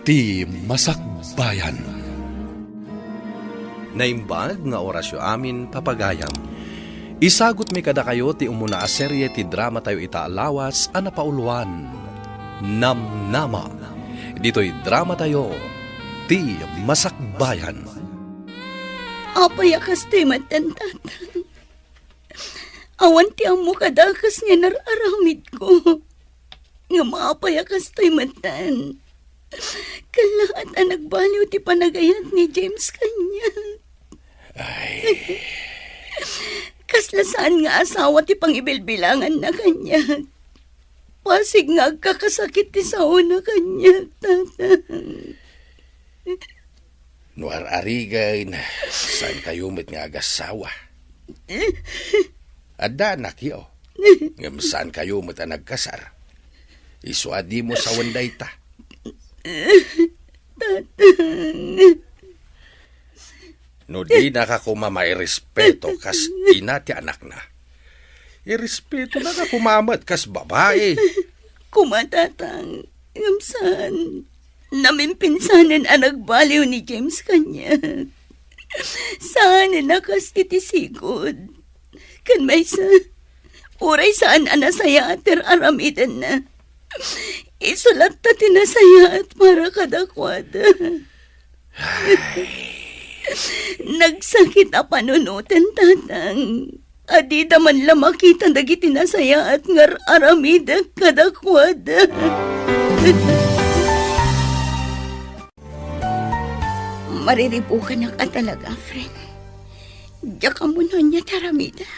Ti Masakbayan. Naimbag nga orasyo amin papagayam. Isagot mi kada kayo ti umuna a serye ti drama tayo itaalawas a napauluan. Namnama. Dito'y drama tayo, Ti Masakbayan. Apay akas ti matantatan. Awan ti amo kadakas nga nararamid ko. Nga maapay akas ti matan. Kalahat ang nagbaliw ti panagayat ni James kanya. Ay, Kaslasaan nga asawa ti pangibilbilangan na kanya. Pasig nga agkakasakit ti sao na kanya, tatang. nuar arigay na saan kayo met nga agasawa. Adda anak yo. Ngam saan kayo met ang nagkasar. Isuadi mo sa wanday ta. No di nakakumama irespeto kas ina ti anak na. Irespeto na kakumamat kas babae. Kumatatang, ngamsan, namimpinsanan ang nagbaliw ni James kanya. Saan nakas titisigod? Kan may sa, uray saan anasaya ater aramidan na. Isulat ta tinasaya at para kadakwada. Nagsakit a panunutan, tatang. Adi daman lamakita dagiti nasaya at ngar aramida kadakwada. Mariribukan na ka talaga, friend. Diya ka muna niya taramida.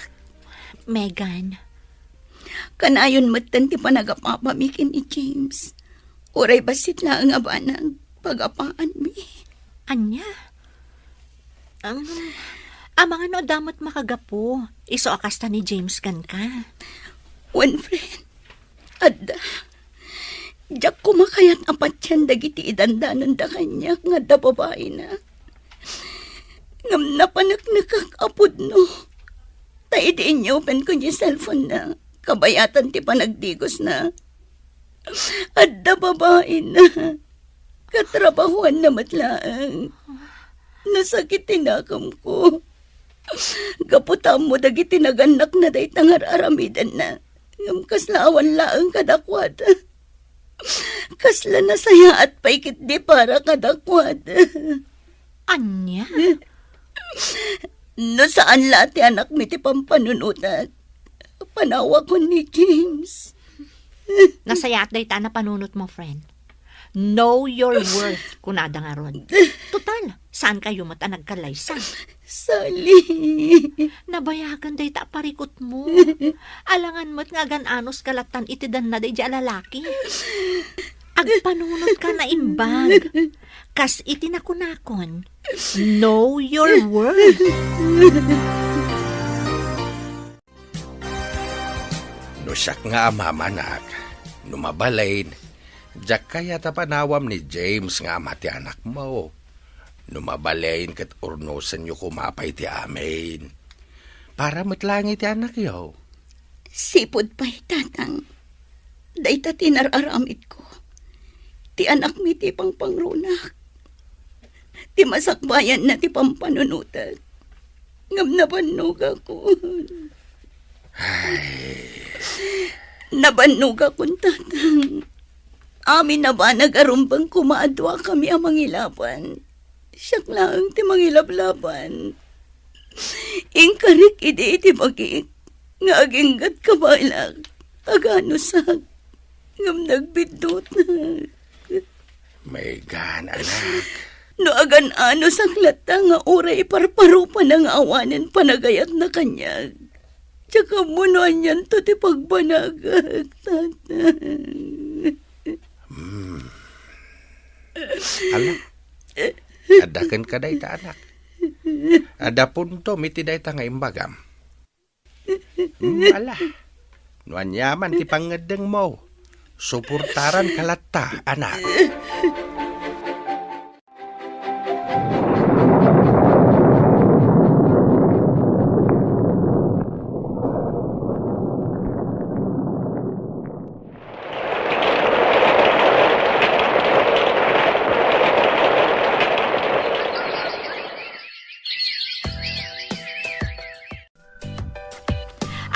Megan, Kanayon matan ti panagapapamikin ni James. Uray basit na ang abanang pagapaan mi. anya? Amang ano damot makagapo. Iso akasta ni James kan ka. One friend. Adda. Diyak kumakayat apat yan dagiti idandanan da kanya nga da babae na. Ngam napanak nakakapod no. Taidiin niyo open ko niya cellphone na. Kabayatan ti panagdigos na. Adda babae na. Katrabahuan na matlaang. Nasakit tinakam ko. Gaputam mo dagiti naganak na day tangar aramidan na. Ngam kaslawan laang kadakwada. Kasla na saya at paikit di para kadakwada. Anya? No saan lati anak mi ti pampanunutat. Panawa ko ni James. Nasayat day ta na panunot mo, friend. Know your worth, kunada nga ron. Total, saan kayo mata nagkalaysa? Sali. Nabayagan day ta parikot mo. Alangan mo't nga gananos kalatan itidan na day di alalaki. Agpanunot ka na imbag. Kas itinakunakon. Know your worth. No siyak nga mamanak. Numabalain. Diyak kaya tapanawam ni James nga amati anak mo. Numabalain kat urnosan nyo kumapay ti amin. Para matlangi ti anak yo. Sipod pa'y tatang. Day ta tinararamit ko. Ti anak mi ti pangpangrunak. Ti masakbayan na ti pampanunutan. Ngam nabannog ako. Nabannog akong tatang. Amin na ba nag-arumbang kumaadwa kami ang mangilaban? Siyak lang ti mangilablaban. Ingkarik iti bagik. Nga aginggat kabalak. Aganusak. Ngam nagbidot. May gan, anak. No agan ano saklata nga oray parparupa ng awanan panagayat na kanyag. Tsaka munuan yan to ti pagbanagag, tatang. Alam, adakan ka day ta anak. Ada punto miti day ta nga imbagam. Ala, nuan yaman ti pangadeng mo. Suportaran kalata, anak.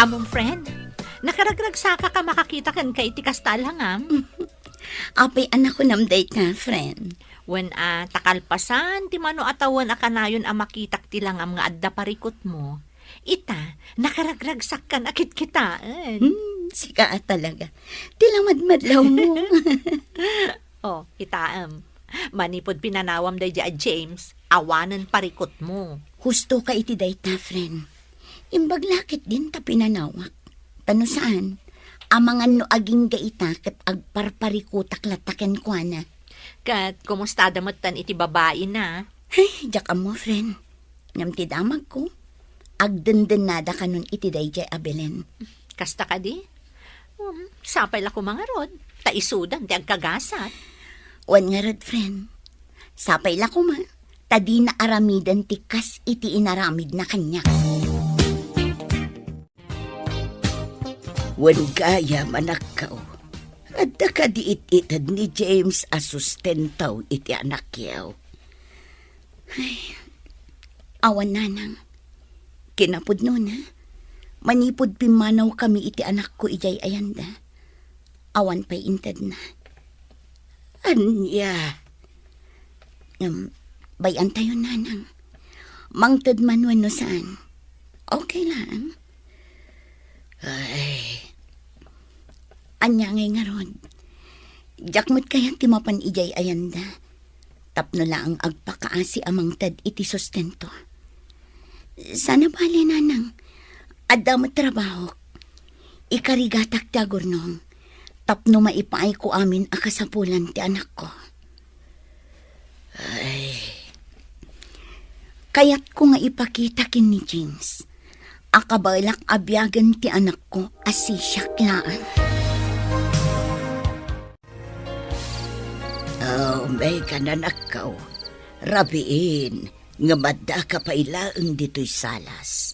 Among friend, nakaragragsaka ka makakita kan kay ti kastal hangam. Apay anak ko namday ka, friend. When takalpasan, ti mano atawan akanayon ang makitak ti lang am nga adda parikot mo. Ita, nakaragragsak kan akit kitaan. Sika talaga. Tilamadmadlaw mo. Oh, itaam. Manipod pinanawam day a James, awanan parikot mo. Husto ka iti dayta, friend. Imbaglakit din ta pinanawak. Tano saan? Amangan no aging gaita kat agparparikutak lataken kwa na. Kat, kumusta damatan iti babae na? Ay, jaka mo, friend. Ngam ti damag ko. Agdenden nada ka nun iti dayjay abelen. Kasta ka di? Sapay la ko mga rod. Taisudan, ti agkagasat. Wan nga rod, friend. Sapay la ko ma. Tadi na aramidan ti kas iti inaramid na kanya. Wan gaya manakaw. Adda ka diit-itad ni James asustentaw iti anak yaw. Ay, awan nanang. Kinapod nun ha. Manipod pimanaw kami iti anak ko ijay ayanda. Awan pa'y intad na. Anya. Bayan tayo nanang. Mangtad man no saan. Okay lang. Ay. Anya ngay nga ron. Jakmut kaya timapan ijay ayanda. Tapno lang ang agpakaasi amang tad iti sustento. Sana bali nanang. Adda mo trabaho. Ikarigatak ti agurnong. Tapno maipaay ko amin akasapulan ti anak ko. Ay. Kaya't ko nga ipakita kin ni James. Akabalak abyagan ti anak ko asi syaklaan. Oh, may kananakaw. Rabiin, nga madda ka pa ilaang dito'y salas.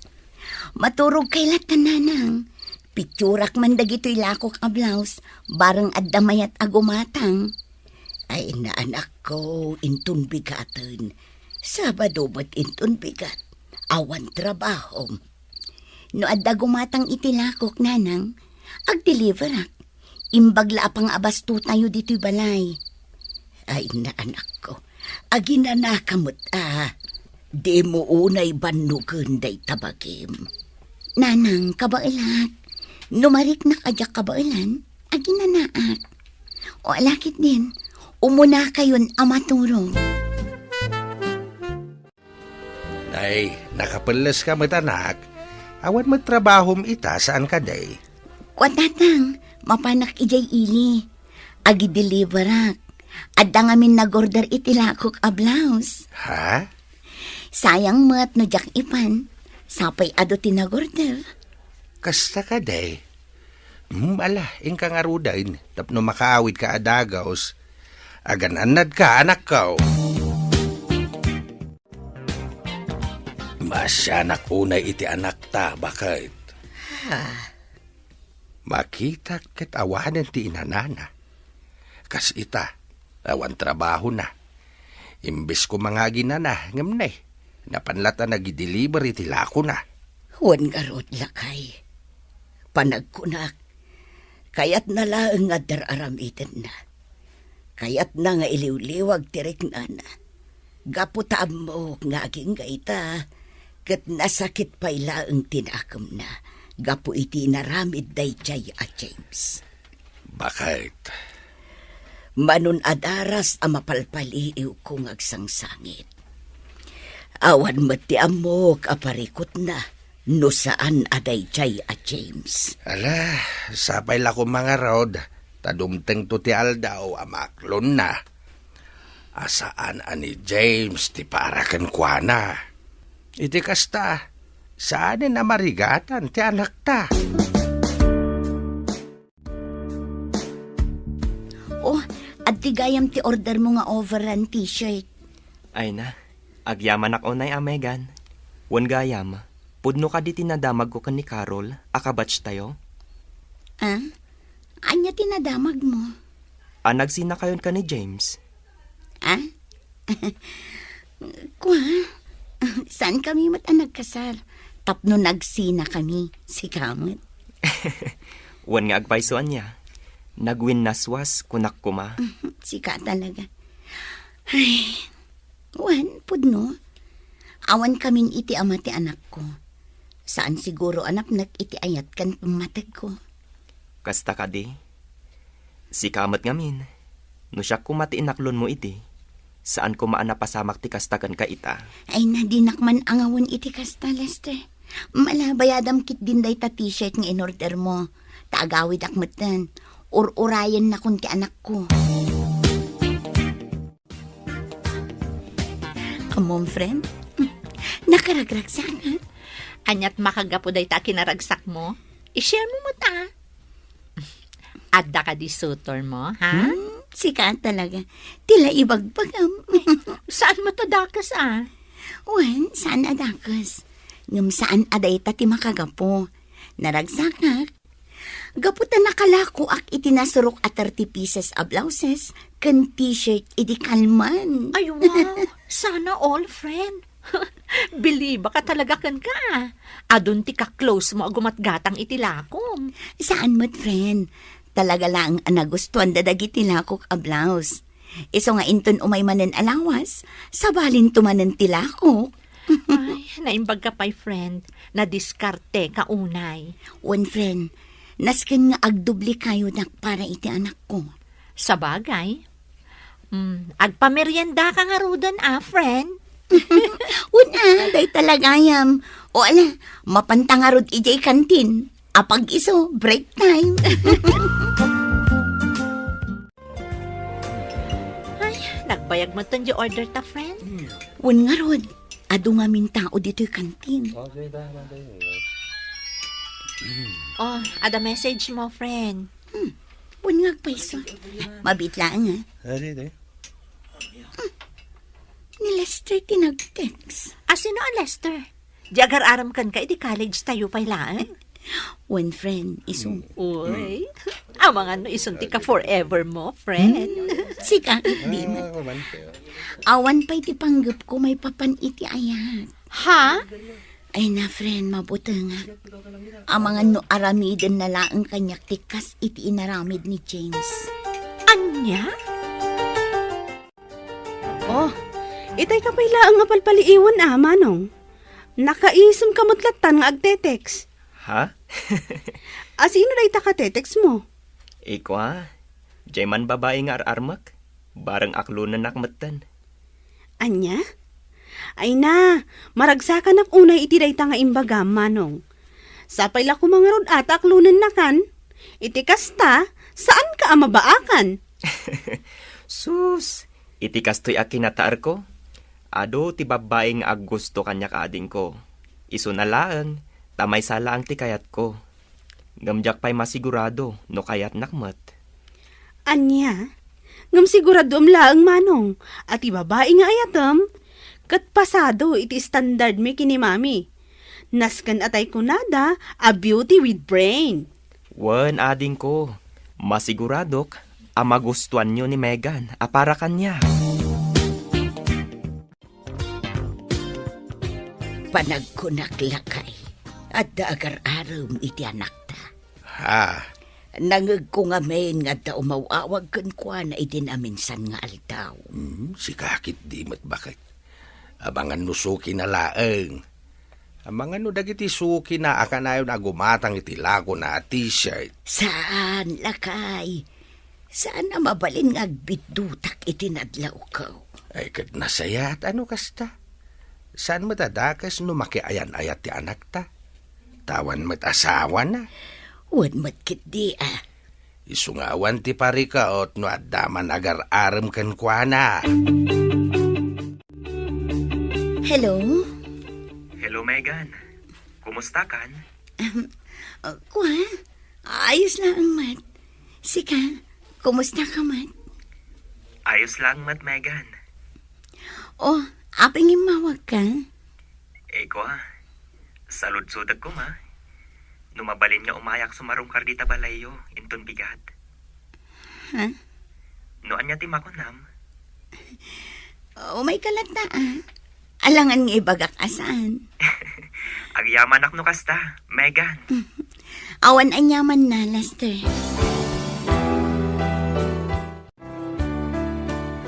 Maturog kay latananang. Picturak man dagito'y lakok a blouse, barang addamayat agumatang. Ay naanak ko, intun bigatan. Sabado ba't intun bigat? Awan trabaho. No adda gumatang itilakok nanang, ag-deliverak. Imbagla pang abasto tayo dito'y balay. Ay naanak ko, aginanakamot di mo unay banugan day tabagim. Nanang, kabailat. Numarik na kadyak kabailan, aginanaak. O alakit din, umuna kayon amaturong. Nay, nakapalas ka matanak. Awan magtrabahom ita saan ka day? Kwatatang, mapanak ijay ili. Agi-deliverak. Adda ngamin nag-order itilakok a blouse. Ha? Sayang mat no jak ipan. Sapay ado tinag-order. Kasta ka day? Ala, ingka nga rudain. Tapno makaawit ka adagaos. Agananad ka, anak ka. Masyanak unay iti anak ta, bakit? Makita ket awanan ti inanana. Kas ita, awan trabaho na. Imbes ko mga ginana, ngam na napanlata nag-deliver iti lako na. Huwag garot lakay. Panagkunak. Kayat na lang nga dararamitin na. Kayat na nga iliw-liwag tirik na na. Gaputaan mo nga aging gaita. Kat nasakit pa ilaang tinakam na. Gapu iti naramid day jay a James. Bakit? Manun adaras a mapalpaliiw kong agsangsangit. Awan mati amok aparikot na. No saan aday jay a James. Ala, sapay la ko mga rod. Tadumteng to ti aldaw amaklon na. Asaan ani James ti parakan kwa na. Iti kasta, saan na marigatan ti anak ta? Oh, at tigayam ti order mo nga overrun t-shirt. Ay na, agyaman ako na Megan. Wan gayam, pudno ka di tinadamag ko kan ni Carol, akabatch tayo. Ah? Anya tinadamag mo? Nagsina kayon ka ni James. Ah? Kwa? Saan kami nagkasal? Tapno nagsina kami, si Kamot. Wan nga agpaisoan niya. Nagwin naswas kunak kuma. Sika talaga. Ay, wan, pudno. Awan kaming iti ama ti anak ko. Saan siguro anak iti ayat kan pamatag ko. Kasta ka di. Si kamat ngamin. No siya kumati inaklon mo iti. Saan ko maanapasamak ti kastakan ka ita. Ay nadinakman ang awan iti kasta, Lester. Malabayadam kit din day ta t-shirt nga in-order mo. Taagawid akmatan. Urayan na kun ti anak ko. Amom, friend? Nakaragrag sana. Anyat makagapo day ta kinaragsak mo. I-share mo ta. Adda ka di sutor mo, ha? Sika talaga. Tila ibagbagam. Saan mo to dakas, Wan, saan adakas? Ngam saan aday ta ti makagapo. Naragsakak. Gaputa nakalako ak itinasurok at 30 pieces a blouses kan t-shirt iti kalman. Ay, wow. Sana all, friend. Believe ka talaga kan ka. Adun ti ka-close mo agumatgatang itilakom. Saan mo't, friend? Talaga lang ang nagustuhan dadagiti lakok a blouse. Iso nga inton umay manen alawas, sabalin tumanen tilakok. Ay, naimbag ka pa'y, friend. Na-diskarte ka unay. One friend, nasken nga agdubli kayo nak para iti anak ko. Sa bagay, agpamerienda ka nga rudan, friend. Una, day talagayam. O ala, mapantangarod ijay kantin. Apag iso, break time. Ay, nagbayag mo ton di order ta, friend. Wan nga rod, ado nga min tao dito'y kantin. Oh, ada message mo, friend. Wan nga paiso. Mabitlaan nga. Ni Lester tinag-text. Sino ang Lester? Di agar-aram kan ka, di college tayo pailaan. One friend, iso. Uy, ang mga isunti ka forever mo, friend. Sika, di mo. Awan pa'y ti panggap ko may papan iti ayat. Ha? Ay na, friend, mabuti nga. Ang mga no aramiden na laang kanyak tikas iti inaramid ni James. Anya? Oh, itay ka pailaang nga palpaliiwan manong. Nakaisem kamutlatan nga agtetex. Ha? Asino day takatetex mo? Iko Jay man babae nga ararmak. Barang aklunan nakmatan. Anya? Ay na, maragsakan ak unay iti day nga imbaga, manong. Sapay la kumangarod at aklunan na kan. Iti kasta, saan ka amabaakan? Sus, iti kastoy akinataar ko. Ado ti babae nga aggusto kanya kaading ko. Iso na laang, tamay sala ang ti kayat ko. Gamjak pa'y masigurado, no kayat nakmat. Anya? Ngam sigurado laang manong. At ibabae nga ayatam, kat pasado iti standard mi kini mami. Naskan atay kunada, a beauty with brain. Wan ading ko, masiguradok, magustuhan nyo ni Megan, para kanya. Panagkunaklakay at daagar-aram iti anak ta. Ha? Nangag ko nga main nga da umawawag kan kwa na itinaminsan nga aldaw. Si kakit di mat bakit. Abangan no suki na laeng. Abangan no dagiti suki na akanayon na gumatang iti lago na t-shirt. Saan, lakay? Saan na mabalin nga agbidutak itinadlaw ko? Ay kat nasaya at ano kasta? Saan matadakas no makiayan-ayat ti anak ta? Tawan mat asawa na. Wan matkit di Isungawan ti parikaot no addaman agar-aram kan kwa na. Hello? Hello, Megan. Kumusta kan? Kwa? Ayos lang, Mat. Sika, kumusta ka, Mat? Ayos lang, mat, Megan. Oh, aping imawag ka? Eko salud-sudag ko Numabalin nga umayak sumarong kardita balayo, inton bigat. Ha? Noan niya timakunam. Oh, may kalata, Alangan nga ibagak asan. Agyaman ak no kasta, Megan. Awan anyaman na, Lester.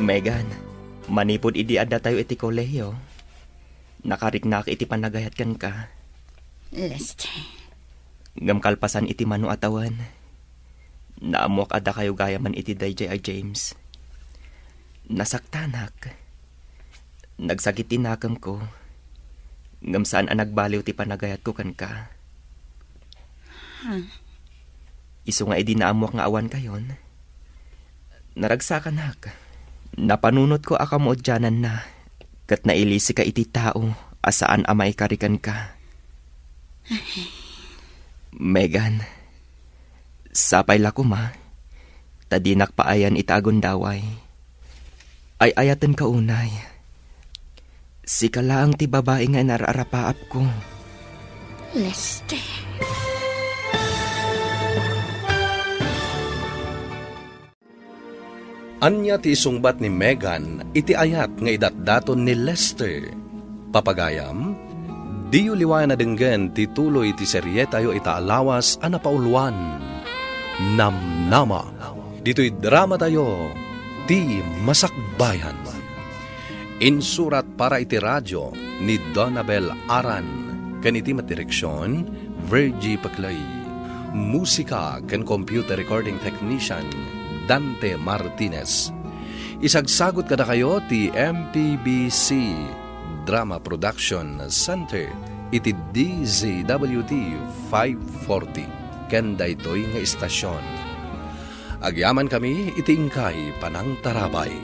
Megan, manipod idi adda tayo iti kolehiyo. Nakariknak iti panagayat kan ka. Lester. Ngam kalpasan iti mano atawan. Naamuak adda kayo gaya man iti dayjay a James. Nasaktanak. Nagsakit tinakam ko. Ngam saan ang nagbaliw ti panagayat ko kan ka. Isu nga idi naamuak nga awan kayon. Naragsakanak. Napanunot ko akamo dyanan na. Kat nailisi ka iti tao asaan amay karikan ka. Megan, sapay lako ma. Tadinak paayan itagon daway. Ay ayatan ka unay. Si kalaang ti babae nga nararapaap ko. Lester. Anya ti isungbat ni Megan iti ayat nga idatdaton ni Lester. Papagayam, diyo liwayan na denggen ti tuloy ti serye tayo itaalawas a napauluan. Namnama. Dito'y drama tayo, ti Masakbayan. Insurat para iti radyo ni Donabel Aran. Kan iti matireksyon, Virgie Paclay. Musika kan computer recording technician, Dante Martinez. Isagsagot kada kayo ti MPBC Drama Production Center iti DZWT 540 ken daytoy nga istasyon. Agyaman kami iti ingkay panang tarabay.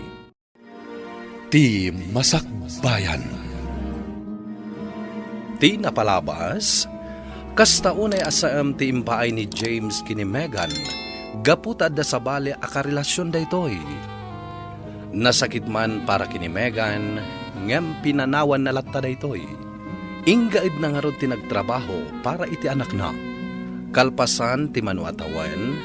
Ti Masakbayan. Ti napalabas kasta unay asam ti impaay ni James kini Megan. Gaputad da sa bale akarelasyon daytoy. Nasakit man para kini Megan, ngem pinanawan na latta daytoy. Inggaid na nga rod ti nagtrabaho para iti anak na. Kalpasan ti manuatawan,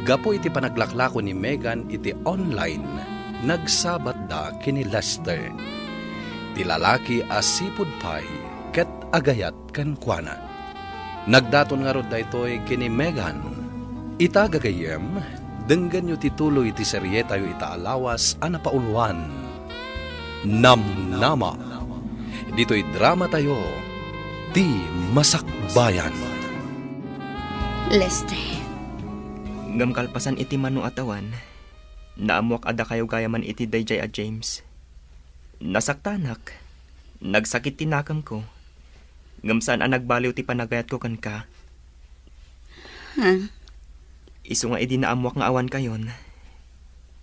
gapo iti panaglaklako ni Megan iti online, nagsabat da kini Lester. Ti lalaki asipud pay, ket agayat kan kuana. Nagdaton nga rod daytoy kini Megan. Itagagayem, denggan nyo tituloy ti serye tayo itaalawas a napauluan. Namnama. Dito'y drama tayo, ti Masakbayan. Lester. Ngam kalpasan iti mano atawan, naamuak ada kayo gaya man iti dayjay a James. Nasaktanak, nagsakit tinakam ko. Ngam saan ang nagbaliw ti panagayat ko kan ka. Isu nga idi naamuak nga awan kayon.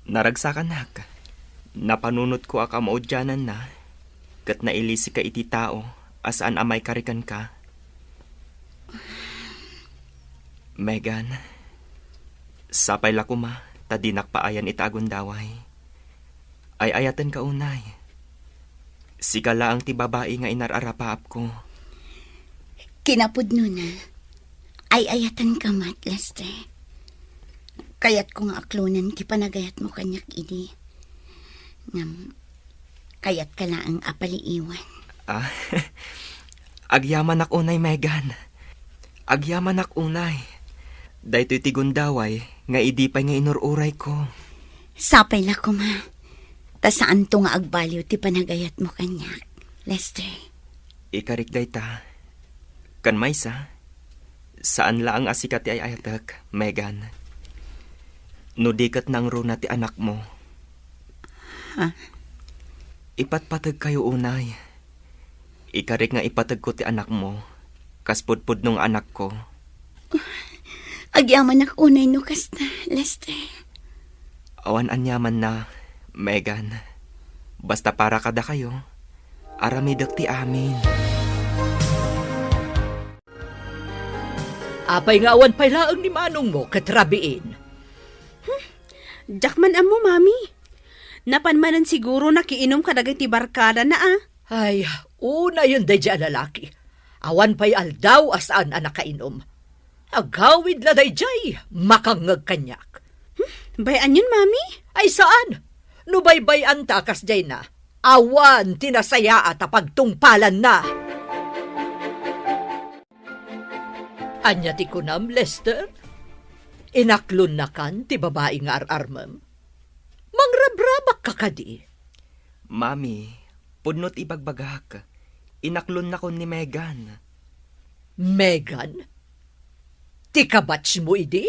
Naragsakan napanunot ko akamaudyanan na. Kat nailisi ka iti tao asaan amay karikan ka. Megan, sapay lako ma, tadinak paayan itagon daway. Ay ayatan ka unay. Si kalaang ti babae nga inararapaap ko. Kinapod nun na. Ay ayatan ka mat, Lester. Kayat ko nga aklunan ti panagayat mo kanyak idi. Ngam, kayat ka laang apaliiwan. Agyaman ak unay, Megan. Agyaman ak unay. Daytoy ti gundaway, nga idi pa'y nga inururay ko. Sapay la ko ma. Ta saan to nga agbaliw ti panagayat mo kanyak, Lester. Ikarik dayta. Kan maysa, saan laang asikat ti ay ayatak, Megan? No dikat nang runa ti anak mo. Ipatpatag kayo unay. Ikarik nga ipatag ko ti anak mo. Kaspudpud nung anak ko. Agyaman ak unay no kasta, Lester. Awan anyaman na, Megan. Basta para kada kayo, aramidak ti amin. Apay nga awan pay laang ni manong mo katrabiin. Jakman amo, mami. Napanmanan siguro nakiinom ka dagay ti barkada na Ay, una yun day dyan lalaki. Awan pa'y aldaw asaan ang nakainom. Agawid la day jay, makangag kanyak. Bayan yun, mami? Ay saan? Nubaybayan takas jay na. Awan tinasaya at pagtungpalan na. Anya ti kunam, Lester? Inaklon na kan ti babae nga ararmam? Mangrabrabak ka kadi. Mami, pudnot ibagbagak. Inaklon na ko ni Megan. Megan? Ti kabatch mo idi?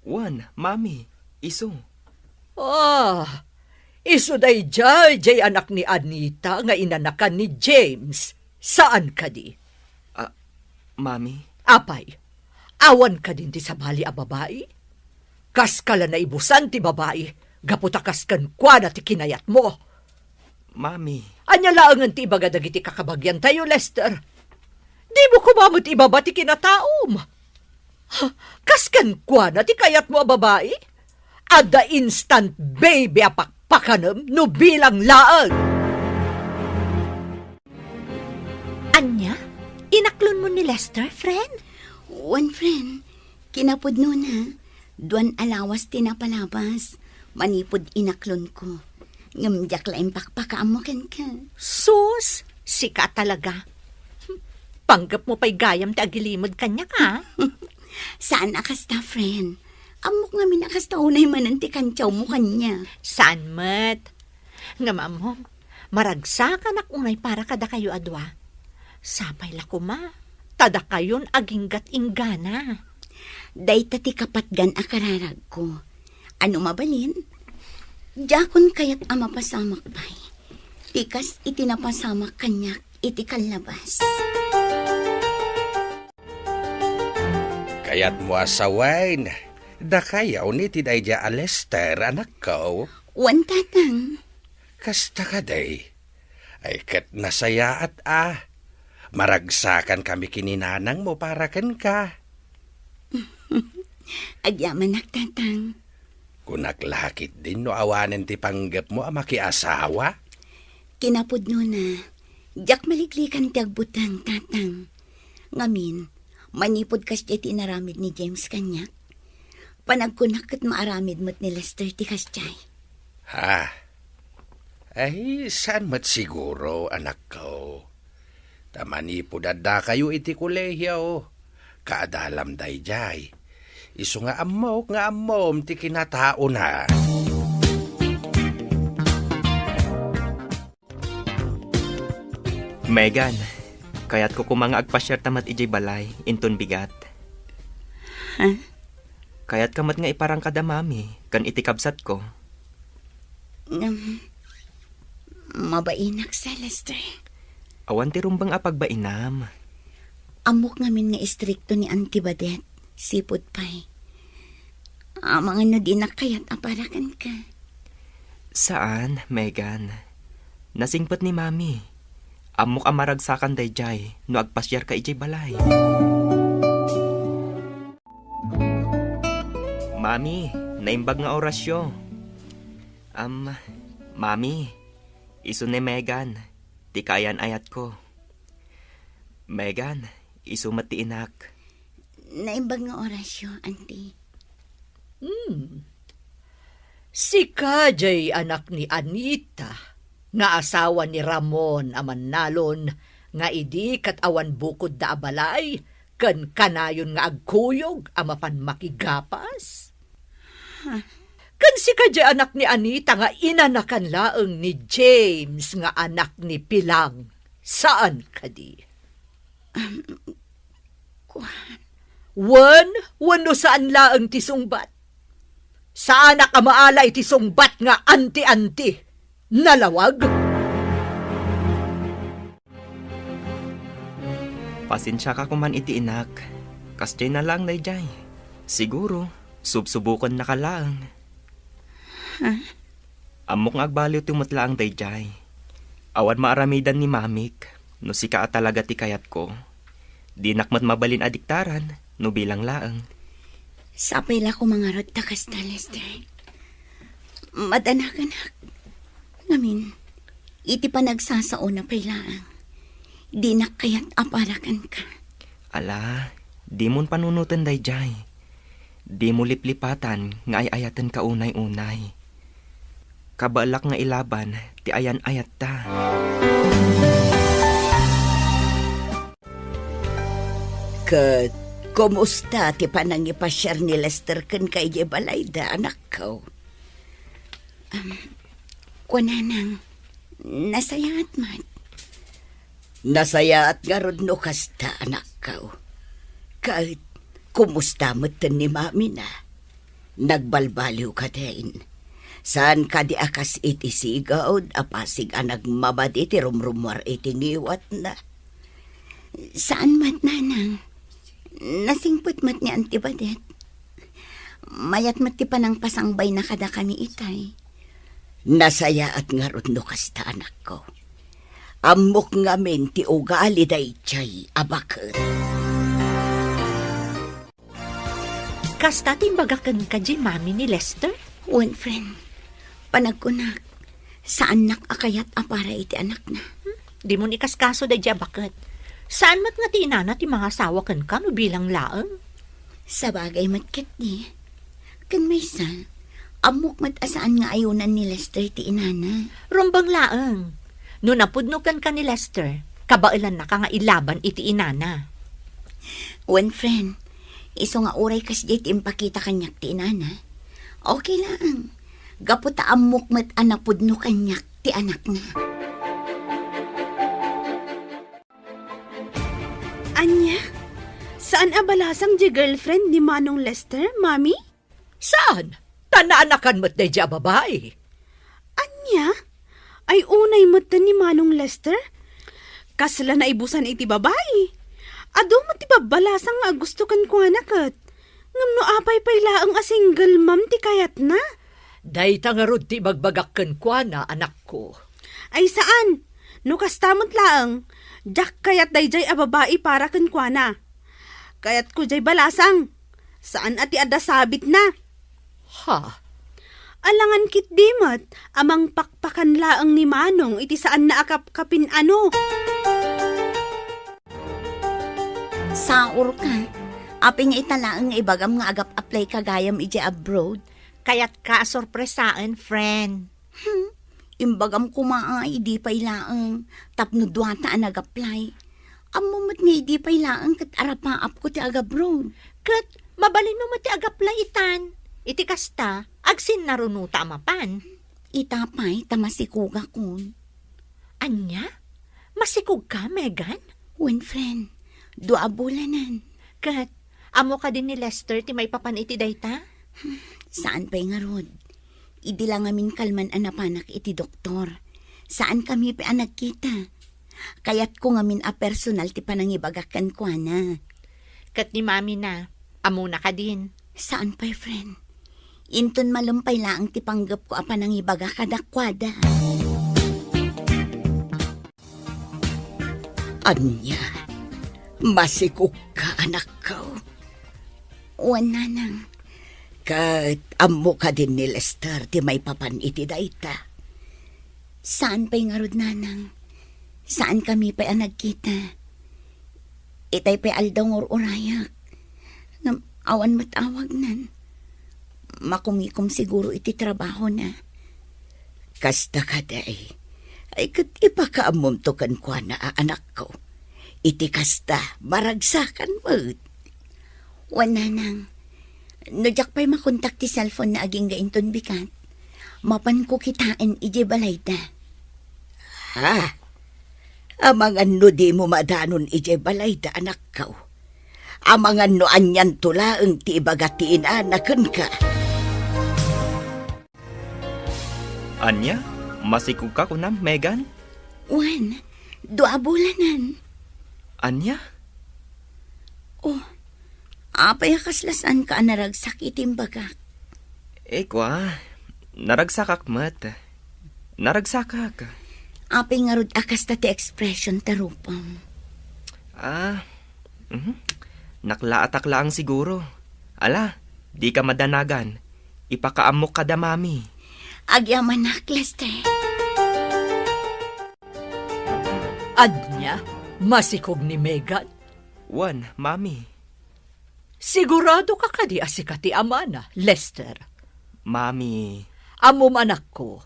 Wan, Mami, iso. Iso day jay anak ni Anita nga inanakan ni James. Saan ka di? Mami, Apay, awan ka din ti sabali a babae? Kas kala na ibusan ti babae, gaputakas kan kwa na ti kinayat mo. Mami, Anya laangan ti ibaga dagiti kakabagyan tayo, Lester. Di mo kumamot ibaba ti kinataom. Kas kan kwa na ti kayat mo a babae? Ada instant baby apakpakanam no bilang laang. Anya? Inaklon mo ni Lester, friend? One friend, kinapudno na. Duan alawas tinapalabas. Manipod inaklon ko. Ngamjak laing pakpakaam mo ken ka. Sus, sika talaga. Panggap mo pa'y gayam ti agilimod kanya ka. Saan akasta, friend? Amok nga minakasta unay mananti kantyaw mo kanya. Saan mat? Nga mo, maragsakan ak unay para kada kayo adwa. Sapay la kuma, tada kayon aginggat inggana. Day tati kapatgan akararag ko. Ano mabalin? Jakon kayat ama pasamak pa'y. Tikas itinapasamak kanyak iti kalabas. Kayat mo asawain. Da kayaw ni tidayja Lester, anak ko. Wan tatang. Kasta ka day. Ay kat nasaya at maragsakan kami kininanang mo para ken ka. Agyaman tatang. Kunaklakit din no awanen ti panggap mo makiasawa. Kinapudno na. Jak maliklikan ti agbutang tatang. Ngamin, manipod kas ti tinaramid ni James kanyak. Panagkunak kat maaramid mo't ni Lester ti kasjay. Ha? Ay, saan mat siguro, anak ko? Tamanipod adda kayo iti kolehiyo. Kaadalam day jay. Iso nga amom ti kinatao na. Megan, kayat ko kumanga agpasyar tamat ijay balay, inton bigat. Ha? Kayat kamat nga iparang kada mami, kan itikabsat ko. Mabainak sa Lester. Awan ti rumbang apagbainam. Amok ngamin nga istrikto ni Auntie Badet. Sipod pa'y. Mga no di nakayat aparakan ka. Saan, Megan? Nasingpat ni mami. Amok amaragsakan day jay, no agpasyar ka ijay balay. Mami, naimbag nga orasyo. Mami, iso ni Megan, ti kayan ayat ko. Megan, iso mati inak. Naimbag nga orasyo, Auntie. Sika jay anak ni Anita, nga asawa ni Ramon aman nalon, nga idi kat awan bukod da abalay, kan kanayon nga agkuyog amapan makigapas. Kan sika jay anak ni Anita nga inanakan laeng ni James nga anak ni Pilang. Saan ka di? Wano saan laeng ti sungbat? Saan ka maalay ti sungbat nga anti-anti? Nalawag? Pasensya ka kuman iti inak. Kasjay na lang day jay. Siguro, subsubukan na ka lang. Amok nga agbaliw tumutlaang day jay. Awan maaramidan ni mamik, no sika talaga ti kayat ko. Di nakmat mabalin adiktaran, no bilang laang. Sapay la ko mga rod takas na, Lester. Madanak-anak. Ngamin, iti pa nagsasauna pa'y laang. Di nakayat aparakan ka. Ala, di mon panunutan day jay. Di mo liplipatan nga ayatan ka unay-unay. Kabalak nga ilaban, ti ayan ayat ta. Kat, kumusta ti panang ipasyar ni Lester ken kay Balayda, anak ko? Kunanang, nasayaat man. Nasayaat nga rod no kasta, anak ko. Kahit, kumusta mo ni mami na? Nagbalbaliw ka din. Saan ka di akas iti sigawd, apasig anag mabad iti rumrumwar iti ngiwat na. Saan mat nanang? Nasingput mat ni Antibadet. Mayat mat ti panang pasangbay na kada kami itay. Nasaya at nga ron no kasta anak ko. Amok nga men ti ugali day chay abakot. Kasta timbagakan ka di mami ni Lester? One friend, panagkunak, saan nakakayat apara iti anak na? Di mo ni kaskaso da dya bakit? Saan mat nga ti inana ti mga asawa kan ka no bilang laang? Sa bagay matkit ni. Kan may sa, amok mat asaan nga ayunan ni Lester ti inana. Rumbang laang. No napudnukan ka ni Lester, kabailan na ka nga ilaban iti inana. One friend, iso nga uray kas di ti impakita kanyak ti inana. Okay lang. Gaputa amok mat anapudno kanyak ti anak na. Anya? Saan abalasang di girlfriend ni Manong Lester, mami? Saan? Tanaanakan mo't day dya babae. Anya? Ay unay mata ni Manong Lester? Kasla na ibusan iti babae. Ado mo ti babalasang nga gusto kan ko anakat. Ngam no apay payla ang a single mom ti kayat na. Day tangarod ti bagbagak ken kwa na anak ko. Ay saan? No kastamot laang. Jak kayat dayjay a babae para kan kwa na. Kayat ko jay balasang. Saan ati ada sabit na? Ha? Alangan kit dimot, amang pakpakan laang ni Manong iti saan na akap-kapin ano. Saur ka. Aping italaang nga ibagam nga agap-apply kagayam iti abroad. Kaya't ka sorpresaan, friend. Imbagam kumaay, di pa'y laang. Tapno duwata ang nag-apply. Amumat nga di pa'y laang kat arapaap ko ti agabroad. Kat, mabalin mo mati agapla itan. Iti kasta, agsin narunuta mapan. Itapay, tamasikuga kun. Anya? Masikog ka, Megan? When friend, dua bulanan. Kat, amo ka din ni Lester ti may papan iti dayta? Saan pa'y nga rod? Idi lang amin kalman anapanak iti doktor. Saan kami pa nagkita? Kayat ko ngamin a personal ti panangibagakan ko na. Kat ni mami na, amo na ka din. Saan pa'y friend? Inton malumpay lang ti panggap ko a panangibaga kadakwada. Anya, masikok ka anak ko. Wala nang. Kat amo ka din ni Lester ti may papan iti dayta. Saan pa'y nga rod nanang? Saan kami pa'y nagkita? Itay pa'y aldong urayak. Awan matawag nan. Makumikom siguro iti trabaho na. Kasta ka day. Ay kat ipakaamom to kan kwa na anak ko. Iti kasta, maragsakan mo. Wana nang. Nojak pa'y makontak ti cellphone na aging gainton bikat. Mapan ko kitain ije balayda. Ha? Amang ano di mo madanon ije balayda anak ko. Amang ano anyan tulaang ti ibagatiin anakan ka. Anya? Masikog ka kunam, Megan? Wan, dua bulanan. Anya? Oh, apay kaslasan ka naragsak itimbagak. Kwa, naragsakak mat. Naragsakak. Apay nga rod akas ta ti expression tarupam. Naklaatak lang siguro. Ala, di ka madanagan. Ipakaamok ka da, mami. Agyaman na, Lester. Anya, masikog ni Megan. Wan, mami. Sigurado ka kadi asikati amana, Lester. Mami. Amom anak ko,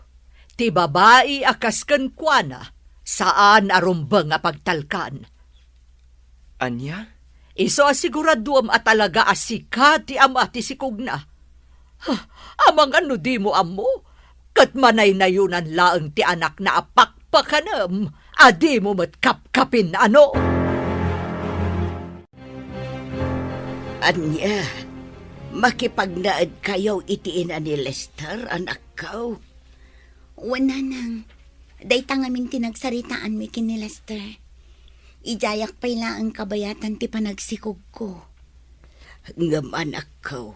ti babae akas ken kuana, saan arumbang nga pagtalkan. Anya? Iso asiguraduam at talaga asika ti ama ti sikugna. Amang ano di mo amo, kat manay nayunan laeng ti anak na apakpakanam, adi mo matkapkapin ano. Anya, makipagnaad kayo itiin ni Lester, anak ko. Wala nang. Dayta ngamin tinagsaritaan mi kini Lester. Ijayak pa'y ang kabayatan ti panagsikog ko. Ngam anak ko,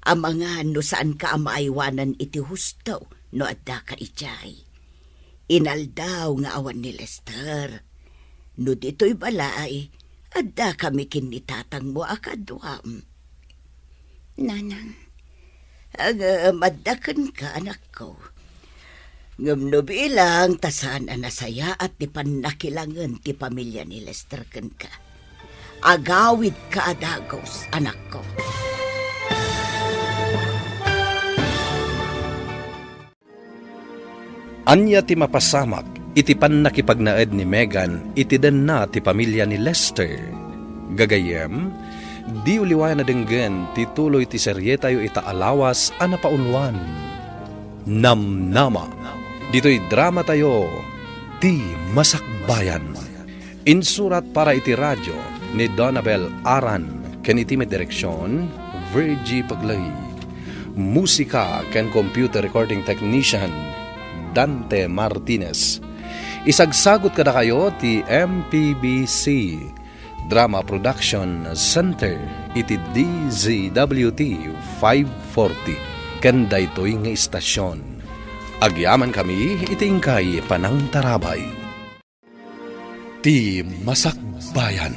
amangan no saan ka amaaywanan iti husto no adda ka ijay. Inaldaw nga awan ni Lester. No dito'y balay, adda kami kinitatang mo akadwam. Nanang, Maddakan ka anak ko. Ngam no bilang tasan anasaya at ti panakilangan ti pamilya ni Lester ken ka. Agawid ka adagos anak ko. Anya ti mapasamak, iti nakipagnaed ni Megan, iti den na ti pamilya ni Lester. Gagayem, di uliwayan na denggen, ti tuloy ti serye tayo itaalawas ana paunwan. Namnama, dito'y drama tayo, ti Masakbayan. Insurat para iti radyo ni Donabel Aran, ken iti may direksyon, Virgie Paglay. Musika ken computer recording technician, Dante Martinez. Isagsagot kada kayo ti MPBC Drama Production Center iti DZWT 540 ken daytoy nga istasyon. Agyaman kami iti ingkay panang tarabay. Ti Masakbayan.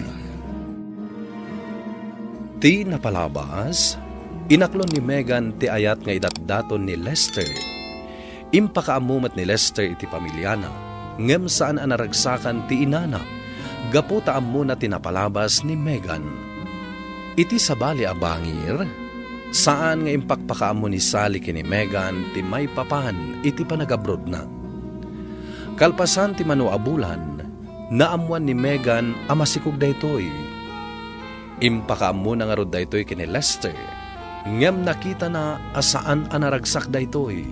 Ti napalabas, inaklon ni Megan ti ayat nga idatdaton ni Lester. Impakaamumat ni Lester iti pamilyana, ngem saan anaragsakan ti inana, gaputa amuna tinapalabas ni Megan. Iti sabali a bangir, saan nga impakpakaamo ni Sally kini Megan ti may papan iti panagabrod na. Kalpasan ti manuabulan, naamuan ni Megan amasikog daytoy. Impakaamo na nga rod daytoy kini Lester, ngem nakita na asaan anaragsak daytoy.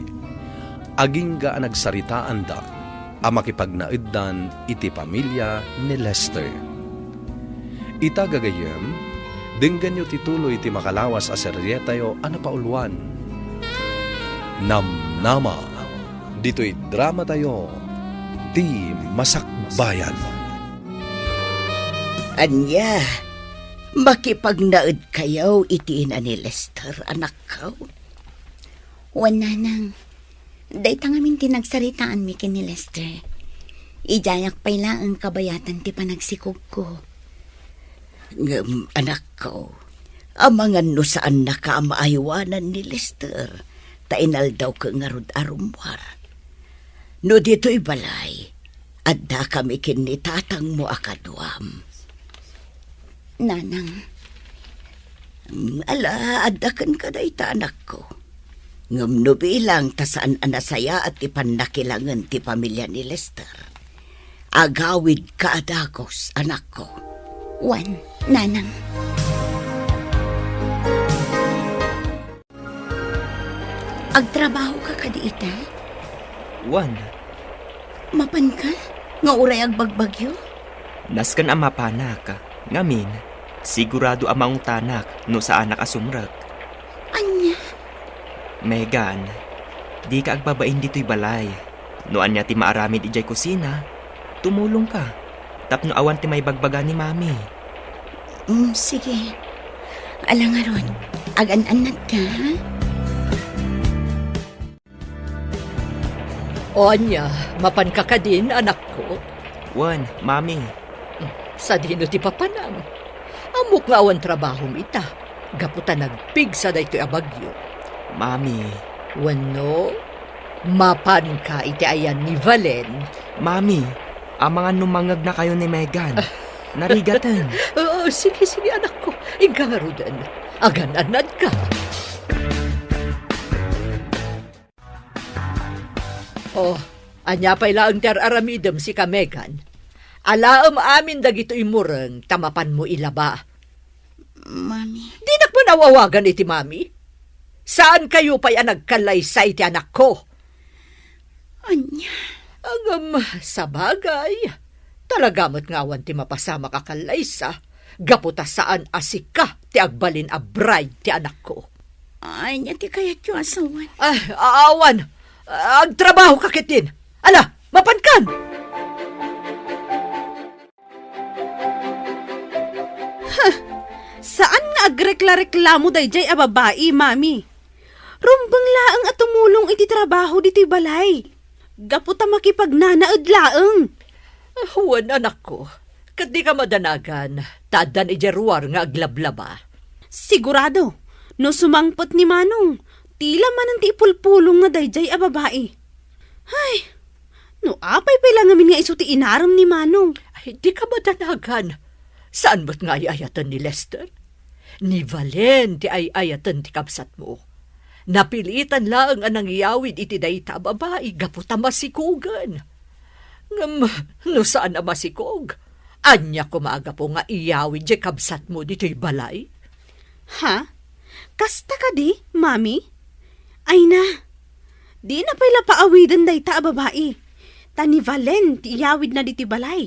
Aging ga nagsaritaan da, amakipagnaiddan iti pamilya ni Lester. Ita gagayem, dinggan nyo tituloy iti makalawas a serye tayo ana paulwan. Namnama, dito'y drama tayo, ti Masakbayan. Anya, makipagnaed kayo itiin ni Lester anak ko. wala nang. Dayta ngamin tinagsaritaan mi kini Lester. Ijayak pa'y ang kabayatan ti panagsikog ko. Ngam anak ko, amangan no saan nakaamaaywanan ni Lester, tainal daw ka nga rod arumwar. No dito'y balay, adda kami kinitatang mo akadwam. Nanang, Ala, adda kan ka dayta anak ko. Ngam no bilang tasaan anasaya at ipanakilangan ti pamilya ni Lester. Agawid ka adagos anak ko. wan, nanang. Agtrabaho ka kadiita? Wan, Mapan ka? Nga uray agbagbagyo? naskan ang mapanak. Ngamin, sigurado amang tanak no sa anak asumrag. Anya? Megan, di ka agbabain dito'y balay. No anya ti maaramid ijay kusina, tumulong ka. Tapno awan ti may bagbaga ni mami. Sige. Alang aron, agan-anat ka, ha? O anya, mapan ka ka din, anak ko. Wan, mami, Sa dino ti papanam. Amok nga awan trabaho ita. Gaputa nagpig sa daytoy abagyo. mami, Wano, mapan ka iti ayan ni Valen. mami, ang mga numangag na kayo ni Megan. Narigatan. Sige, anak ko. Ingangarudan. Agan-anad ka. Anya pa'y laang aramidem si ka Megan. Alaam amin dagito imureng tamapan mo ilaba. Mami. Di na mo nawawagan iti mami? Saan kayo pa'y nagkalaysay ti anak ko? Anya. Agam, sa bagay. Talagamot ngawan ti mapasama kakalaysa. Gaputa saan asika ti agbalin a bride ti anak ko. Anya ti kayat yung asawan. Ay, aawan. Agtrabaho kakitin. Ala, mapankan! Saan nga agrekla-reklamo dayjay a babae, mami? Rumbang laang at tumulong iti trabaho diti balay. Gaputa makipagnanaad laang. Huwan anak ko. Kat di ka madanagan. Tadan ijeruar nga aglablaba. Sigurado, no sumangpot ni Manong, tila man ang tipulpulong nga dayjay a babae. Ay, no apay pala ngamin nga iso ti inaram ni Manong. Ay, di ka madanagan. Saan ba't nga ayatan ni Lester? Ni Valen ti ayatan ti kapsat mo. Napilitan lang ang nangyawid iti dayta babae, gaputa masikugan. Ngam, no saan na masikog? Anya kumaga po nga iyawid di kabsat mo dito'y balay? Ha? Kasta ka di, mami? Ay na, di na pala paawidan dayta a babae. Tani Valen, ti iyawid na diti balay.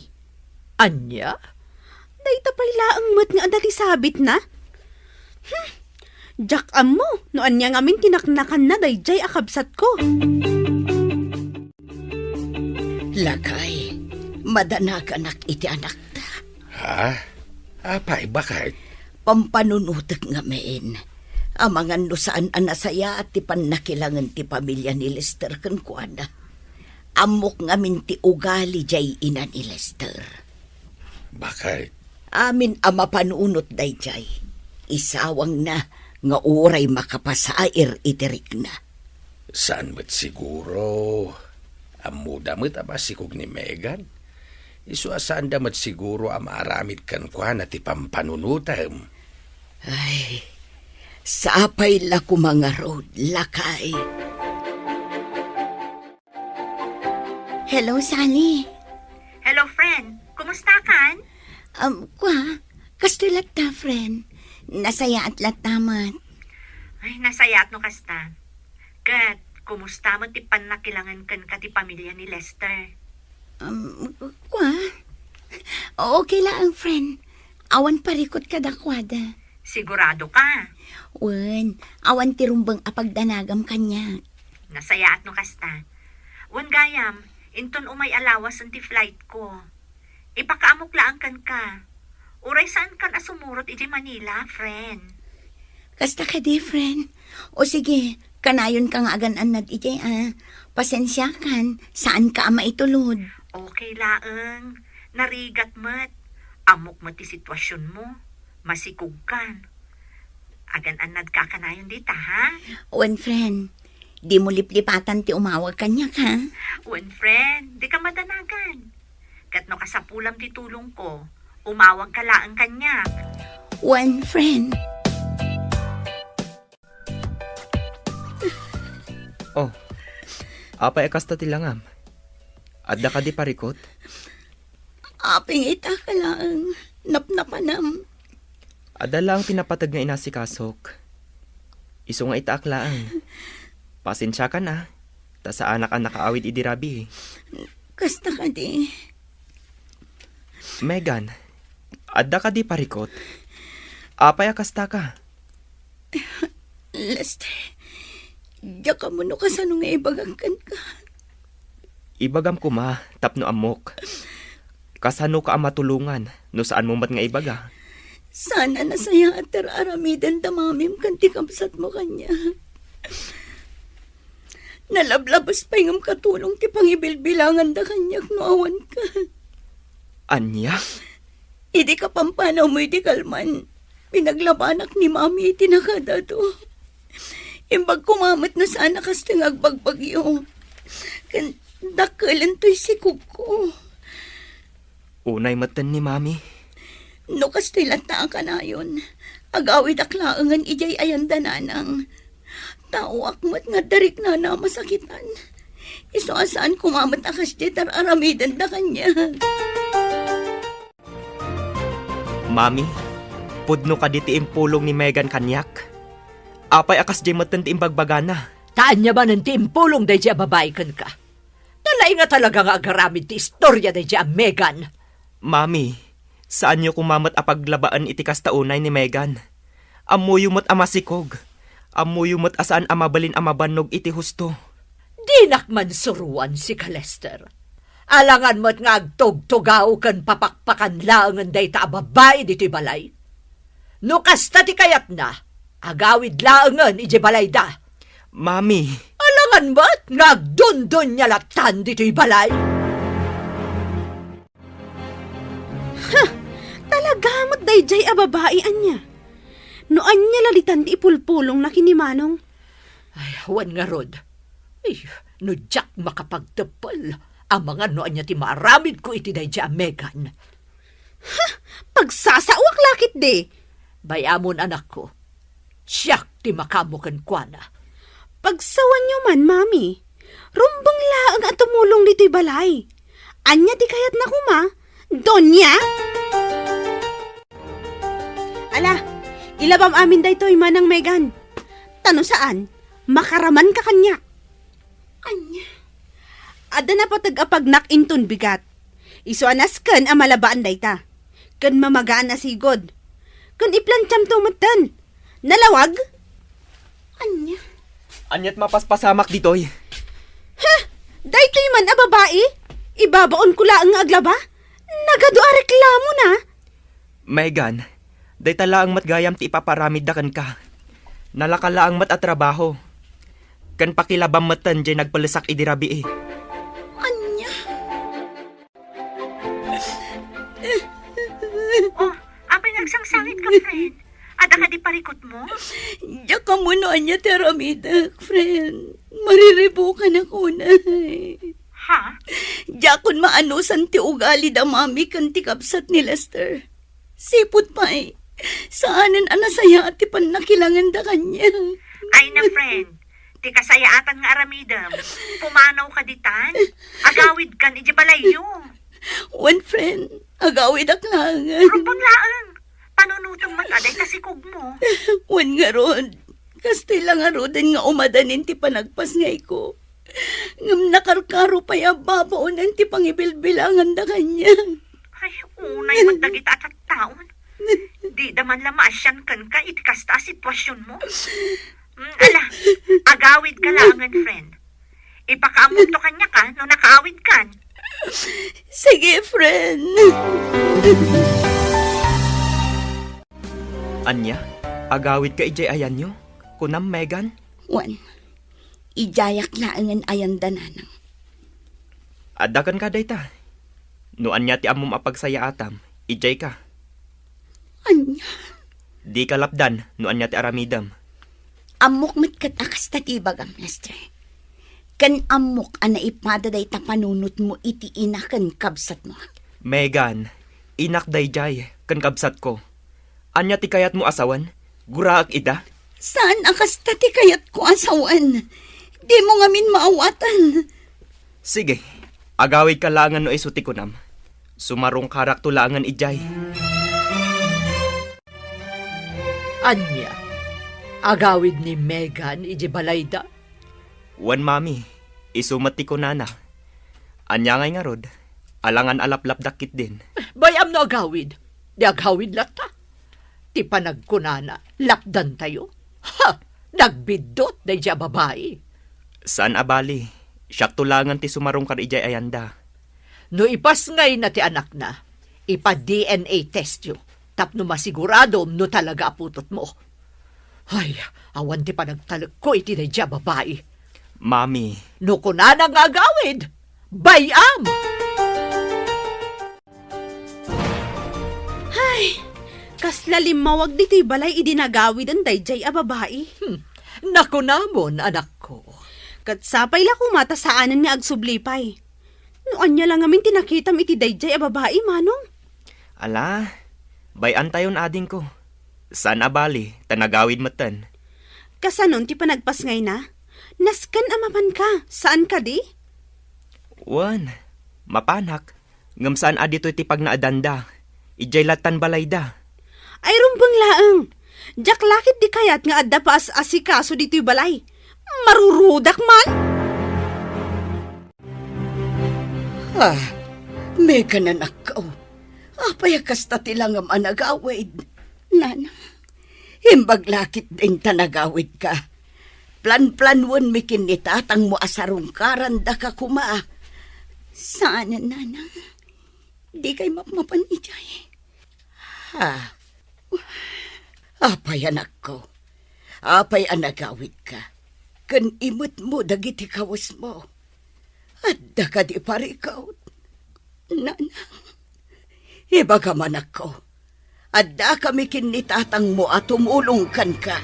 Anya? Dayta pala ang mat nga dati sabit na. Jack mo, no anya ngamin tinaknakan na dayjay akabsat ko. Lakay, madanaganak iti anak ta. Ha? Apay, bakit? Pampanunutek nga main. Amangan no saan anasaya at ti panakilangan ti pamilya ni Lester kan kuana. Amok ngamin ti ugali jay ina ni Lester. Bakit? Amin ama panunot dayjay. Isawang na nga uray makapasair itirik na. Saan mo't siguro? Amuda mo't abasikog ni Megan? Isuasaan damat siguro amaramid kan kwa na ti pampanunutam. Ay, sapay la kumangarod, lakay. Hello, Sally. Hello, friend. Kumusta kan? Kastulat ta, friend. Nasaya at latamat. Ay, nasayat no kasta. Kat, kumusta mo ti panakilangan kan ka ti pamilya ni Lester? Okay lang, friend. Awan parikot ka dakwada. Sigurado ka. Wen, awan tirumbang apagdanagam kanya. Nasayat no kasta. Wan gayam, inton umay alawas ang ti flight ko. Ipakaamok lang kan ka. Uray saan kan asumurot iti Manila, friend? Kasta ka di, friend. O sige, kanayon ka nga aganan nad iti, pasensya kan, saan ka ama itulod? Okay laeng. Narigat mat. Amok mo ti sitwasyon mo. Masikog kan. Agan-anad ka kanayon dita, ha? Wen, friend, di mo liplipatan ti umawag kanya ka? Wen, friend, di ka madanagan. Katno kasapulam ti tulong ko, umawag ka laang kanya. Wen, friend. Oh, apay akasta tilangam. Adda ka di parikot? Aping ita ka lang, napnapanam. Adda lang tinapatag nga inasikasok. Iso nga itaak laang. Pasensya ka na. Ta sa anak ang nakaawid idirabi. Kasta ka di. Megan, adda ka di parikot? Apay akasta ka? Lester, diya ka mo no kasano nga ibagangkan ka. Ibagam ko ma, tapno amok. Kasano ka ang matulungan, no saan mo mat nga ibaga? Sana nasaya at aramidan damamim kanti kamsat mo kanya. Nalablabas pa yung katulong ti pangibilbilangan da kanyak no awan ka. Anya? Idi ka pampanaw mo iti kalman. Pinaglabanak ni mami iti nakadado. Imbag kumamat na sana kas tingagbagbagyong. Kan dakalan to'y sikog ko. Unay matan ni mami. No kastilat na ang kanayon. Agawid aklaangan ijay ayanda nanang. Tao akmat nga darik na na masakitan. Iso asaan kumamat akas ditar aramidan da kanya. Mami, Pudno ka di ti impulong ni Megan kanyak. Apay akas di matan ti imbagbagana. Taan niya ba ng tiimpulong day siya babae kan ka? Talay nga talaga nga agaramid ti istorya day siya Megan. Mami, saan niyo kumamat apaglabaan iti kastaunay ni Megan? Amuyumot amasikog. Amuyumot asaan amabalin amabanog iti husto. Di nakman suruan si Kalester. Alangan mo't nga agtog-tugaw kan papakpakan laangan day ta babae dito'y balay. No kasta ti kayat na, agawid laangan iti balay da. Mami, Alangan mo't nga agdundon niya latan dito'y balay. Talaga mo't dayjay a babae anya. No anya lalitan ti ipulpulong na kinimanong. Ay, wan nga rod. Ay, no jak makapagtapal. Ang mga noan niya ti maramid ko iti day siya Megan. Pagsasawak lakit de. Bayamon anak ko. Siyak ti makamukan kwa na. Pagsawan nyo man, mami. Rumbang laang at tumulong dito'y balay. Anya ti kayat na kuma? Donya? Ala, ilabam amin daytoy manang Megan. Tano saan? Makaraman ka kanyak. Anya? Ada na patag-apagnak inton bigat. Isuanas kan ang malabaan dayta. Kan mamagaan na sigod. Kan iplancham tumatan. Nalawag? Anya? anyat mapaspasamak ditoy. Ha? Daytoy man a babae? Ibabaon ko laang nga aglaba? Nagado a reklamo na? Megan, day talaang matgayam ti ipaparamid da kan ka. Nalakalaang mat at trabaho. Kan pakilabam matan jay nagpalisak idirabi eh. Anya? Oh, apay nagsangsangit ka, friend. Ada ka di parikot mo? Diya ka muna anya teramidak, friend. Mariribo ka na kuna. Ha? Diya kun maanusan ti ugali da mami kan ti kapsat ni Lester. Sipot pa eh. Saanan anasaya at ti panakilangan da kanya. Ay na, friend. Ti kasayaatan nga aramidam. Pumanaw ka ditan. Agawid kan iji balayo. One friend, agawid aklangan. Rumpang laang. Panunutong mataday kasikog mo. Wan nga ron. Kastila nga ron din nga umadanin ti panagpas ngay ko. Ngam nakarkaro pa ya babaunan ti pangibilbilangan da kanya. Ay, unay magdagita at taon. Di daman lamasyan kan ka iti kasta sitwasyon mo. Ala, agawid ka langan, friend. Ipakaamon to kanya ka no nakaawid kan. Sige, friend. Anya, agawid ka ijay ayan nyo? Kunam, Megan? Wan, ijayak laangan ayan dananang. Adakan ka dayta. No anya ti amom apagsaya atam, ijay ka. Anya, Di ka lapdan, no anya ti aramidam. amok mit kat akas tatibagam, Lester. Kan amok ana ipadaday ta panunot mo iti inakan kabsat mo. Megan, inak dayjay, kan kabsat ko. Anya ti kayat mo asawan? Guraak ida? Saan akas tati kayat ko asawan? Di mo ngamin maawatan. Sige, agawid ka langan no isuti ko nam. Sumarong karak tulangan ijay. Anya, agawid ni Megan iji balayda. Wan mami, isumati ko nana. Anya ngay nga rod, alangan alaplap dakit din. Bayam no agawid. Di agawid lata. Ti panagkunana, lapdan tayo. Ha! Nagbidot na siya babae. Saan abali? Siyak tulangan ti sumarong kar ijay ayanda. No ipas ngay na ti anak na, ipa-DNA test yo. Tapno masigurado no talaga aputot mo. Ay, awan ti panagtalag ko iti na siya babae. Mami, No kunana nga agawid. Bayam! Kaslalim mawag dito'y balay idinagawid ang dayjay a babae. Naku namon, anak ko. Katsapay la kumata saanan nga agsublipay. Noan niya lang amin tinakitam iti dayjay a babae, manong. ala, bayan tayon ading ko. Saan abali, tanagawid matan. Kasanon ti panagpasngay na? Naskan amapan ka, saan ka di? Wan, mapanak. Ngam saan adito ti pag naadanda. Ijay latan balayda. Ay rumbang laang. Jak lakit di kayat nga adda pa asikaso dito'y balay. Marurudak man. Mega na nakaw. Apay kasta tilangam anagawid. Nana, himbag lakit din tanagawid ka. Plan-planwan mi kinitatang mo asarong karanda ka kuma. Saan, Nana? Di kay mapmapan ijay. Apay anak ko. Apay anagawid ka. Kan imot mo dagiti kawas mo. Adda ka di parikaw. Nana, iba ka man ako. Adda kami kinitatang mo at tumulong kan ka.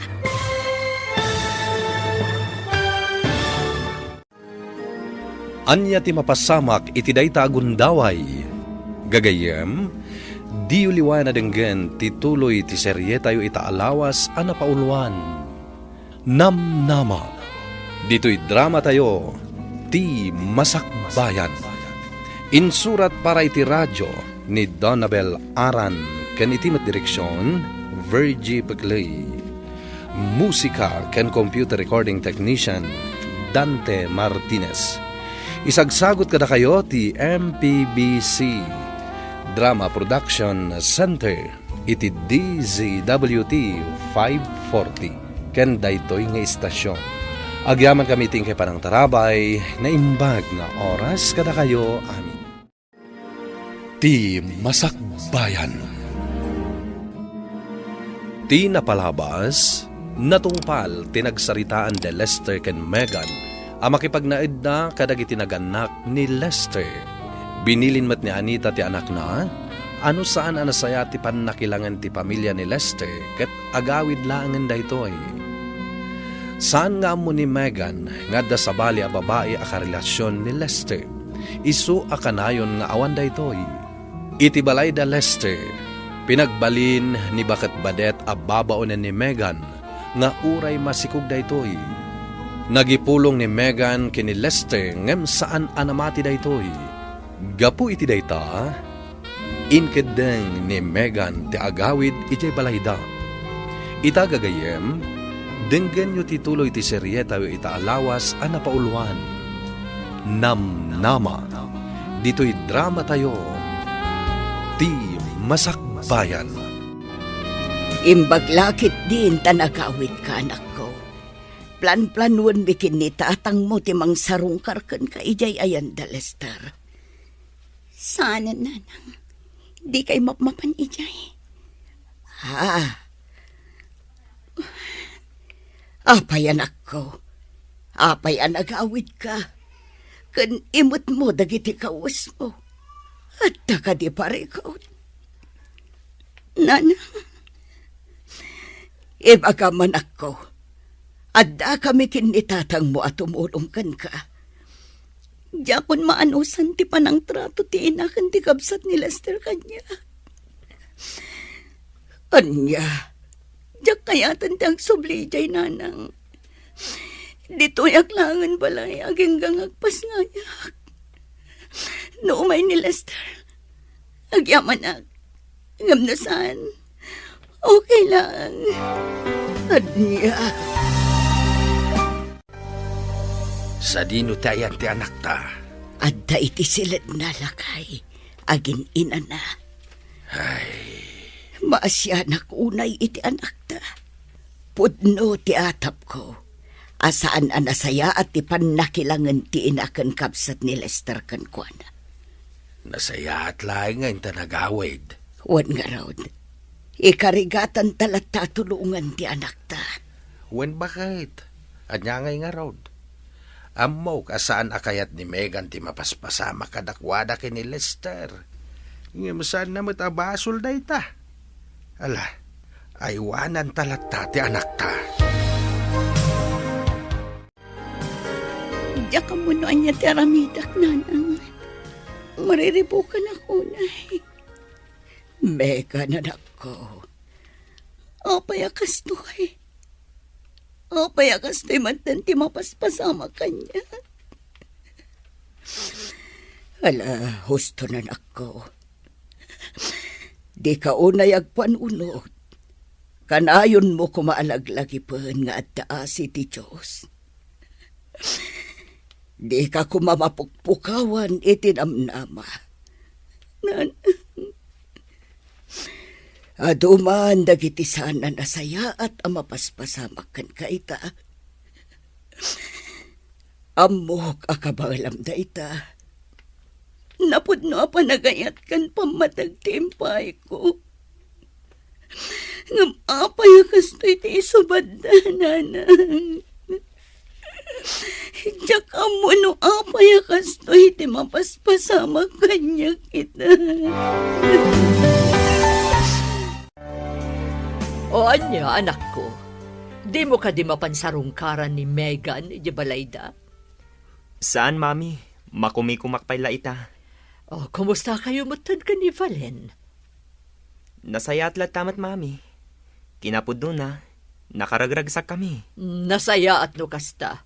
Anya ti mapasamak iti dayta agundaway. Gagayem, di uliwan na denggen tituloy ti serye tayo itaalawas a napauluan. Namnama. Dito'y drama tayo, ti Masakbayan. Insurat para iti radyo ni Donabel Aran, ken iti direksyon, Virgie Peclay. Musika ken computer recording technician, Dante Martinez. Isagsagot kada kayo ti MPBC Drama Production Center iti DZWT 540 ken daytoy nga istasyon. Agyaman kami ting kay panang tarabay na imbag nga oras kada kayo amin. Ti Masakbayan. Ti napalabas, natungpal tinagsaritaan de Lester ken Megan ang makipagnaid na kadagiti naganak ni Lester. Binilin mat ni Anita ti anak na, ano saan anasaya ti pannakilangan ti pamilya ni Lester ket agawid laangan daytoy. Saan nga mo ni Megan nga da sabali a babae a karelasyon ni Lester, isu a kanayon nga awan daytoy. Iti balay da Lester, pinagbalin ni Baket Badet a babaonen ni Megan nga uray masikog daytoy. Nagipulong ni Megan kini Lester ngem saan anamati daytoy. Gapu iti dayta, inkedeng ni Megan ti agawid iti balayda. Ita gagayem, denggen yu tituloy ti serye tayo itaalawas a napauluan. Namnama. Dito'y drama tayo, ti Masakbayan. Imbaglakit din tanagawid ka, anak ko. Plan-planwan bikin ni tatang mo timang sarungkar kan ka ijay ayan da Lester. Sana, Nanang, di kay mapmapan ijay. Apay anak ko. Apay anagawid ka. Kan imot mo dagiti kawas mo. At ka di parikaw. Nanang, iba ka man ako. Adda kami kinitatang mo at tumulong kan ka. Diyakon maanusan ti panang trato ti inakan ti kabsat ni Lester kanya. Anya, diyak kayatan ti agsubli jay Nanang. Dito yaklangan balay aging gangagpas nga yak. Noumay ni Lester, agyaman ak, ngamnasan, okay lang. Anya. Sa dino tayan ti anak ta. Adda iti silid na lakay, agin ina na. Ay, Maasyanak unay iti anak ta. Pudno ti atap ko. Asaan anasaya at ti pannakilangan ti inakan kapsat ni Lester kan kuana. nasaya at laing ngayon tanagawid. Wan nga raod. Ikarigatan talat tatulungan ti anak ta. Wen bakit? Anyangay nga rod. Ammo kasaan akayat ni Megan ti mapaspasama kadakwada kini Lester. Ngimsan na matabasol day ta. Ala, aywanan talat ta ti anak ta. Diyak ka muna niya ti aramidak, Nanang. Mariribukan ako na. Megan, anak ko. Opayakas to eh. Opayakas to'y mantan ti mapaspasama kanya. Ala, husto na anak ko. Di ka unay agpanunod. Kanayon mo kumaalaglag ipon nga at si ti Diyos. Di ka kumamapukpukawan itinamnama. Aduman dagiti sana nasaya at amapaspasamakan ka ita. Amok akabalam da ita. Napudno panagayat kan pamatagtimpay ko. Ngam apay kasto iti isubad na nanang. Diyak amo no apay kasto iti mapaspasama kanya kita. O anya, anak ko, di mo ka di mapansarungkaran ni Megan, di balayda? Saan, mami? Makumikumakpay la ita. O, kumusta kayo matad ka ni Valen? Nasaya at tamat, mami. Kinapod na. Nakaragragsak kami. Nasaya at no kasta.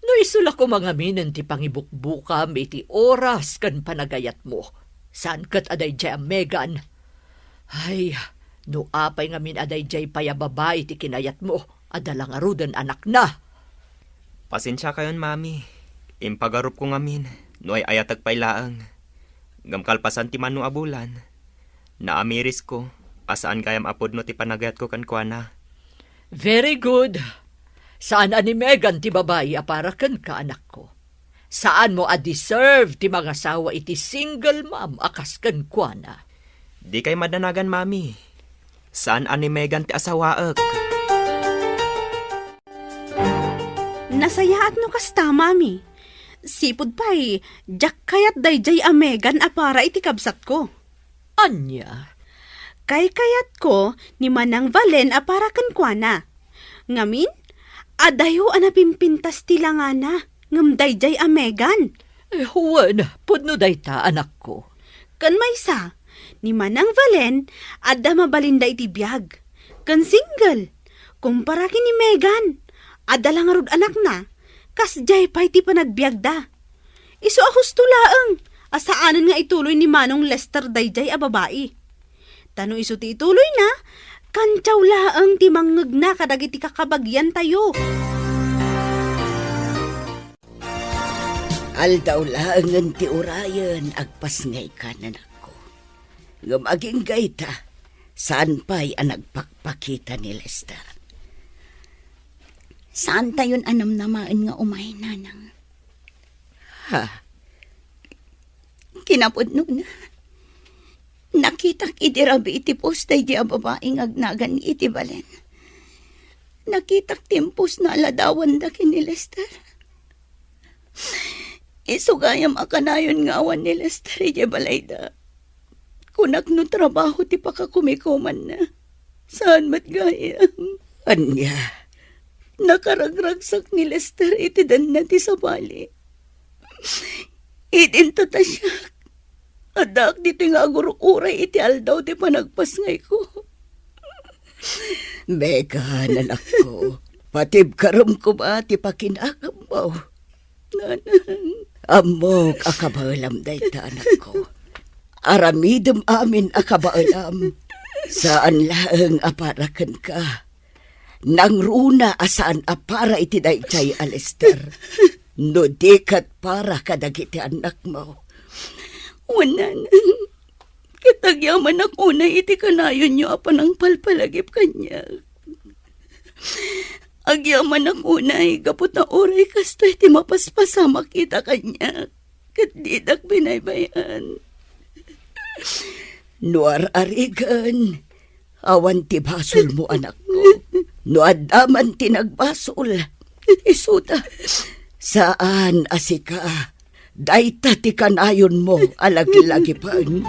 No isula ko mga minen ti pangibukbukam iti oras kan panagayat mo. Saan kat aday jay Megan? Ay, no apay ngamin aday jay payababay ti kinayat mo. Adalang arudan anak na. Pasensya kayon, mami. Impagarup ko ngamin. No ay ayatag pailaang. Gamkalpasan ti manu abulan. Naamiris ko. Asaan kayam apod no ti panagayat ko kan kuana. Very good. Saan ani Megan ti babae aparakan ka anak ko? Saan mo a-deserve ti mga sawa iti single mom akas kan kuana? Di kay madanagan, mami. Saan ani Megan ti asawaak? Nasaya at no kasta, mami. Sipod pa'y, jak kayat dayjay a Megan apara iti kabsat ko. Anya? Kay kayat ko ni Manang Valen apara kan kuana. Ngamin, adayo anapimpintas tilangana, ngam dayjay a Megan. Huwan, pudno dayta anak ko. Kan maysa, ni Manang Valen, adda mabalinda iti biyag. Kan single, kumpara ni Megan, adda lang arud anak na, kas jay pa iti panagbiag da. Iso ahusto laeng, asaanan nga ituloy ni Manong Lester dayjay a babae. Tano iso ti ituloy na, kantsaw laeng ti mangngeg na kadagiti kakabagyan tayo. Aldaw laangan ti urayan agpas ngay kanan ako. Ngumaging gayta, saan pa'y anagpakpakita ni Lester? Saan tayon anamnamaan nga umay, nanang? Ha? Kinapod nun na. Nakitak iti rabi iti postay di babaeng agnagan iti Valen. Nakitak timpos na aladawan da ni Lester. Isugayam akanayon nga awan ni Lester iti balayda. Kunak no trabaho ti pakakumikuman na. Saan matgayam? Anya, Nakaragragsak ni Lester iti dan na ti sabali. Idinto ta siya. Adak dito nga agurukuray iti aldaw ti panagpasngay ko. Megan, anak ko, patib karam ko ba ti pakinakam mo? Nanang. Amok akabalam dayta, anak ko. Aramidem amin akabaalam. Saan laeng aparakan ka? Nang runa asaan apara iti dayjay a Lester. No dikat para kadagiti anak mo. Wanan. Katagyaman ako na iti kanayon nyo apan ang palpalagip kanya. Agyaman ako na gapot na oray kasto iti mapaspasama kita kanya. Kat didak binaybayan. Nuar arigan, awan ti basol mo, anak ko. No adaman ti nagbasol. Isuta, saan asika? Dayta ti kanayon mo, alagi-lagi pan.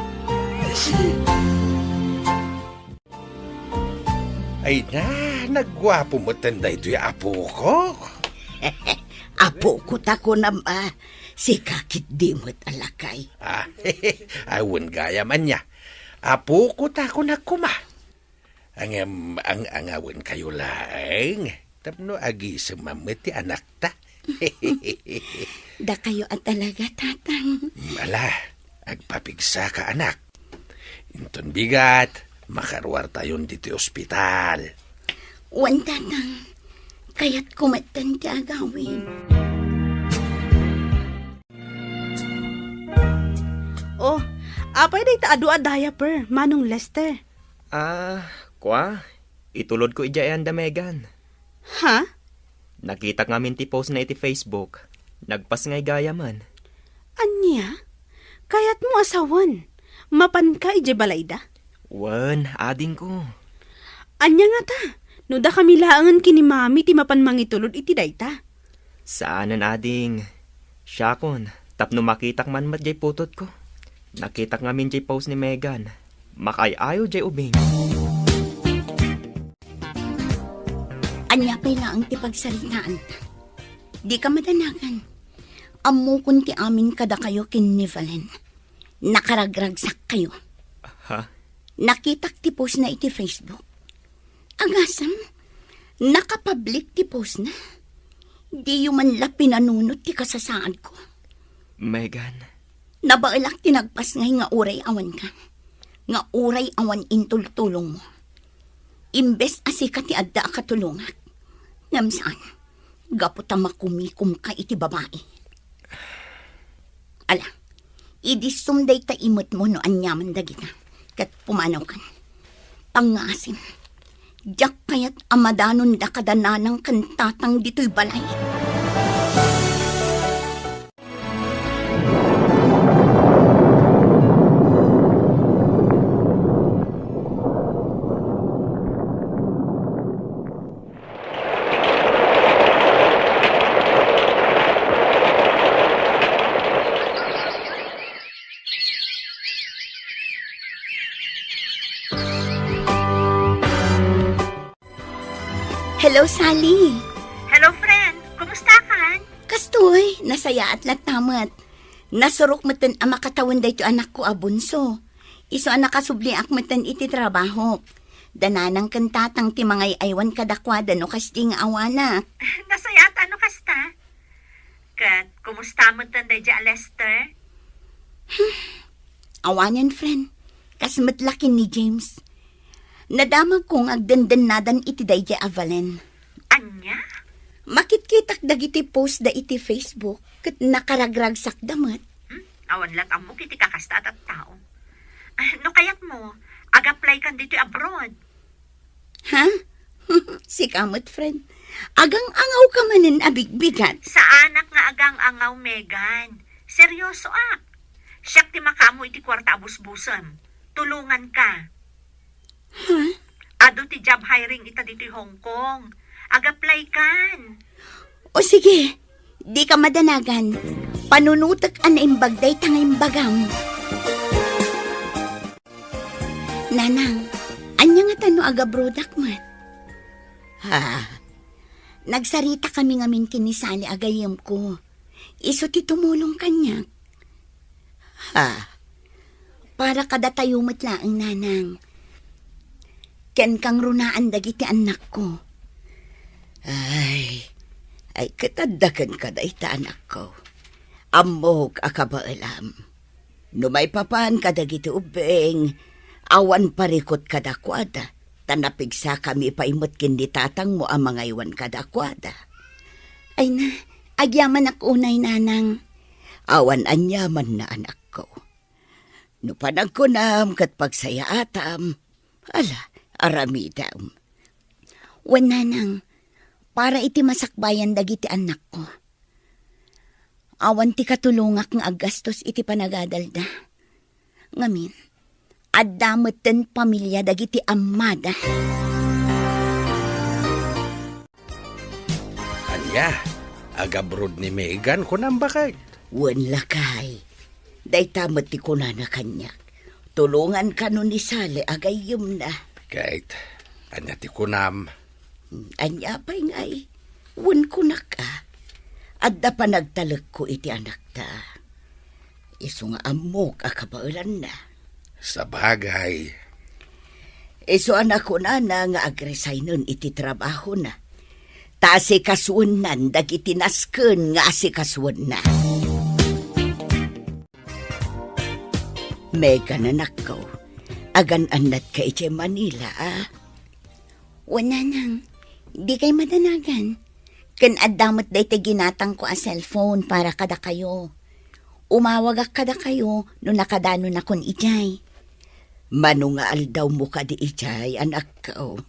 Ay na, nagwapo mo tanda ito'y apo ko. Apo ko tako nama, si kakit di mo't alakay. Awan gaya man niya. Apo ko tako na kuma. Ang awan kayo laeng. Tapno agi sa mamiti anak ta. Da kayo at talaga, tatang. Mala, agpapigsa ka anak. Inton bigat, makaruar tayon dito ospital. Wan nanang, kaya't kumatan ti agawin. Oh, apay day ta adu a diaper, Manong Lester. Kwa? Itulod ko ijay anda, Megan. Ha? Nakita ngamin ti post na iti Facebook. Nagpas ngay gaya man. Anya? Kayat mo asawan. Mapan ka ije balayda? Wan, ading ko. Anya nga ta? No da kami laangan kini mami ti mapan mangitulod iti dayta. Saanan ading? Syakon, tapno makitak man mat jay putot ko. Nakitak ngamin jay post ni Megan. Makayayo jay ubing. Anya pa'y laang ti pagsalitaan. Di ka madanagan. Amo kun ti amin kada kayo kin ni Valen. Nakaragragsak kayo. Ha? Nakitak ti post na iti Facebook. Agasam, nakapablik ti post na. Di yuman la pinanunot ti kasasaan ko. Megan, Nabailak tinagpas ngay nga uray awan ka. Nga uray awan intultulong mo. Imbes asika ti adda katulungat. Ngam saan, gaputa makumikum ka iti babae. Ala, idisumday ta imot mo no anyaman dagita. Kat pumanaw kan. Pangasim, jak kayat amadanon da kadananang kantatang dito'y balay. Hello, Sally. Hello, friend. Kumusta ka? Kastoy, nasaya at latamat. Nasurok matan ang makatawan dayto anak ko abunso. Iso anak kasubli ak matan iti trabaho. Dananang kantatang ti mga aywan kadakwada no kasting awanak. Nasayat ano kasta? Kat, kumusta mo tanday dya, Lester? Awanan, friend. Kasmatlakin ni James. Nadamag kong agdandan-nadan iti dayja avalen. Anya? Makitkitak dagiti post da iti Facebook kat nakaragragsak damat. Awan lat ang kiti kakasta at tao. No kayat mo, ag-apply kan dito abroad. Ha? Si kamot, friend. Agang angaw ka manin abigbigat. Sa anak nga agang angaw, Megan. Seryoso ak. Siyak ti makamo iti kwarta abus-busam. Tulungan ka. Ado ti job hiring ita dito Hong Kong. Ag-apply kan. O sige, di ka madanagan. Panunutak an imbagday tangay imbagam. Nanang, anya nga tano agabrodak mat? Ha? Nagsarita kami ngamin kinisali agayam ko. Iso ti tumulong kanya. Ha? Para kada tayo matlaang nanang. Ken kang runaan dagiti anak ko. Ay katadakan ka da ita anak ko. Amok akabaalam. Numay papan ka dagiti ubeng, awan parikot kadakwada. Tanapigsa kami paimot kindi tatang mo ang mga iwan kadakwada. Ay na, agyaman ak unay nanang. Awan anyaman na anak ko. No panagkunam kat pagsaya atam. Ala, aramidam. Wananang, para iti masakbayan dagiti anak ko. Awan ti katulungak ng agastos iti panagadalda. Ngamin, addamutan pamilya dagiti amada. Anya, agabroad ni Megan kunang bakay. Wan lakay. Day tamat ti kunana kanyak. Tulungan ka nun ni Sale agayom na. Kahit, anya ti kunam. Anya pa ngay, wan kunak ka. Adda pa nagtalag ko iti anak ta. Iso nga amok akabaulan na. Sa bagay, Iso anak ko na nga agresay nun iti trabaho na. Ta si kasunan dagiti nasken nga si kasuan na. Mega nanak ko, agan anat ka iti Manila ah. Wana nang, Di kay madanagan. Kan adamot day te ginatang ko a cellphone para kada kayo. Umawag kada kayo no nakadano na kon ijay. Manungaal daw mo ka di ijay, anak ko.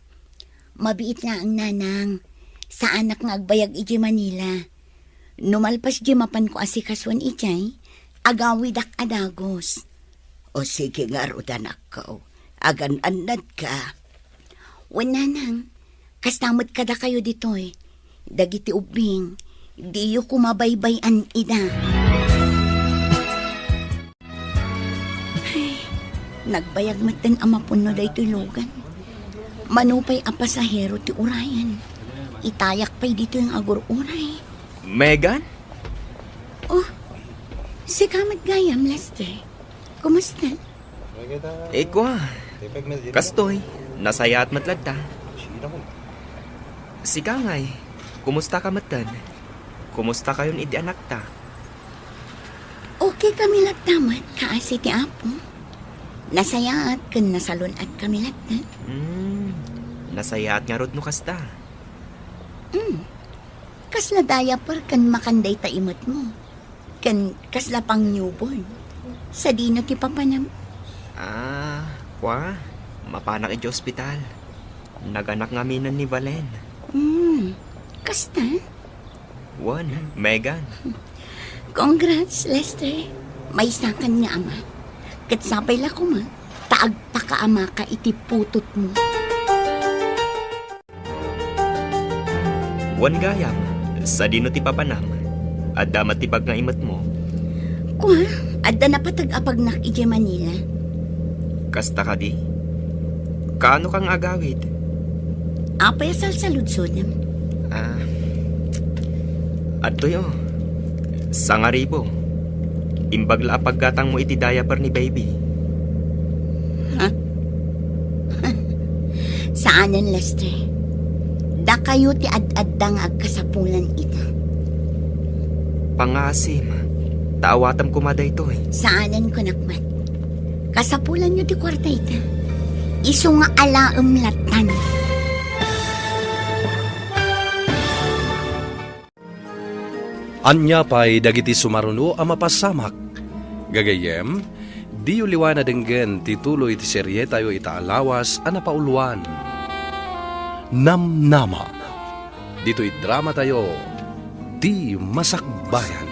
Mabiit na ang nanang. Sa anak nga agbayag iji Manila. Numalpas di mapan ko asikaswan ijay, agawidak adagos. O sige nga ro anak ko, agan-anad ka. Nanang, kastamot kada kayo ditoy. Dagiti ubing, di yu kumabaybayan ida. Ay, nagbayag matan ang mapuno day tulugan. Manupay ang pasahero ti urayan. Itayak pa'y dito yung agur-uray. Megan? Oh, si Kamat Gayam, Lester. Kumusta? Ikwa. Kastoy. Nasaya at matlagta. Si Kangay. Kumusta ka matan? Kumusta kayon iti anak ta? Okay kami lagdamat, kaasi ti Apo. Nasaya at kan nasalon at kami lagdat. Nasaya at nga rod no kasta. Kasla diaper kan makanday ta imot mo. Kan kasla pang newborn. Sa dino ti papanam. Kwa. Mapanak iti ospital. Naganak nga minan ni Valen. Kasta? Megan. Congrats, Lester. May sakan nga ama. Katsapay la ko ma. Taag pa ka ama ka iti putot mo. Gayam. Sa dino ti papanam. Adda matibag nga imat mo. Kwa, adda na patag-apag nak ije Manila. Kasta ka di? Kaano kang agawid? Apay asal sa ludsodam. Adto yo. Sangaribo. Imbagla paggatang mo iti diaper ni baby. Saanan, Lester? Da kayo ti ad-addang agkasapulan ita. Pangasim. Taawatam kumada ito eh. Saanan ko nakmat? Kasapulan nyo ti kwarta ita. Iso nga alaam latan. Anya pa'y dagiti sumaruno ang mapasamak. Gagayem, di uliwana denggen tituloy ti serye tayo itaalawas ang napauluan. Namnama. Dito'y drama tayo, Di Masakbayan.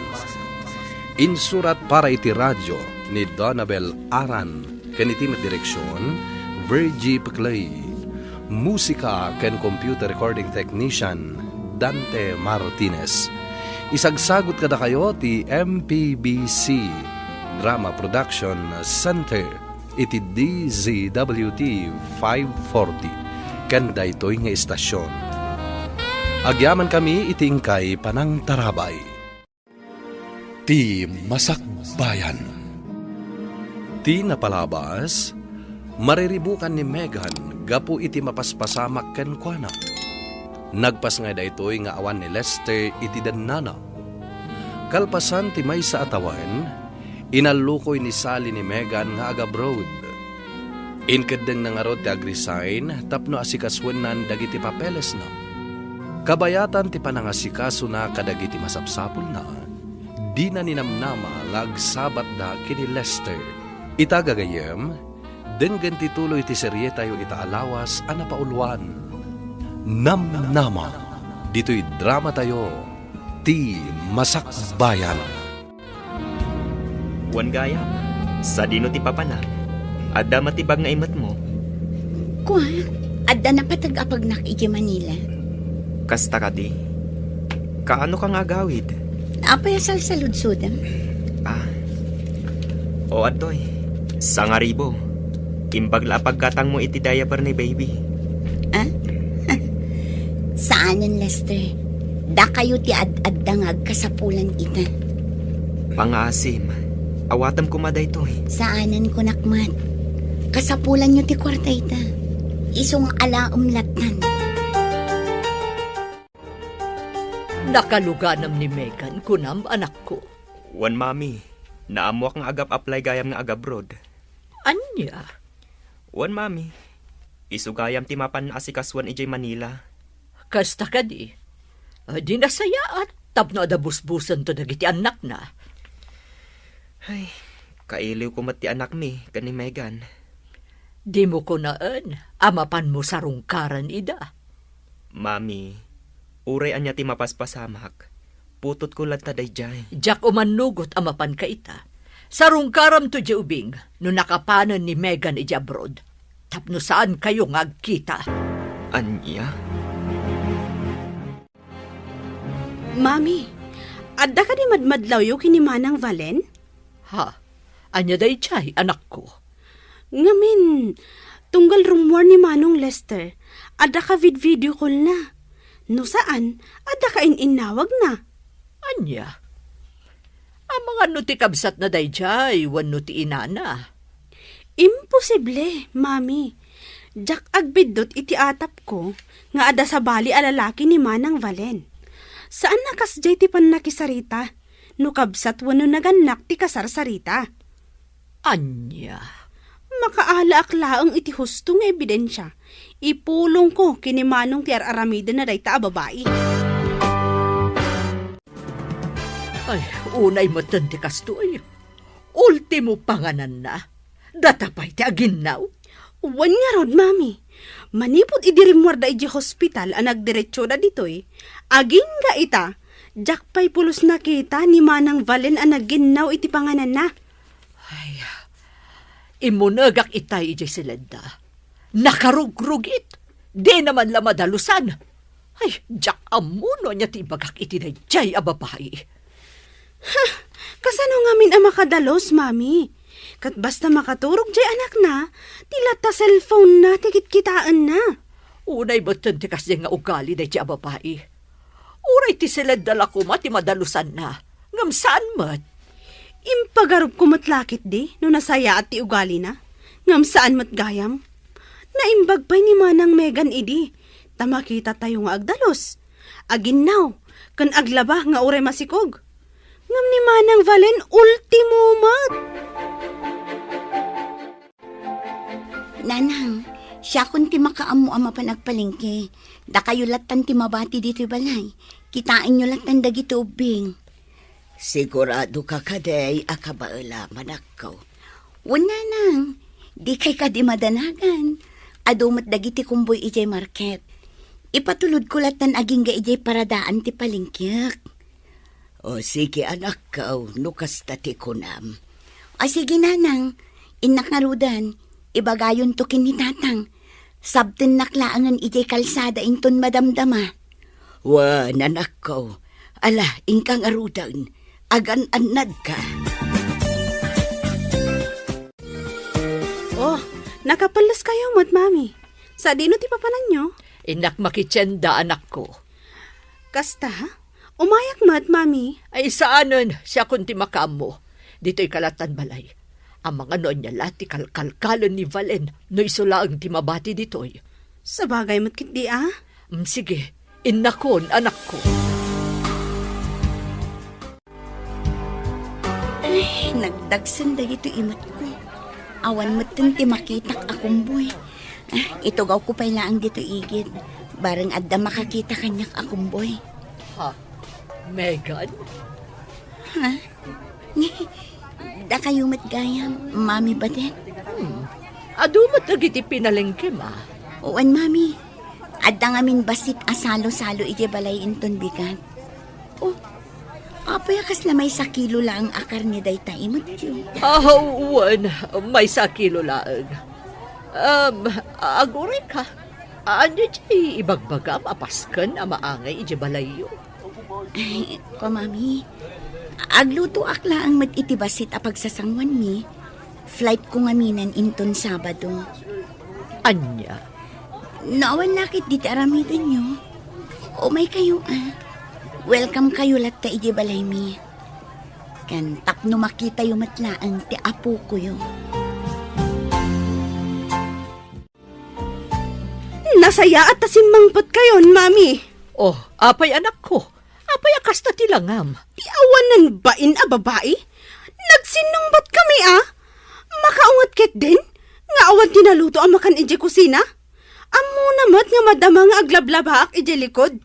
Insurat para iti radyo ni Donabel Aran, kanitimat direksyon, Virgie Peclay. Musika ken computer recording technician, Dante Martinez. Isagsagot kada kayo ti MPBC Drama Production Center iti DZWT 540 kanda ito'y nga istasyon. Agyaman kami itingkay panang tarabay. Ti Masakbayan. Ti napalabas, mariribukan ni Megan gapu iti mapaspasamak ken kuana. Nagpas nga daytoy nga awan ni Lester iti dannana. Kalpasan ti may sa atawan, inalukoy ni Sally ni Megan nga aga-abroad. Inkadeng na nga rod ti agresign tapno asikaswenan dagiti papeles na. Kabayatan ti panangasikaso na kadagiti masapsapol na. Di na ninamnama nga agsabat da kini Lester. Itagagayem, denggan tituloy ti serye tayo itaalawas a napauluan. Namnama. Dito'y drama tayo, Ti Masakbayan. Gayam. Sa dino ti papanam. Adda matibag nga imat mo. Kwa, adda na patag-apag nak ije Manila. Kasta ka di? Kaano kang agawid? Apay asal sa ludsodam. O adtoy. Sangaribo. Imbagla pagkatang mo iti diaper ni baby. Saanan, Lester? Da kayo ti ad-addangag kasapulan ita. Pangasim. Awatam kumada ito eh. Saanan ko nakmat? Kasapulan nyo ti kwarta ita. Isong alaum latan. Nakaluganam ni Megan kunam anak ko. Mami. Naamuak nga agap-apply gayam nga agabroad. Anya? Mami. Isugayam ti mapan na asikaswan ijay Manila. Kasta ka di. Di nasayaan. Tapno adabusbusan to dagiti anak na. Ay, kailiw ko mati anak mi, kani Megan. Di mo ko naan, amapan mo sa rungkaran ida. Mami, uray anya ti mapaspasamak. Putot ko lang taday jay. Jak umanugot amapan ka ita. Sa rungkaram to di ubing, no nakapanan ni Megan iji abroad. Tapno saan kayo ngagkita? Anya? Mami, adda ka di madmadlaw yu kini Manang Valen? Ha? Anya day chay, anak ko. Ngamin, tunggal rumor ni Manong Lester, adda ka video call na. No saan, adda ka ininawag na. Anya? Ang mga nutikabsat na day chay, wan nuti inana. Imposible, Mami. Jak agbidot iti atap ko, nga ada sa bali alalaki ni Manang Valen. Saan nakasjay ti panakisarita? No kabsat wano naganak ti kasarsarita. Anya? Makaala aklaang iti hustong ebidensya. Ipulong ko kini Manong ti aramida na dayta a babae. Ay, unay matan ti kastoy. Ultimo panganan na. Datapay ti aginaw. Wan nga rod, Mami. Manipod idirimwarda iji hospital ang nagdiretsyo na ditoy. Aging nga ita, jakpay pulos na kita ni Manang Valen ang nagginaw iti panganan na. Ay, imunagak itay iji silenda. Nakarugrugit. Di naman la madalusan. Ay, jak amuno niya ti bagak iti na jay a babae. Kasano ngamin ang makadalos, Mami? Kat basta makaturog jay anak na, tila ta cellphone na tikit-kitaan na. Unay batan ti kasi nga ugali na jay a babae. Uray ti silenda la kuma ti madalusan na. Ngam saan mat? Impagarup ko matlakit di, no nasaya at ti ugali na. Ngam saan mat gayam? Naimbag pa'y ni Manang Megan idi. Tamakita tayo nga agdalos. Aginaw, kan aglaba nga uray masikog. Ngam ni Manang Valen, ultimo mat. Nanang, siya kun ti makaamu ama panagpalingke. Da kayo latan ti mabati dito balay. Kitain nyo latan dagiti ubing. Sigurado ka kaday akabaala manakaw. Wala nang, di kay ka di madanagan. Adumat dagiti kumboy ijay market. Ipatulod ko latan aging ga ijay paradaan ti palingkyak. O sige anak kaw, nukas tati kunam. O sige nanang, inak ngarudan. Ibagayon to kinitatang. Sabten naklaangan ijay kalsada inton madamdama. Wa, nanak ko. Ala, ingkang arudan. Agan-anad ka. Oh, nakapalas kayo mat, Mami. Sa dino ti papanan nyo? Inak makitsenda anak ko. Kasta, umayak mat, Mami. Ay saanon siya kunti makamo. Dito'y kalatan balay. Ang mga noon niya lati kalkalkalon ni Valen no isula ang timabati dito'y. Sa bagay mat kit di ah? Sige, inakon anak ko. Ay, nagdagsan dagito imot ko. Awan matan ti makitak akong boy. Ito gaw ko pailaang dito igid. Barang adda makakita kanyak akong boy. Ha? Megan? Ha? Da kayo matgayam, Mami Badet? Adumat agiti pinalengke ma. Uwan, Mami. Adda ngamin basit asalo-salo ije balay inton bigat. Oh, apayakas na may sakilo lang akar ni dayta imot yun. Uwan, may sakilo laang. Agore ka. Ano di ibagbagam apaskan ang maangay ije balayo? Ay, ko, Mami. Agluto akla ang mag-itibasit a pagsasangwan mi. Flight ko ngaminan inton Sabado. Anya? Naawan lakit di aramidan nyo. O may kayo Welcome kayo lat ta ije balay mi. Kan tapno makita yung matlaang ti apo ko yung. Nasaya at tasimmangpot kayon, Mami. Oh, apay anak ko. Apay akas na tilangam. Iawanan bain a babae? Nagsinungbat kami Makaungat ket din? Nga awan tinaluto ang makan ije kusina? Amo Amo namat nga madama nga aglablabak iti likod.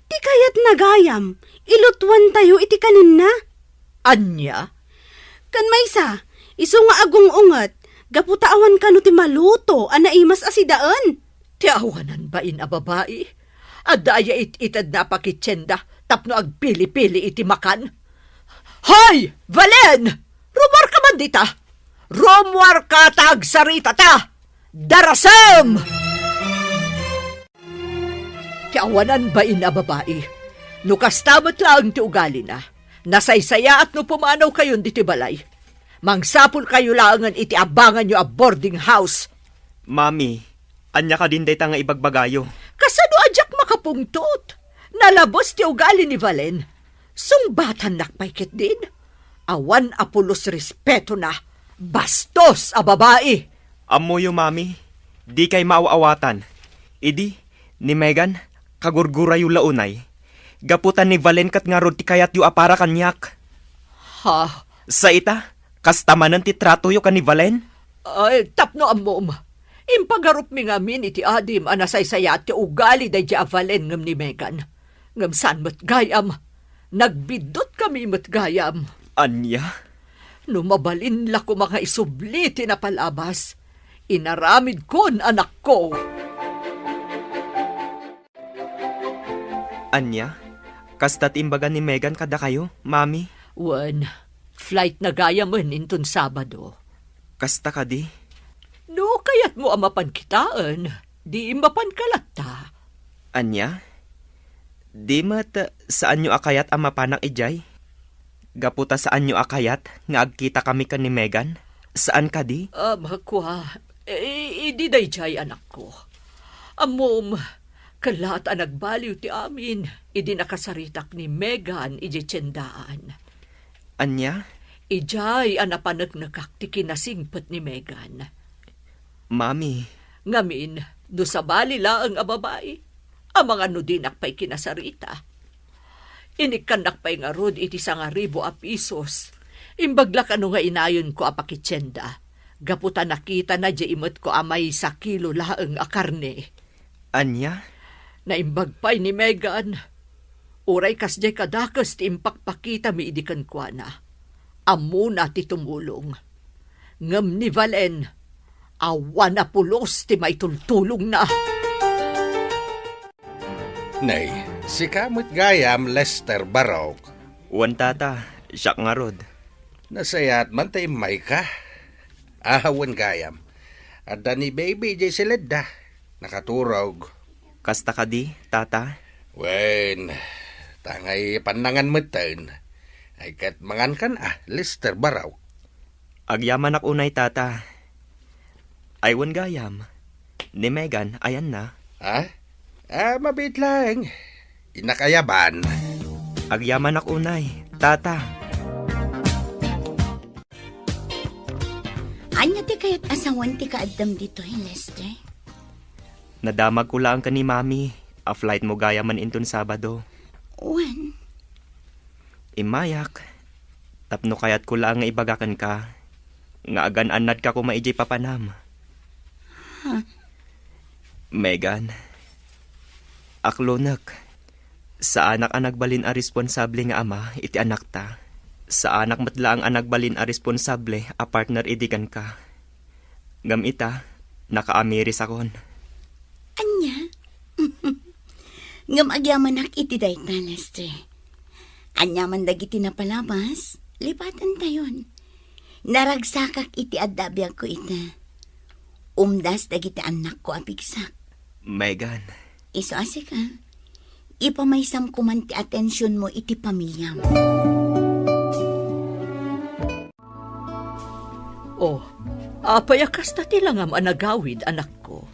Ti kayat nagayam, ilutwan tayo iti kanina. Anya? Kan maysa, iso nga agong ungat, gaputaawan kano ti maluto, anaimas asidaan. Ti awanan ba in a babae? Adaya itad na pakitsenda, tapno agpili-pili iti makan. Hoy! Valen! Rumor ka man dita! Rumor ka tag sarita ta! Darasam! Ti awanan ba in a babae? No kastamat lang ti ugali na. Nasaysaya at no pumanaw kayon diti balay. Mangsapol kayo langan iti abangan nyo a boarding house. Mami, anya ka din dayta nga ibagbagayo. Kasano adyak makapungtot? Nalabos ti ugali ni Valen. Sungbatan nakpaikit din. Awan apulos respeto na. Bastos a babae. Amoyo, mami. Di kay maaawatan. Idi, ni Megan, kagurgura yu launay. Gaputan ni Valen kat nga rod ti kayat yu apara kanyak. Ha? Sa ita, kastamanan ti trato yu ka ni Valen? Ay, tapno amom. Impagarup mi ngamin iti adim anasaysaya ti ugali day di Valen ngam ni Megan. Ngam san mat gayam. Nagbidot kami mat gayam. Anya? Numabalin la ko mga isubli ti napalabas. Inaramid kon anak ko. Anya? Kasta timbagan ni Megan kada kayo, mami? Wan, flight na gayaman inton Sabado. Kasta ka di? No, kayat mo amapan kitaan. Di mapan kalata. Anya? Di mat saan nyo akayat ang mapanang ijay? Gaputa saan nyo akayat nga agkita kami ka ni Megan? Saan ka di? Makwa, idi day jay anak ko. Amom, kalat ang nagbaliw ti amin, idi nakasaritak ni Megan iji tsendaan. Anya? Ijay ang napanagnagak ti kinasingpet ni Megan. Mami, Ngamin, do sa bali laang a babae, ang mga nudinak pa'y kinasarita. Inikanak pa'y nga rod iti 1,000 a pisos. Imbagla ka nga inayon ko a pakitsenda. Gaputa nakita na di imot ko amay 1 kilo laang a karne. Anya? Naimbag pa'y ni Megan. Uray kas di kadakas ti impakpakita mi idikan kwa na. Amo na ti tumulong. Ngam ni Valen, awan na pulos ti may tultulong na. Nay, si kamot gayam Lester Barok. Uwan tata, siyak nga rod. Nasayat man tayo may ka. Ahawan gayam. At ni baby jay silid nakaturog. Kasta ka di, tata? Wen, tangay panangan mo taon. Ay kat mangan kan Lester Barok. Agyaman ak unay, tata. Aywan gayam. Ni Megan, ayan na. Mabit lang. Inakayaban. Agyaman ak unay, tata. Anya ti kayat asawan ti kaadam dito, Lester? Nadamag ko lang ka ni Mami. A flight mo gayaman inton Sabado. Wan, Imayak. Tapno kayat ko lang nga ibagakan ka. Nga agan anad ka ko maijay papanam. Megan. Aklonak. Sa anak ang nagbalin a responsable nga ama, iti anak ta. Sa anak matlaang ang nagbalin a responsable, a partner idikan ka. Ngam ita, nakaamiris akon. anya? Ngam agyaman iti dayta, Lester. Anya man dagiti napalabas, lipatan tayon. Naragsakak iti adabiyag ko ita. Umdas dagiti anak ko apigsak. Megan. Iso ka, ipamaysam ko man ti atensyon mo iti pamilya mo. Oh, apayakas na tilangam anagawid, anak ko.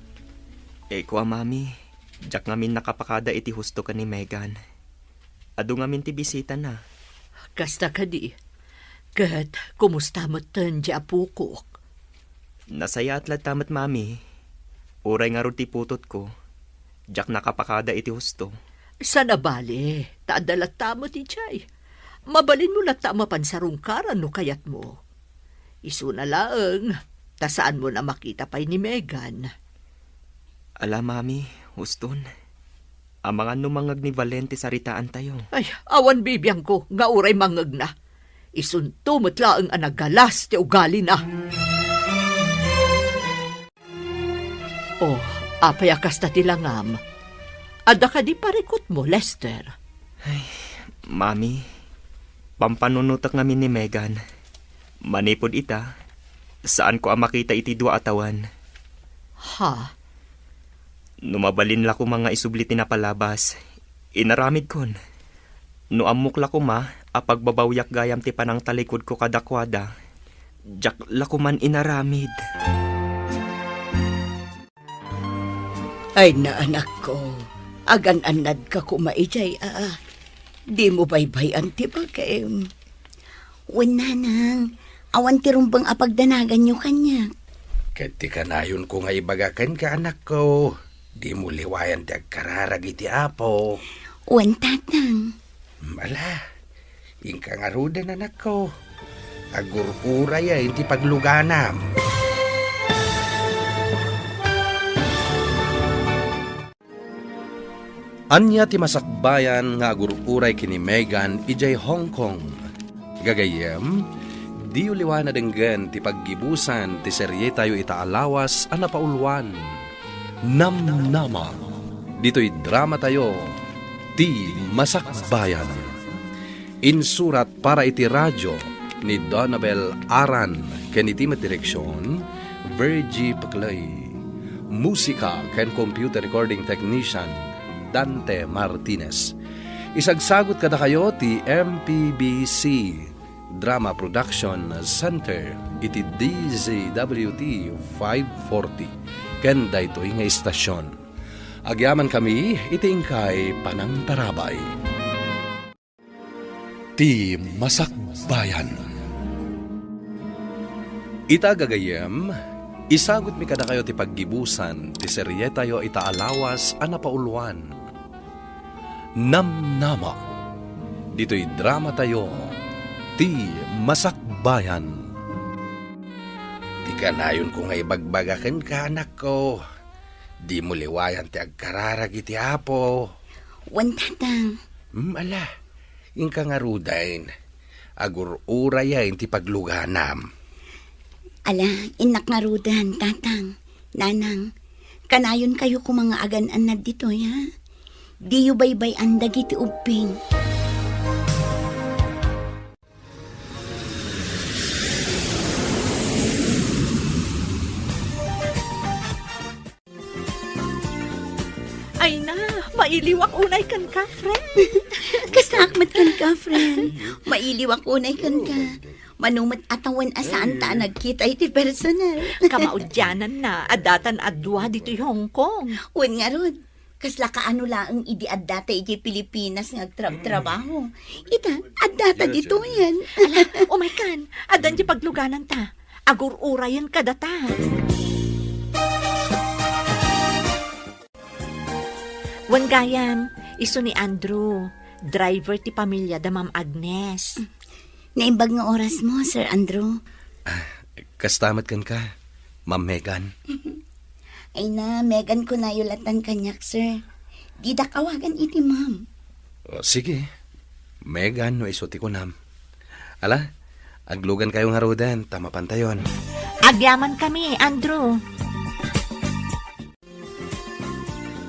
Kwa mami, jak ngamin nakapakada iti husto ka ni Megan. Ado ngamin ti bisita na. Kasta ka di. Kat, kumusta mo tan di apukok? Nasaya at tamat mami. Uray nga ro ti putot ko. Jak nakapakada iti husto. Sana bali, taadalat tamo ti Jay. Mabalin mo lata mapansarungkaran no kayat mo. Isu na laeng, tasaan mo na makita pa'y ni Megan. Ala, mami, huston. Ang mga numangag ni Valente sa ritaan tayo. Ay, awan bibiyang ko, nga uray mangag na. Isunto matla ang anagalas ti ugali na. Oh, apayakas na tilangam. Ada ka di parikot mo, Lester. Mami, pampanunutak ngamin ni Megan. Manipod ita, saan ko ang makita iti dua atawan. Ha? Numabalin la ko mga isubliti na palabas. Inaramid kon. No amok la ko ma, apagbabawyak gayam ti panang talikod ko kadakwada. Jak la ko man inaramid. Ay na anak ko, agan-anad ka kumaijay Di mo baybayan ti bagay. Wala nang, awan ti rumbang apagdanagan nyo kanya. Kati kanayon ko nga ibagakan ka, anak ko. Di mo liwayan ti agkararag iti apo. Wan tatang. Mala, ingka nga rudan, anak ko. Agur-uray ay ti pagluganam. Anya ti masakbayan nga agururay kini Megan ijay Hong Kong. Gagayem, di uliwan na denggan ti paggibusan ti serye tayo itaalawas a napaulwan. Namnama. Dito'y drama tayo, ti masakbayan. Insurat para iti radyo ni Donabel Aran ken iti direksyon Virgie Paclay. Musika ken computer recording technician Dante Martinez. Isagsagot kada kayo ti MPBC Drama Production Center iti DZWT 540 ken daytoy nga istasyon. Agyaman kami iti ingkay Panang Tarabay. Ti Masakbayan. Ita gagayem, isagot mi kada kayo ti paggibusan ti serye tayo itaalawas a napaulwan. Namnama. Dito'y drama tayo, ti Masakbayan. Di kanayon ko nga ibagbagakan ka, anak ko. Di mo liwayan ti agkararag iti apo. Wan tatang. Ala, ingka nga rudain. Agur-uray ay ti pagluganam. Ala, inak nga rudan, tatang. Nanang, kanayon kayo kung mga agan-anad dito, ya? Di yu baybay andag iti ubing. Ay na, mailiwak unay kan ka, friend. Kasakmat kan ka, friend. Mailiwak unay kan ka. Manumat atawan asaan ta nagkita iti personal. Kamaudyanan na, adatan adwa dito Hong Kong. Wan nga rod. Kasla ka ano laang idi addata iti Pilipinas nga trabaho. Ita, addata dito yan. Ala, oh my God, adan di pagluganan ta. Agur-urayan ka data. Wan gayam, iso ni Andrew, driver ti pamilya da Ma'am Agnes. Naimbag nga oras mo, Sir Andrew. Kastamat kan ka, Ma'am Megan. Ay na, Megan ko na yulatan kanyak, sir. Di da kawagan iti, ma'am. O, sige, Megan no isuti ko nam. Ala, aglugan kayo nga rodan, tama pantayon. Agyaman kami, Andrew.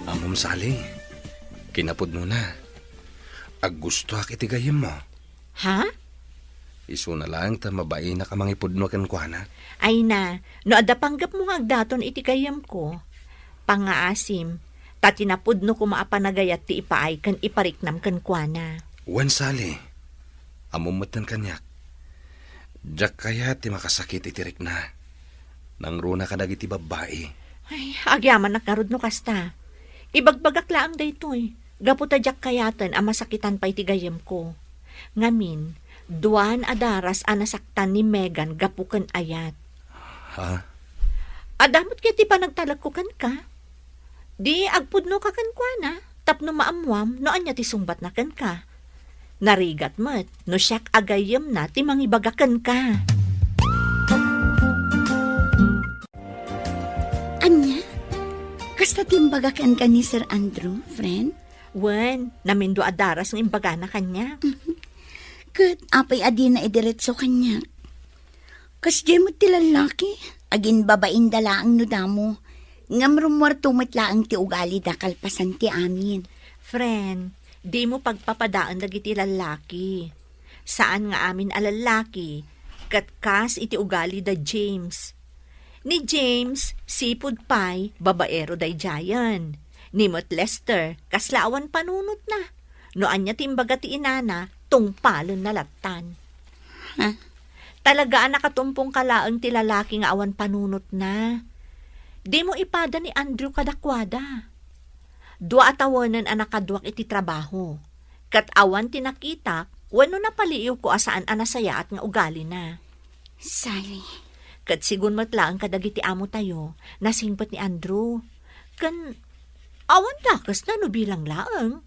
Amom sali, kinapod mo na. Aggusto ak iti gayem mo. Ha? Isu na lang ta mabae na ka mangipod no ken kuana. Ay na, no ada panggap mo nga agdaton iti kayam ko. Pangaasim, tatinapod no kumaapanagayat ti ipaay kan ipariknam kan kuana. Wan sali, amumatan kanyak. Jak kaya ti makasakit itirik na. Nang runa ka dagiti babae. Ay, agyaman nakarod no kasta. Ibagbagak laang daytoy. Gaputa jak kayatan ang masakitan pa iti gayam ko. Ngamin, duan adaras anasaktan ni Megan gapukan ayat. Ha? Adamot kaya ti panagtalagkukan ka. Di agpudno ka kan kuana, tapno maamwam no anya ti sumbat na kan ka. Narigat mat, no siyak agayam na ti mangibagakan ka. Anya? Kasta Nakatimbaga ka ni Sir Andrew, friend? Wen, namindo adaras ng imbaga na kanya. Kat apay adi na idiretso kanya. Kas di mo tilalaki, agin babain dala ang nudamo. Ngam rumwar tumitlaang ti ugali da kalpasan ti amin. Friend, di mo pagpapadaan dagiti lalaki. Saan nga amin alalaki, katkas iti ugali da James. Ni James, sipud pay, babaero day jayan. Ni Mot Lester, kaslaawan panunot na. Noan niya timbaga ti inana, tungpalon na latan. Ha? Talagaan nakatumpong kalaang ti lalaki nga awan panunot na. Di mo ipada ni Andrew kadakwada. Dua atawanan ang nakadwak iti trabaho. Kat awan tinakita, wano na paliiw ko asaan anasaya at nga ugali na. Sally. Kat sigun matlaang kadagiti amo tayo, nasingpat ni Andrew. Kan, awan dakas na no bilang laang.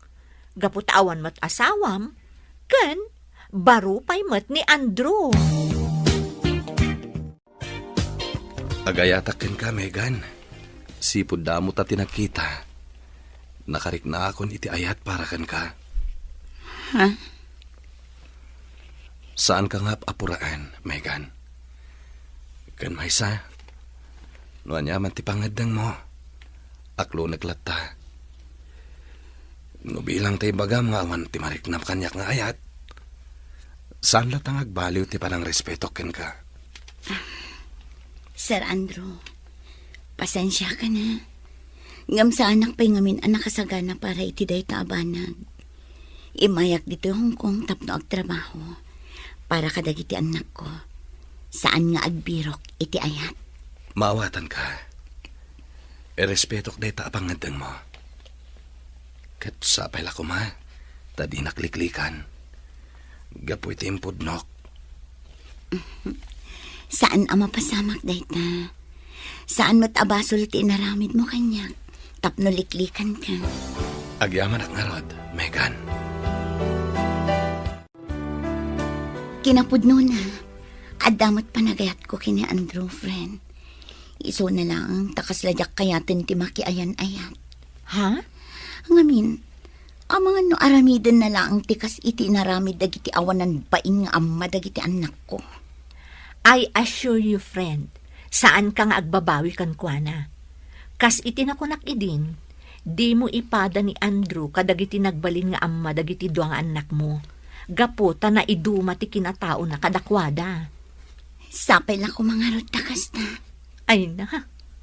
Gapot awan mat asawam. Kan, baro pa'y mat ni Andrew. Agayatakin ka, Megan. Sipod damo ta tinakita. Nakarik na akon iti ayat para kan ka. Ha? Saan ka nga apuraan, Megan? Kan maysa, no anyaman ti pangadang mo. Aklo naglata. No bilang tayo bagam nga awan ti mariknam kanyak nga ayat. Saan latang agbaliw ti parang respeto ken ka? Sir Andrew, pasensya ka na. Ngam sa anak pa'y ngamin anak kasagana para iti day taabanag. Imayak dito Hong Kong tapno agtrabaho para kadagiti anak ko. Saan nga agbirok iti ayat? Maawatan ka. Erespetok day taapangandang mo. Kat sapay la ko ma, tadi nakliklikan. Gapoy ti impudnok. Saan ang mapasamak dayta? Saan matabasol ti inaramid mo kanya? Tapno liklikan ka. Agyaman at ngarod, Megan. Kinapudno na. Adamot panagayat ko kini Andrew, friend. Iso na lang, takasladyak kayatin ti makiayan-ayat. Ha? Ngamin, ang mga no aramiden na lang tikas iti naramid dagiti awanan baing nga amma dagiti anak ko. I assure you, friend, saan ka nga agbabawi kan kuana. Kas itinakunak idin, di mo ipada ni Andrew kadagiti nagbalin nga amma dagiti duang anak mo. Gaputa na iduma ti kinatao na kadakwada. Sapay lang ko mga rotakas na. Ay na,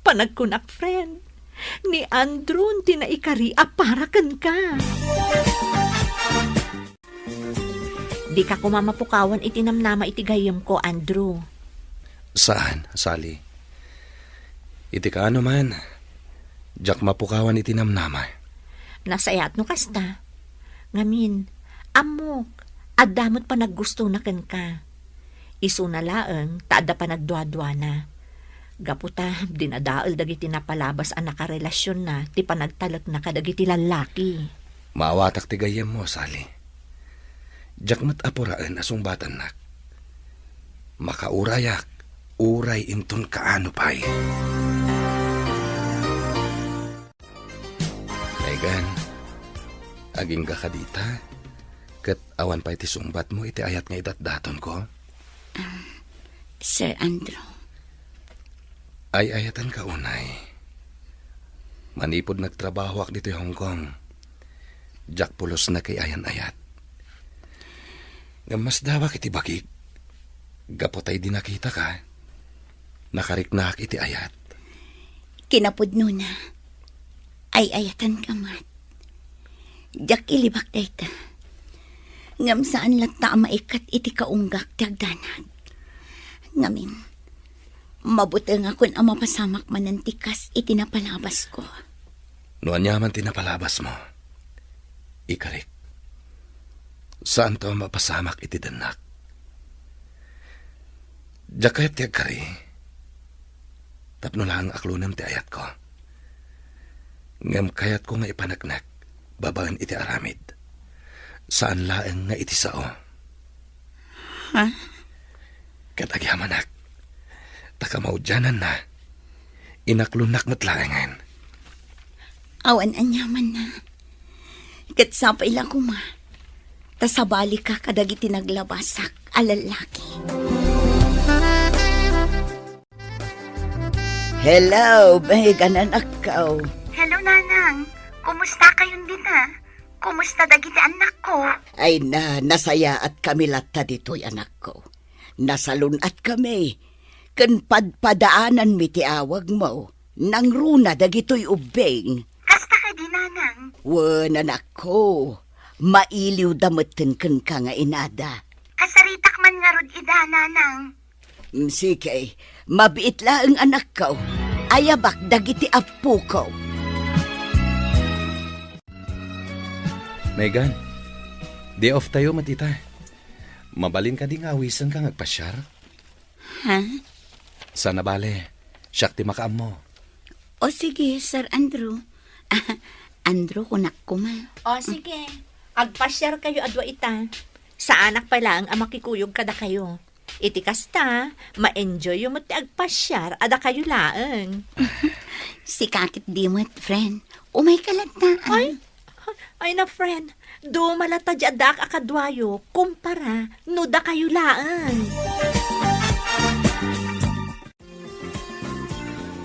panagkunak, friend. Ni Andrew tinaikari para kan ka. Di ka kumamapukawan itinamnama itigayam ko, Andrew. Saan, Sally? Iti ka ano man. Diyak mapukawan itinamnama. Nasayat no kasta. Ngamin, amok, adamot pa naggusto na kan ka. Isu na laeng, taada pa nagdwa-dwa na. Gaputa, dinadaal dagiti napalabas ang nakarelasyon na, ti panagtalak na kadagiti lalaki. Maawatak ti gayem mo, Sally. Diyak matapuraan asong batan nak. Makaurayak, uray inton kaano pa'y. Megan, aging ka kadita. Kat awan pa iti sumbat mo iti ayat nga idat-daton ko. Sir Andrew. Ay ayatan ka unay. Manipod nagtrabaho ak dito Hong Kong. Jack pulos na kay ayan-ayat. Ngamas dawak iti bakik. Gapotay di nakita ka. Nakariknak iti ayat. Kinapudno na. Ay ayatan ka mat. Jak ilibak dayta. Ngam saan lata maikat iti kaunggak tagdanag. Ngamin, mabuti nga kun ang mapasamak manantikas iti napalabas ko. Noan yaman tinapalabas mo. Ikarik. Saan to mapasamak iti danak? Jakayat tiag kari. Tapno lang aklunam ti ayat ko. Ngam kayat ko nga ipanagnak, babaan iti aramid. Saan laeng nga iti sao? Ha? Katagyamanak, takamaudyanan na. Inaklunak matlaengan. Awan anyaman na. Kat sapay lang kuma. Tasabali ka kadagiti naglabasak alalaki. Hello, bahigan anak ko. Hello, Nanang. Kumusta kayong dita? Kumusta dagiti anak ko? Ay nasaya at kami latta dito'y anak ko. Nasalun at kami. Kan padpadaanan mi ti awag mo. Nang runa dagito'y ubeng. Kasta ka di, Nanang. Wan anak ko. Mailiw damutin kan ka nga inada. Kasaritak man nga rod ida, Nanang. Sige, mabiit lang ang anak ko. Ayabak dagiti apu ko. Megan, day off tayo matita. Mabalin ka di nga awisan ka ngagpasyar. Ha? Sana bale, siyak ti makaam mo. O sige, Sir Andrew. Andrew, kunak ko ma. O sige, agpasyar kayo adwa ita. Sa anak pa lang ang makikuyog kada kayo. Iti kasta, ma-enjoy yung mati agpasyar ada kayo laang. Si kakit di mo't, friend. Umay kalantaan. Ay na friend, do malata jadak akadwayo, kumpara, nuda kayo laang.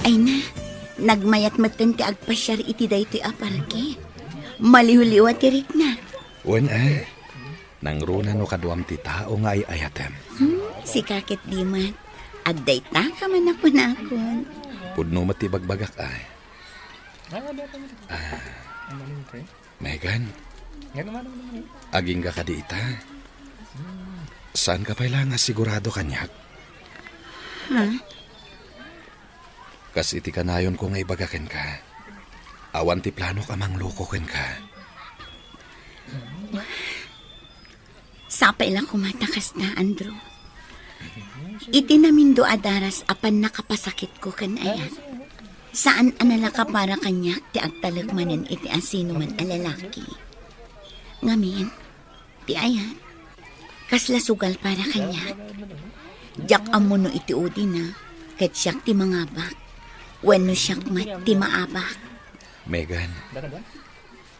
Ay na, nagmayat matan ti agpasyar iti daytoy aparke. Malihuliwa tirik na. Wen nang runa no kaduam ti tao nga ay ayatem. Si kakit di mo't. Adday ta ka man ako nakon. Pudno mati bagbagak ay. Megan, aging ka di ita. Saan ka pala nga sigurado kanyak? Ha? Kas iti kanayon ko nga ibagaken ka. Awan ti plano ka mang lukoken ka. Sapay lang kumatakas na, Andrew. Iti namin do adaras apan nakapasakit ko kan ayan. Saan anala ka para kanyak ti agtalagmanan iti asino man alalaki. Ngamin, ti ayan. Kasla sugal para kanyak. Jak amuno iti udi na, kat siyak ti mangabak. Wano siyak mat ti maabak. Megan,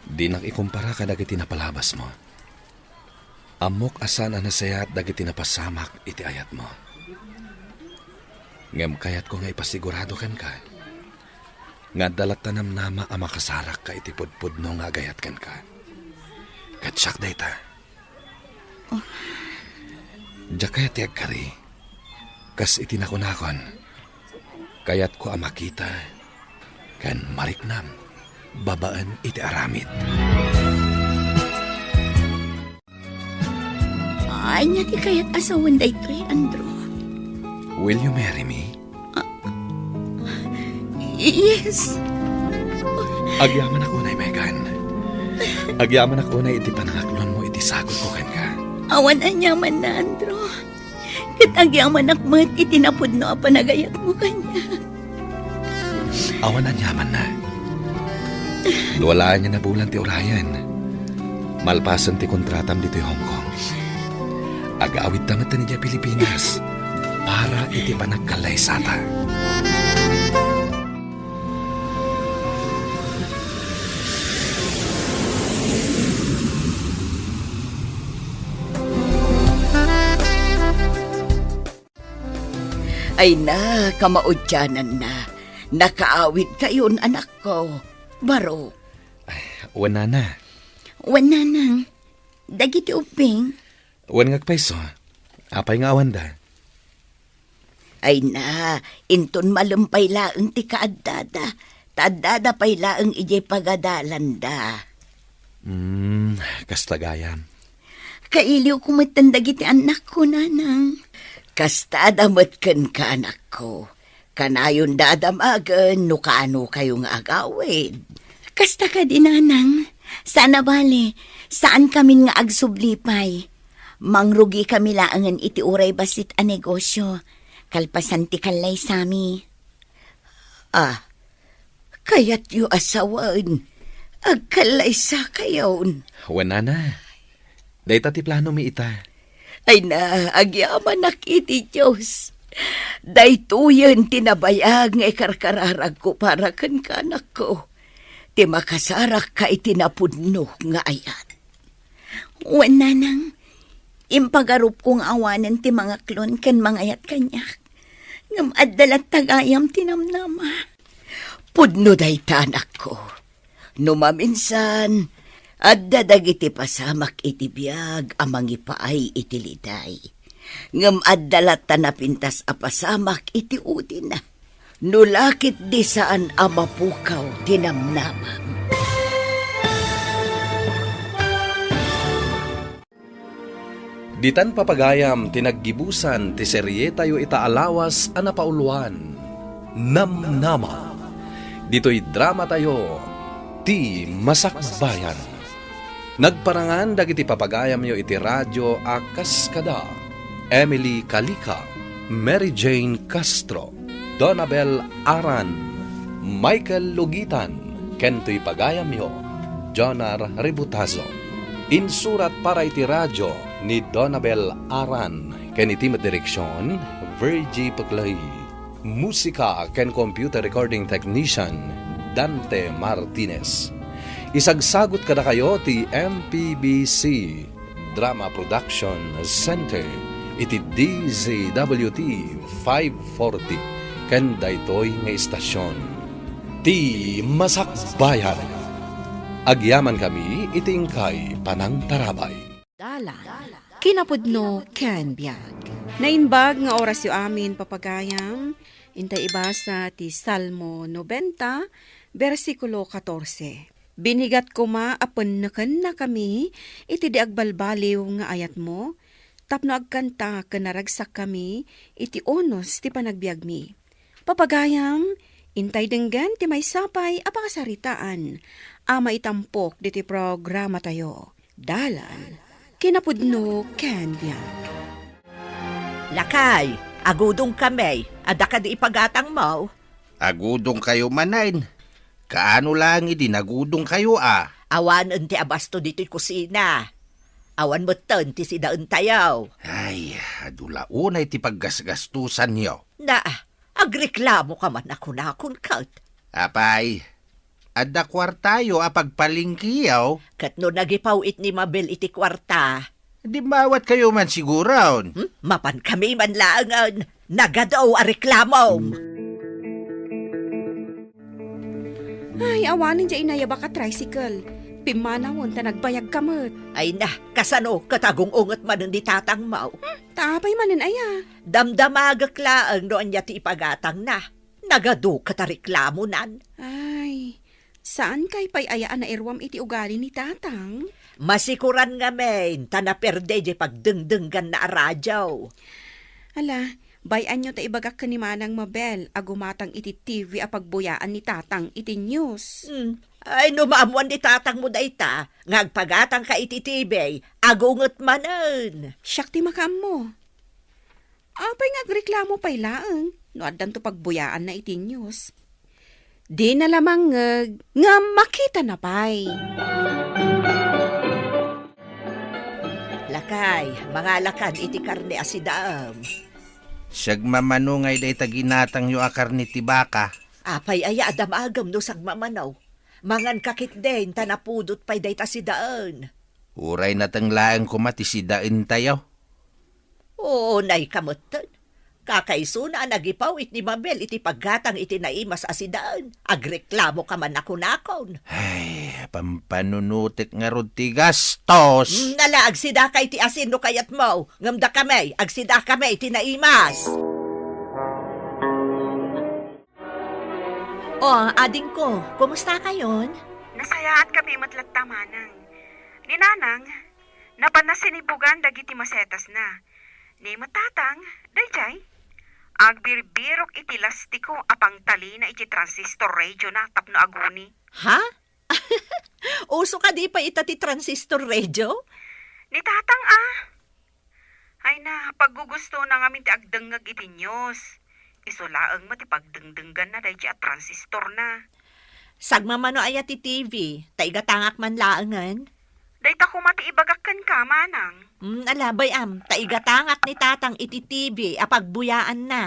di nakikumpara ka dagiti napalabas mo. Amok asan anasaya at dagiti napasamak iti ayat mo. Ngem kayat ko nga ipasigurado kan ka. Nga dalat tanam nama ang makasarak ka iti pudpud no nga gayat kan ka. Katsak dayta. Oh. Diyak kaya tiyag kari. Kas iti nakunakon. Kayat ko ang makita. Kan mariknam. Babaan iti aramid. Ay, nga ti kayat asawan daytoy, Andrew. Will you marry me? Yes. Agyaman ako na, Megan. Agyaman ako na iti panangaklon mo, iti sagot ko kan ka. Awan anyaman na, Andrew. Kat agyaman akmat itinapod no panagayat mo kanya. Awan ang yaman na. Luwalaan niya na bulan ti Orion. Malpasan ti kontratam dito Hong Kong. Agawid tamat na niya Pilipinas para iti panagkalay sata. Ay na, kamaudyanan na. Nakaawid kayon anak ko. Baro. Wana na. Wana nang. Dagiti uping. Wan ngagpaiso. Apay nga awan da. Ay na, inton malumpay laeng ti kaaddada. Taaddada pay laeng ijay pagadalan da. Kastagayam. Kailiw kumatan dagiti anak ko, nanang. Kasta damat ken ka anak ko. Kanayon dadamagan no kaano kayong agawid. Kasta ka din, nanang. Sana bale, saan kami nga agsublipay? Mangrugi kami laangan iti uray basit a negosyo. Kalpasan ti kalay sami. Ah, kayat yu asawan. Agkalay sa kayon. Wana na. Dayta ti plano mi ita. Ay na, agyaman nakiti Diyos. Daytoyan tinabayag nga ikarkararag ko para kan kanak ko. Ti makasarak ka itinapudno nga ayat. Wala nang impagarup kong awanan ti mga klon kan mga ayat kanyak. Ngam adalat tagayam tinamnama. Pudno day tanak ko. Numaminsan, adda dagiti pasamak iti biyag amang ipaay iti liday. Ngam adalat tanapintas a pasamak iti udin na. Nulakit di saan amapukaw tinamnamam. Ditan papagayam tinaggibusan ti serye tayo itaalawas a napauluan. Namnama. Dito'y drama tayo ti Masakbayan. Nagparangan dagiti papagayam yo iti radyo a kaskada. Emily Calica, Mary Jane Castro, Donabel Aran, Michael Lugitan, kento'y pagayam yo, Jonar Ributazo. Insurat para iti radyo ni Donabel Aran, ken iti direksyon, Virgie Paclay. Musika ken computer recording technician, Dante Martinez. Isagsagot kada kayo ti MPBC Drama Production Center, iti DZWT 540. Ken daytoy nga istasyon ti Masakbayan. Agyaman kami itingkay panangtarabay. Kinapudno ken biag. Nainbag nga oras yu amin papagayam, intay ibasa ti Salmo 90, versikulo 14. Binigat ko apon naken na kami, iti di agbalbaliw nga ayat mo, tapno agkanta kanaragsak kami, iti onos ti panagbiag mi. Papagayam, intay denggan ti may sapay apakasaritaan, ama itampok diti programa tayo. Dalan, kinapudno ken biag. Lakay, agudong kami, ada ka di ipagatang mo. Agudong kayo manain. Kaano lang idinagudong kayo Awan ti abasto dito'y kusina. Awan mo ti sidaan tayo. Ay, adula unay ti paggasgastusan niyo. Na, agreklamo ka man ako na akong kat. Apay, adda kwartayo pagpalingkiyaw. Kat no nagipawit ni Mabel iti kwarta. Di mawat kayo man siguron. Mapan kami man laangan. Nagadaw a reklamo. Ay, awanin dya inayaba ka tricycle. Pimanawon ta nagbayag kamot. Ay na, kasano katagong ungot man di tatang mo. Tapay manin aya. Damdamagak laang noon niya ti ipagatang na. Nagado katareklamo nan. Ay, saan kay pay ayaan na irwam iti ugali ni tatang? Masikuran nga men, tanaperde di pagdengdenggan na radyaw. Ala, bayan nyo ta ibagak ka ni Manang Mabel, agumatang iti TV apagbuyaan ni tatang iti news. Ay, numaamuan di tatang mo da ita, ngagpagatang ka iti TV, agungot manan. Siyak ti makam mo. Apay ngagreklamo pay laang, no addan to pagbuyaan na iti news. Di na lamang nga makita na pay. Lakay, mga lakan iti karne asidaam. Siyag mamanungay day taginatang yu akar ni tibaka. Apay aya adam agam no sang mamanaw. Mangan kakit din, tanapudot pay day tasidaan. Uray natang laang kumatisidain tayo. Oo, nay kamutan. Kakaiso na nagipawit ni Mabel iti paggatang iti naimas asidaan. Agreklamo ka man ako nakon. Ay, pampanunutik nga rod ti gastos. Nala, agsida kay ti asin no kayat mo. Ngamda kami, agsida kami iti naimas. Oh, ading ko, kumusta kayon? Nasayaan kami matlat tamanang. Ni Nanang, napanasinibugan dagiti masetas na. Ni matatang, dayjay. Agbirbirok iti lastiko apang tali na iti transistor radio na tapno aguni. Ha? Uso ka di pa itati transistor radio? Ni tatang Ay na, paggugusto na ngamin ti agdengag iti news. Isulaang mati pagdengdenggan na dahi at transistor na. Sagmamano ayat ti TV, taigatangak man laangan. Dayta ko mati ibagakkan ka, Manang. Alabay taigatangak ni tatang iti TV, apagbuyaan na.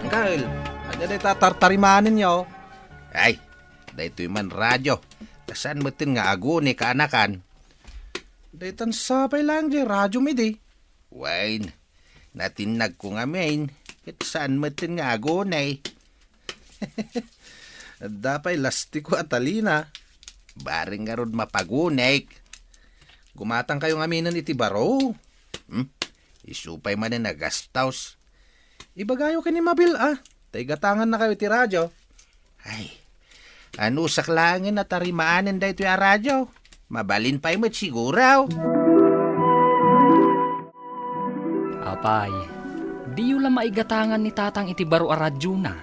Kyle, Anya day tatartarimanin niyo. Ay, daytoy man radyo. Kasan mo tin nga aguni kaanakan? Day tan sapay lang di radyo mi di. Wine, natinag ko nga main. Kat saan mo tin nga agunay? Dapay lastiko at talina. Baring nga rod mapagunay. Gumatang kayo aminan iti baro. Isupay man na gastaws. Ibagayo ka ni Mabil Taigatangan na kayo iti radyo. Ay, ano saklangin at tarimaanin da ito yung radyo? Mabalin pa yung siguraw. Apay, di yun lang maigatangan ni tatang iti baro a radyo na.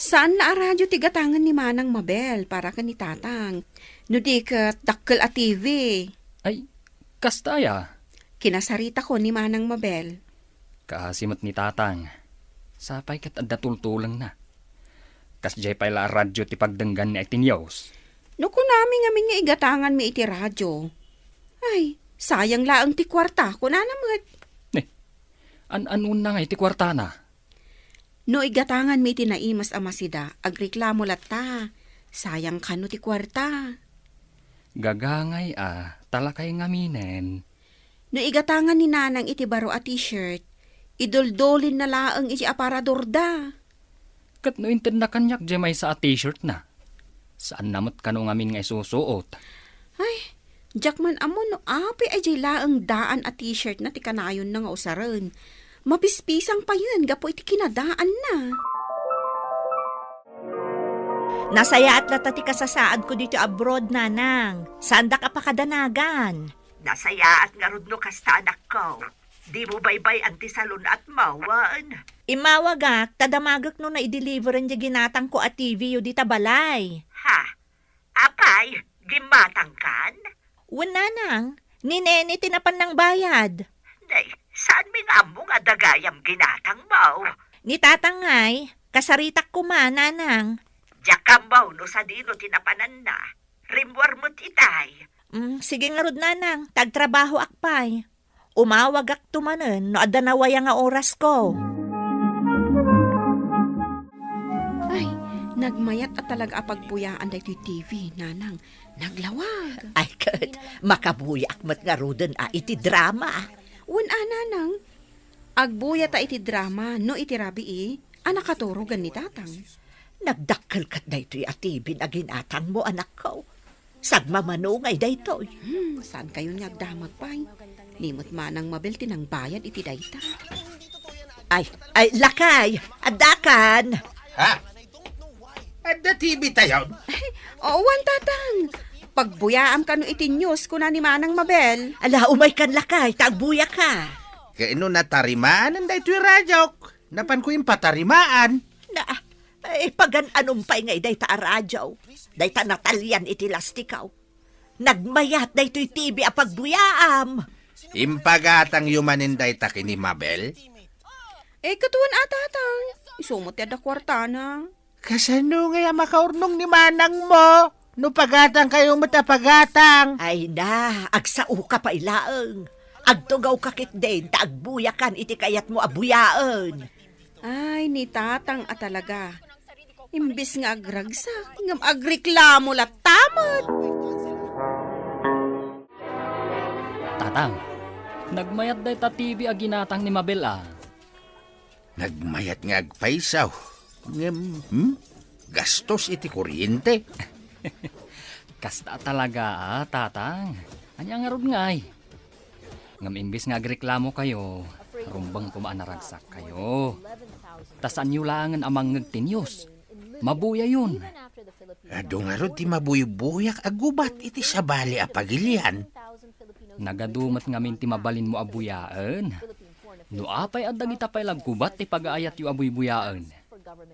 Saan na radyo tigatangan ni Manang Mabel para ka ni tatang? No di ka dakkel a TV. Ay, kastaya. Kinasarita ko ni Manang Mabel. Kahasimot ni tatang. Sapay kat adda tultulang na. Kas jay pala a radyo ti pagdenggan ni Itinyos. No kunami nga nga igatangan mi iti radyo. Ay, sayang laang ti kwarta ko na naman. An-anon na nga iti kwarta na. No igatangan mi iti naimas amasida, agreklamo latta. Sayang ka no ti kwarta. Gagangay talakay ngaminen. No igatangan ni nanang iti baro a t-shirt, idoldolin na laang iti aparador da. Kat no inted na kanyak jay may sa t-shirt na. Saan namot ka no ngamin nga isusuot? Ay, Jackman amo no api ay jay laang daan a t-shirt na ti kanayon na nga usaran. Mapispisang pa yun, gapo iti kinadaan na. Nasaya at lata ti kasasaad ko dito abroad, nanang. Saan da ka pa kadanagan? Nasaya at nga rudno kasta anak ko. Di mo baybay anti salon at mawan. Imawagak, tadamagak no na i-deliveran di ginatang ko at TV yu di tabalay. Ha? Apay, gimatang kan? Wala nang, ni Nene tinapan ng bayad. Nay, saan mi nga mo nga dagayam ginatang mo? Ni tatangay, kasaritak ko man, nanang. Jakambaw no sa dino tinapanan na. Rimwar mo't itay. Sige nga rod, nanang, tagtrabaho akpay. Umawag ak tumanen no adanawaya nga oras ko. Ay, nagmayat at talaga apagpuyaan da iti TV, nanang. Naglawag. Ay, kat, makabuyak mat nga roden iti drama. Nanang. Agbuya ta iti drama, no iti rabi anakaturugan ni tatang. Nagdakkel kat na ito'y atibin a ginatang mo, anak ko. Sagmamanungay da ito'y. Saan kayo nagdamag pa'y? Limot manang Mabel tinang bayad iti dayta. Ay, lakay, adakan. Ha? Ada TV tayo? Owan tatang. Pagbuyaam ka no iti news kuna ni Manang Mabel. Ala, umay kan lakay, tagbuya ka. Kaino na tarimaanan da ito yung radyo? Napan ko yung patarimaan. Pagan anumpay nga iday ta aradyaw. Day ta natalyan iti lastikaw. Nagmayat day to'y TV a pagbuyaam. Impagatang yumanin da ita kini Mabel? Katuan tatang. Isumot yada kwarta na. Kasano nga makaurnong ni manang mo? No pagatang kayong matapagatang. Ay na, agsao ka pa ilaang. Agtugaw kakit din, taagbuyakan iti kayat mo abuyaan. Ay, ni tatang talaga. Imbis nga agragsak, ngam agreklamo latamat. Tatang, nagmayat day ta TV a ginatang ni Mabel Nagmayat nga agpaisaw. Gastos iti kuryente. Kasta talaga tatang. Anya nga rod ngay. Ngam imbis nga agreklamo kayo, rumbang kumaanaragsak kayo. Tasan yu langan amang ngagtinyos. Mabuya yun. Ado nga ro ti mabuy-buyak agubat iti sabali a pagilian. Nagadumat ngamin ti mabalin mo abuyaan. No apay adag itapay lagkubat ti pag-aayat yu abuy-buyaan.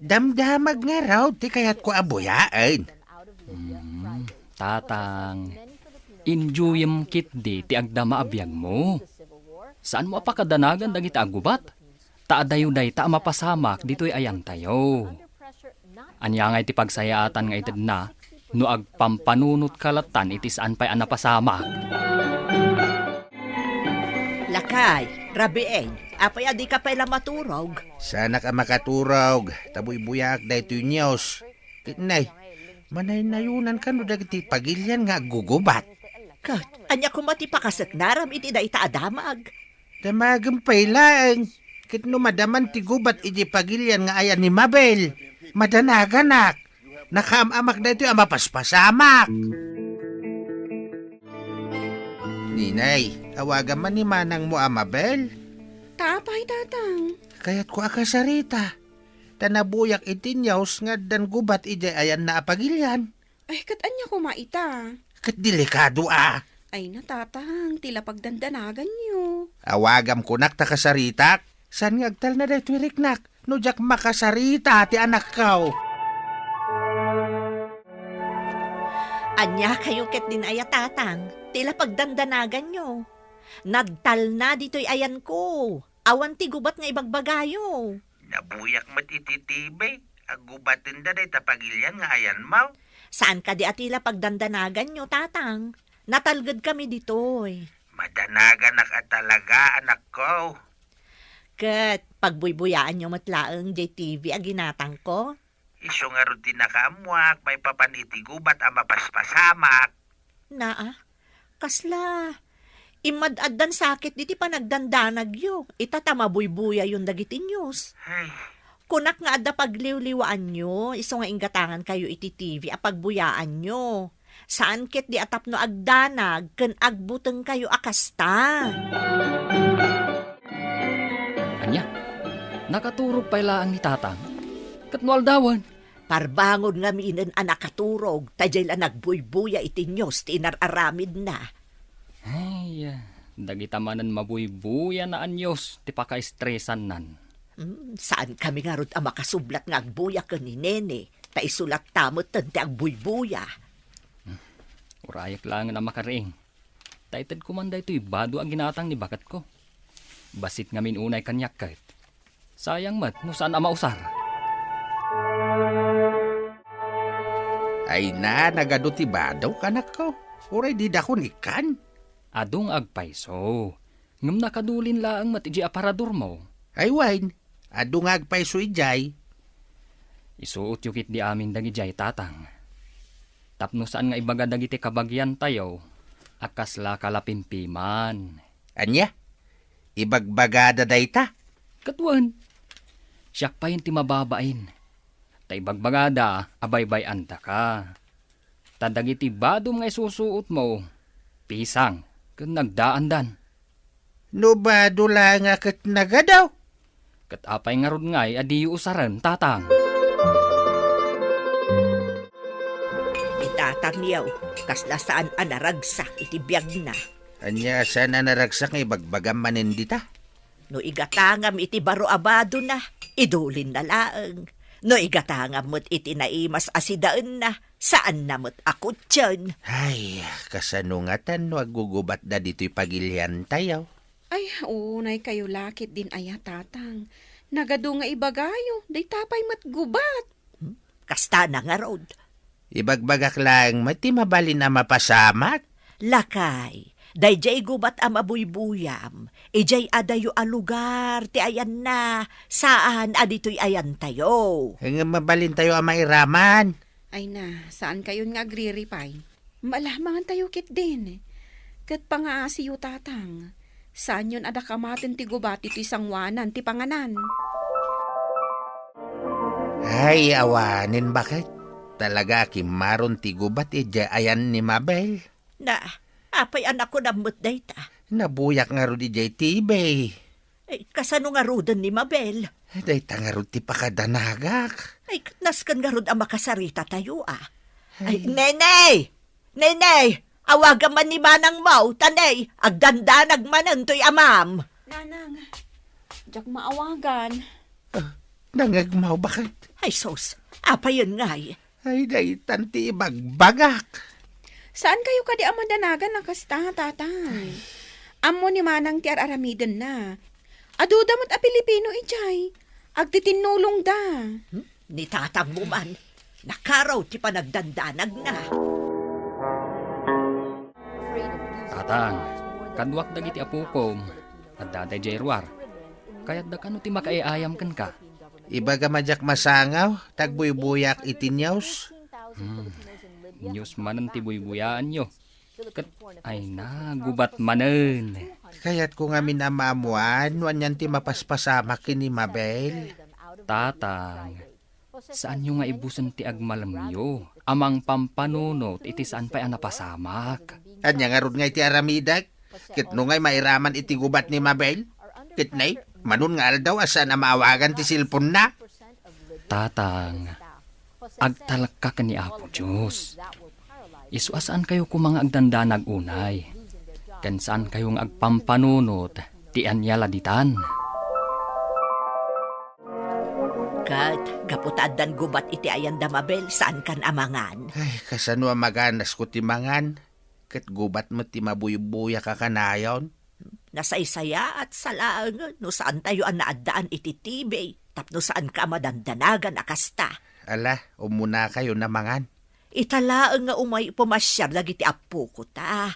Damdamag nga raw ti kayat ko abuyaan. Tatang, enjoyem kit di ti agdama abiyag mo. Saan mo apakadanagan dagiti agubat? Taadayo-day ta mapasamak dito'y ayang tayo. Anya nga iti pagsayaatan nga itid na, no agpampanunot kalatan iti saan pa'y anapasamak. Lakay, Rabi apay adi ka pala maturog. Sana ka makaturog. Taboy buyak da ito news. Kitnay, manay nayunan ka no dagiti pagilyan nga gugubat. Kat, anya kumati pa kasak naram iti da ita adamag. Damagam pailaan. Kit no madaman ti gubat iti pagilyan nga ayan ni Mabel. Madanaganak. Nakaamamak na ito ang mapaspasamak. Ninay, awagan man ni manang mo ang Mabel. Tapay, tatang. Kaya't ko akasarita. Tanabuyak itinyaws nga dan gubat iti ayan na apagilyan. Ay, katanya ko maita. Kat delikado ah. Ay na, tatang, tila pagdandanagan niyo. Awagam ko nak takasarita. San nga agtal na dahito riknak? No jak makasarita ti anak kaw. Anya kayo ket din aya tatang, tila pagdandanagan nyo. Nagtal na dito'y ayan ko. Awan ti gubat nga ibagbagayo. Nabuyak matititibay. Agubatin da day tapagilyan nga ayan mo. Saan ka di atila pagdandanagan nyo, tatang? Natalgad kami dito'y. Madanagan at talaga anak ko. Kat, pagbuybuyaan nyo matlaang JTV aginatang ko. Iso nga rin tinakamuak, may papanitigubat ang mapaspasamak. Kasla. Imadaddan sakit diti panagdandanag yo. Itatama buybuya yung dagiti news. Ay, Kunak nga adda pagliwliwaan nyo, iso nga inggatangan kayo iti TV apagbuyaan nyo. Saan ket di atap no agdanag, ken agbuteng kayo akasta. Anya, nakaturog pala ang ni tatang. Katnual dawan. Parbangon nga miinen anak katurog, tajay la nagbuybuya iti news, ti inararamid na. Ay, dagitamanan mabuybuya na anyos, ti paka-estresan nan. Saan kami nga rod ang makasublat nga agbuya ka ni Nene, ta isulat tamot tante agbuybuya. Urayak lang na makariing. Taited kumanda ito'y bado ang ginatang ni bakat ko. Basit ngamin unay kanyak kahit. Sayang mat, no saan ang mausar? ay na, nagadutibadaw kanak ko. Uray di dakon ikan. Adong agpaiso. Ngam nakadulin laang mat iji aparador mo. Ay wine, adong agpaiso ijay. Isuot yukit di amin dagi jay tatang. Tapno saan nga ibaga dagiti kabagyan tayo, akasla kalapimpiman. Anya, ibagbagada dayta. Katwan, siyak pa yung timababain. Ta ibagbagada, abaybay anta ka. Tadagiti badom nga isusuot mo, pisang, kung nagdaandan. No ba dula nga kat nagadaw? Kat apay nga rod nga'y adiyo usaran, tatang. Itatang niyaw, kasla saan anaragsak iti biyag na. Anya, sana naragsak nga ibagbagam manindita. No igatangam iti baro abado na, idulin na laang. No igatangam mo't iti naimas asidaan na, saan na mo't akot tiyan. Ay, kasanungatan no agugubat na dito'y pagilian tayo. Ay, unay kayo lakit din aya, tatang. Nagado nga ibagayo, day tapay matgubat. Kasta na nga rod. Ibagbagak lang, mati mabalin na mapasamak. Lakay, dayjay gubat am abuy-buyam, ijay adayo a lugar, ti ayan na, saan adito'y ayan tayo. Ang mabalin tayo ang mairaman. Ay na, saan kayo nga agriripay? Malamangan tayo kit din. Kat pangaasiyo, tatang. Saan yun ada kamatin ti gubat iti sangwanan ti panganan? Ay, awanin bakit? Talaga kimaron ti gubat ija ayan ni Mabel. Na, apay anak ko namot dayta. Nabuyak nga ro di jay tibay. Ay, kasano nga rodan ni Mabel? Dayta nga ro ti pakadanagak. Ay, naskan nga rod ang makasarita tayo Ay, Nenay! Nenay! Awagan man ni Manang Mau, tanay, agdandanag manan to'y amam. Nanang, jak maawagan. Nangagmaw bakit? Ay, sos, apa yun nga'y? Ay, daytan ti ibagbagak. Saan kayo kadi amadanagan ng kasta, tatay? Amo ni Manang ti araramidan na. Aduda mo't a Pilipino ijay. Agtitinulong da. Ni tatang mo man, nakaraw ti panagdandanag na. Tatang, kadwak dagiti apukom. At daday Jerwar. Kaya't da kano ti makaiayam kan ka. Ibaga majak masangaw, tagbuy-buyak itinyaws. News manan ti buybuyaan nyo. Kat ay na, gubat manen. Kaya't ko nga minamamuan, wanyan ti mapaspasama kini Mabel. Tatang, saan nyo nga ibusan ti agmalam niyo? Amang pampanunot, iti saan pa'y anapasamak. Anya nga rod nga iti aramidag, kit no ngay mairaman iti gubat ni Mabel. Kit nay, manun nga aldaw asa na maawagan ti silpon na. Tatang, agtalak ka ni Apo Diyos. Isu asaan kayo kumanga agdandanag unay. Kan saan kayong agpampanunot, ti anyala ditan. Kat, gaputad dan gubat iti ayan da Mabel, saan kan amangan? Ay, kasano ang maganas ko ti mangan. Kat gubat mo ti mabuy-buya ka kanayon. Nasaysaya at salaang, no saan tayo ang naadaan iti tibay, tapno saan ka madandanagan akasta. Ala, umuna kayo na mangan. Italaang nga umay pumasyar lagi ti apo ko ta.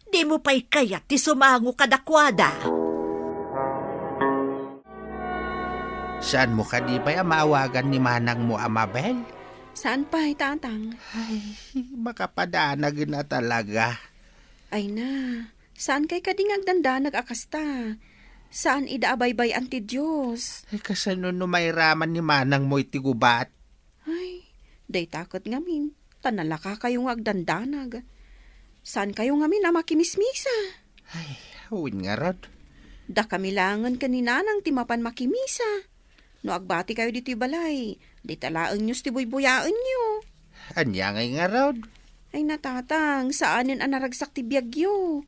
Di mo pa'y kayat ti sumango kadakwada. Saan mo ka di ba maawagan ni manang mo, Amabel? Saan pa, tatang? Ay, makapadanag na talaga. Ay na, saan kay kading agdandanag akasta? Saan idaabaybay anti Diyos? Ay, kasano no may raman ni manang mo iti gubat? Ay, day takot ngamin. Tanalaka kayong agdandanag. Saan kayo ngamin na makimismisa? Ay, huwin nga rod. Da kami langan kanina nang timapan makimisa. No agbati kayo dito'y balay, di talaan nyo stibuy-buyaan nyo. Anya nga rod. Ay natatang, saanin ang naragsak ti biyagyo?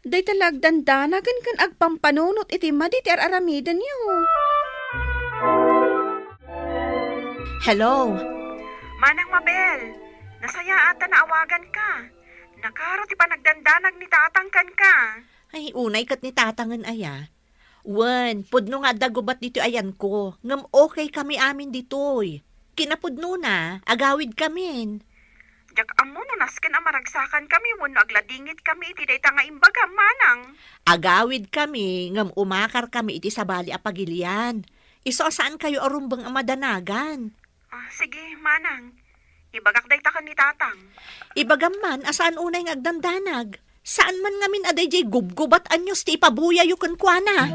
Day talag dandanagan kan agpampanunot iti maditi aramidan nyo. Hello? Manang Mabel, nasaya ata na awagan ka. Nakaro ti panagdandanag ni tatangkan ka. Ay, unay kat ni tatangan aya. Wan, pudno nga dagubat dito ayan ko. Ngam okay kami amin ditoy. Kinapudno na, agawid kami. Jak amo no nasken amaragsakan kami wenno agladingit kami iti dayta nga imbaga manang. Agawid kami, ngam umakar kami iti sabali a pagilian. Iso saan kayo arumbang amadanagan? Sige, manang. Ibagak dayta ka ni tatang. Ibagam man, asaan unay nga agdandanag? Saan man ngamin aday jay gubgubat anyos ti ipabuya yu kuana?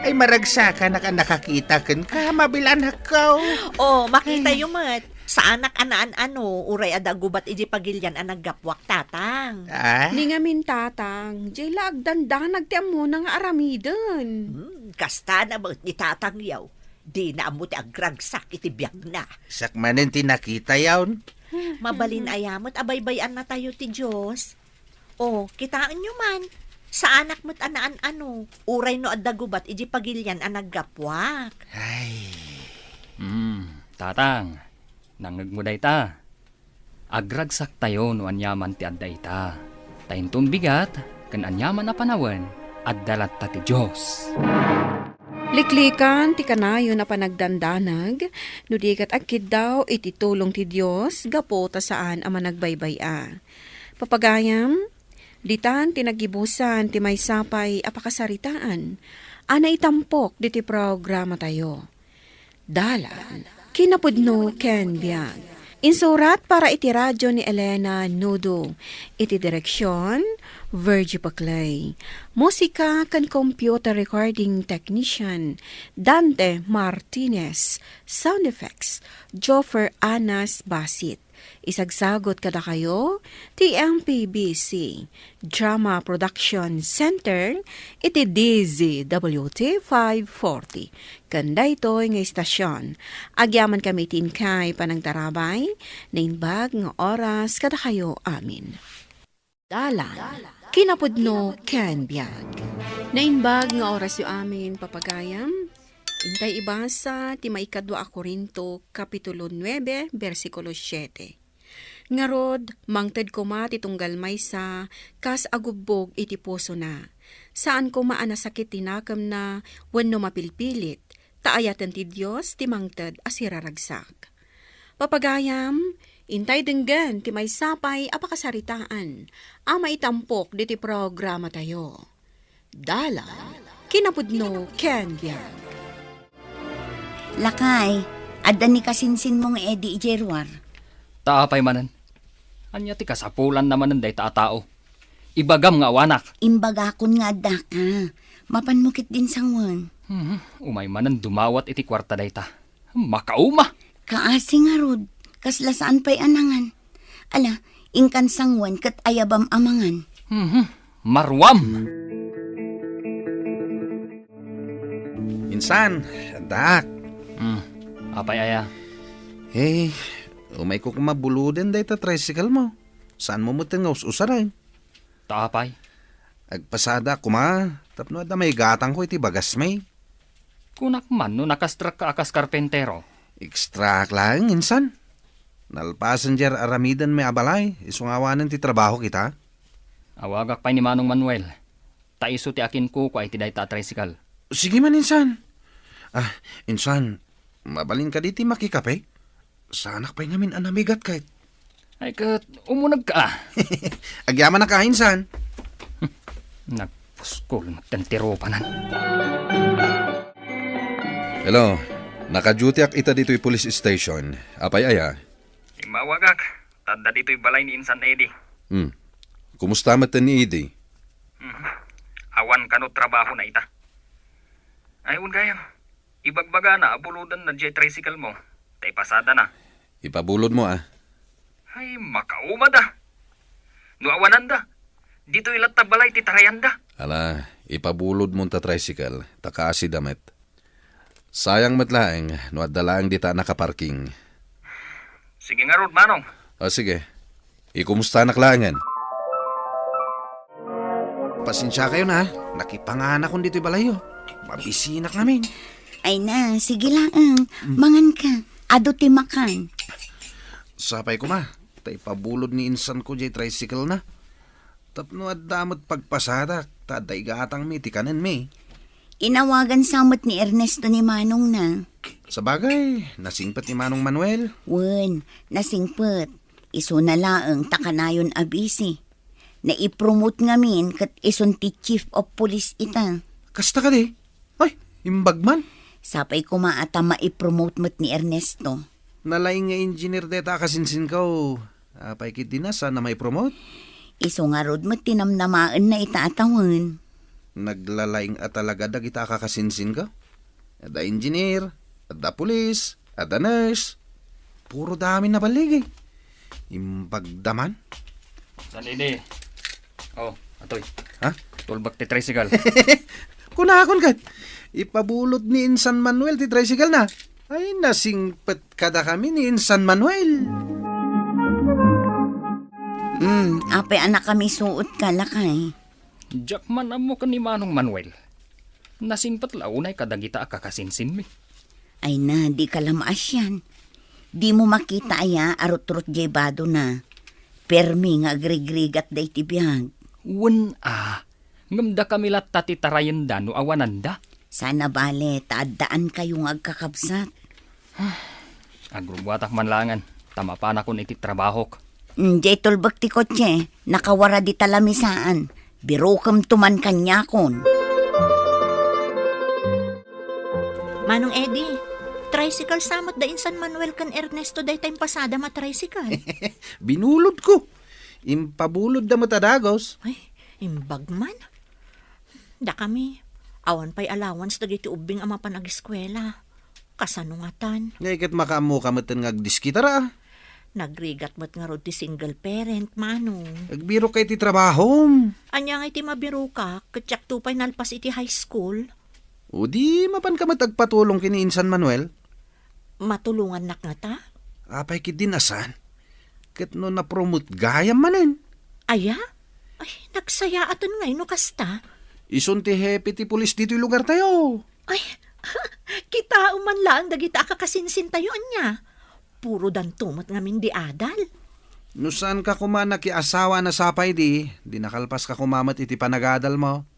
Ay, maragsakan na ka nakakita kan ka, mabilan hakaw. Oh, makita yu mat. Sa anak anaan uray ada gubat iji pagilyan ang naggapwak tatang. Ah? Ni ngamin tatang, jay la agdandanag ti amo nga aramidan. Kasta na mga ni tatang yaw. Di na amo ti agragsak iti biyak na. Sakmanin tinakita yawn. Mabalin ayamot, abaybayan na tayo ti Diyos. Oh, kitaan nyo man. Sa anak mo't anaan uray no adda gubat iji pagilyan ang naggapwak. Ay, Tatang, nangagmuday ta. Agragsak tayo no anyaman ti adday ta. Taintong bigat, kan anyaman na panawan, addalat ta ti Diyos. Liklikan ti kanayo na panagdandanag, no di kat agkid daw iti tulong ti Diyos, gapo ta saan ang managbaybaya. Papagayam, ditan tinagibusan ti may sapay apakasaritaan, ana itampok diti programa tayo. Dalan, kinapudno ken biag. Insurat para iti radyo ni Elena Nudo. Iti direksyon, Virgie Paclay. Musika kan computer recording technician, Dante Martinez. Sound effects, Joffer Anas Basit. Isagsagot kada kayo, TMPBC, Drama Production Center, iti DZWT 540. Kanda ito'y nga istasyon. Agyaman kami tinkay panagtarabay, nainbag nga oras kada kayo amin. Dalan, kinapudno ken biag. Nainbag nga oras yu amin papagayam, intay ibasa ti maikadwa a Korinto, Kapitulo 9, versikulo 7. Ngarod, mangted ko matitunggal may sa kas agubbog iti puso na. Saan ko maanasakit tinakam na wenno mapilpilit, taayatan ti Diyos ti mangted asiraragsak. Papagayam, intay denggan ti may sapay apakasaritaan. Ama itampok di ti programa tayo. Dala, kinapudno ken biag. Lakay, adda ni kasinsin mong Eddie Ijerwar. Taapay manan. Anya ti kasapulan naman ng dayta a tao. Ibagam nga awanak. Imbagakon nga adda ka. Mapanmukit din sangwan. Umay manan dumawat iti kwarta dayta. Makauma. Kaasi nga rod, kasla saan pa'y anangan. Ala, ingkan sangwan kat ayabam amangan. Marwam. Insan, dak. Apay aya. Hey, umay ko kumabuluden day ta tricycle mo. Saan mo mo tingaws usaray? Taapay. Agpasada kuma, tapno da may gatang ko iti bagas may. Kunak man no nakastrak ka akas karpentero. Extract lang, insan. Nal passenger aramidan may abalay, isungawanan ti trabaho kita. Awagak pay ni Manong Manuel. Taiso ti akin ko ay ti dayta tricycle. Sige man, insan. Insan, mabalin ka diti makikape? Sanak pa'y ngamin anamigat kahit. Ay kat, umunag ka. Agyaman na ka, insan. Nagpuskol, magtantiro pa nan. Hello, naka-duty ak ita dito'y police station. Apay aya? Mawagak, tanda dito'y balay ni Insan Eddie. Kumusta matan ni Edie? Awan kano trabaho na ita. Ayun gayam, ibagbaga na abuludan na jet tricycle mo. Tay pasada na. Ipabulod mo Ay, makaumada. No awananda. Dito ilat balay ti tarayanda. Ala, ipabulod mo ta tricycle, takasi damit. Sayang matlaeng, no adalaang di ta nakaparking. Sige nga Rod, Manong. Sige, ikumusta naklangan? Pasensya kayo na, nakipanganak kong dito'y balayo. Mabisinak namin. Ay na, sige lang. Mangan ka. Ado ti makan. Sapay ko ma, tay pabulod ni insan ko jay tricycle na. Tapno at damot pagpasada, taday gatang mi, tikanan mi. Inawagan samot ni Ernesto ni Manong na. Sa bagay, nasingpat ni Manong Manuel. Wen, nasingpet. Iso na laeng takanayon abisi. Naipromote ngamin kat ison ti chief of police ita. Kasta ka di? Ay, imbagman. Sapay ko maata maipromote mo't ni Ernesto. Nalaing nga engineer deta kasinsin ko. Apay kit dinasa na may promote. Iso nga rod mo't tinamnamaan na itaatawan. Naglalaing at talaga da kita kakasinsin ka. Ada engineer, ada police, ada nurse. Puro dami na baligay. Imbagdaman. San Eddie? Oh, atoy. Ha? Tulbak ti tricycle. Kunakon kat. Ipabulot ni Insan Manuel ti tricycle na. Ay, nasingpet kada kami ni Insan Manuel. Apay anak kami suot ka lakay. Jackman amo ka ni Manong Manuel. Nasingpat launay kadagita kakasinsin mi. Ay na, di ka lamaas yan. Di mo makita aya arot-rot jebado na. Permi nga agrigrigat day tibiyag. Wen ngamda kami lat tati tarayenda no awananda. Sana bale, taadaan kayong agkakabsat. Agrubwatak manlangan. Tama pa na kun iti trabahok. Jay tulbak ti kotse, nakawara di talamisaan. Biro kam tuman kanya kon. Manong Eddie, tricycle samot da Insan Manuel kan Ernesto day time pasada tricycle. Binulod ko. Impabulod da matadagos. Ay, imbagman. Da kami, awan pa'y allowance dagiti ubing ama pa nag-eskwela. Kasanungatan. Ngay kat makamu kamatan ngagdiskitara. Nagrigat mo't nga rod ti single parent, Manong. Nagbiro kay ti trabaho. Anya nga iti mabiro ka, katsak tupay nalpas iti high school. O di mapan ka matagpatulong kini Insan Manuel. Matulungan nak nga ta? Apay kit dinasan. Kat no na-promote gayam manen. Aya? Ay, nagsaya aton ngay no kasta. Ison ti hepe ti pulis dito lugar tayo. Ay, kita uman lang dagita kakasinsin tayo anya. Puro dantumot ngamin di adal. No saan ka kumana ki asawa na sapay di nakalpas ka kumamat iti panagadal mo.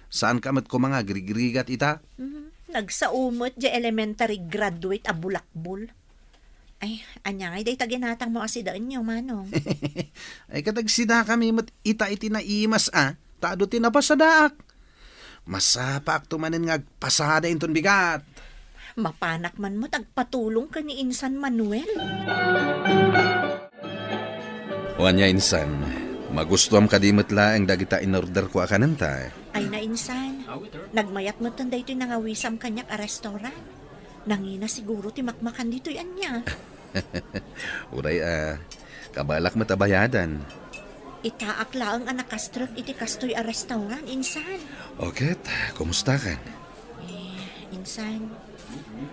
Saan ka mat kumanga grigrigat ita? Nagsaumot di elementary graduate a bulakbol. Ay, anya nga, day taginatang mo asidaan niyo, manong. Ay kadagsida kami mat ita-iti na imas Tado tinapasadaak. Masapak tumanin nga pasada inton bigat. Mapanak man mo, tagpatulong ka ni Insan Manuel. Wanya insan, magustuam kadimot laeng dagita in-order ko akananta. Ay na, Insan. Nagmayat mo tanday ito'y nangawisam kanyak a restaurant. Nangina siguro ti makmakan dito'y anya. Uray kabalak matabayadan. Itaak laang anak kastrap iti kastoy a restaurant, Insan. Okay, kumusta kan? Insan,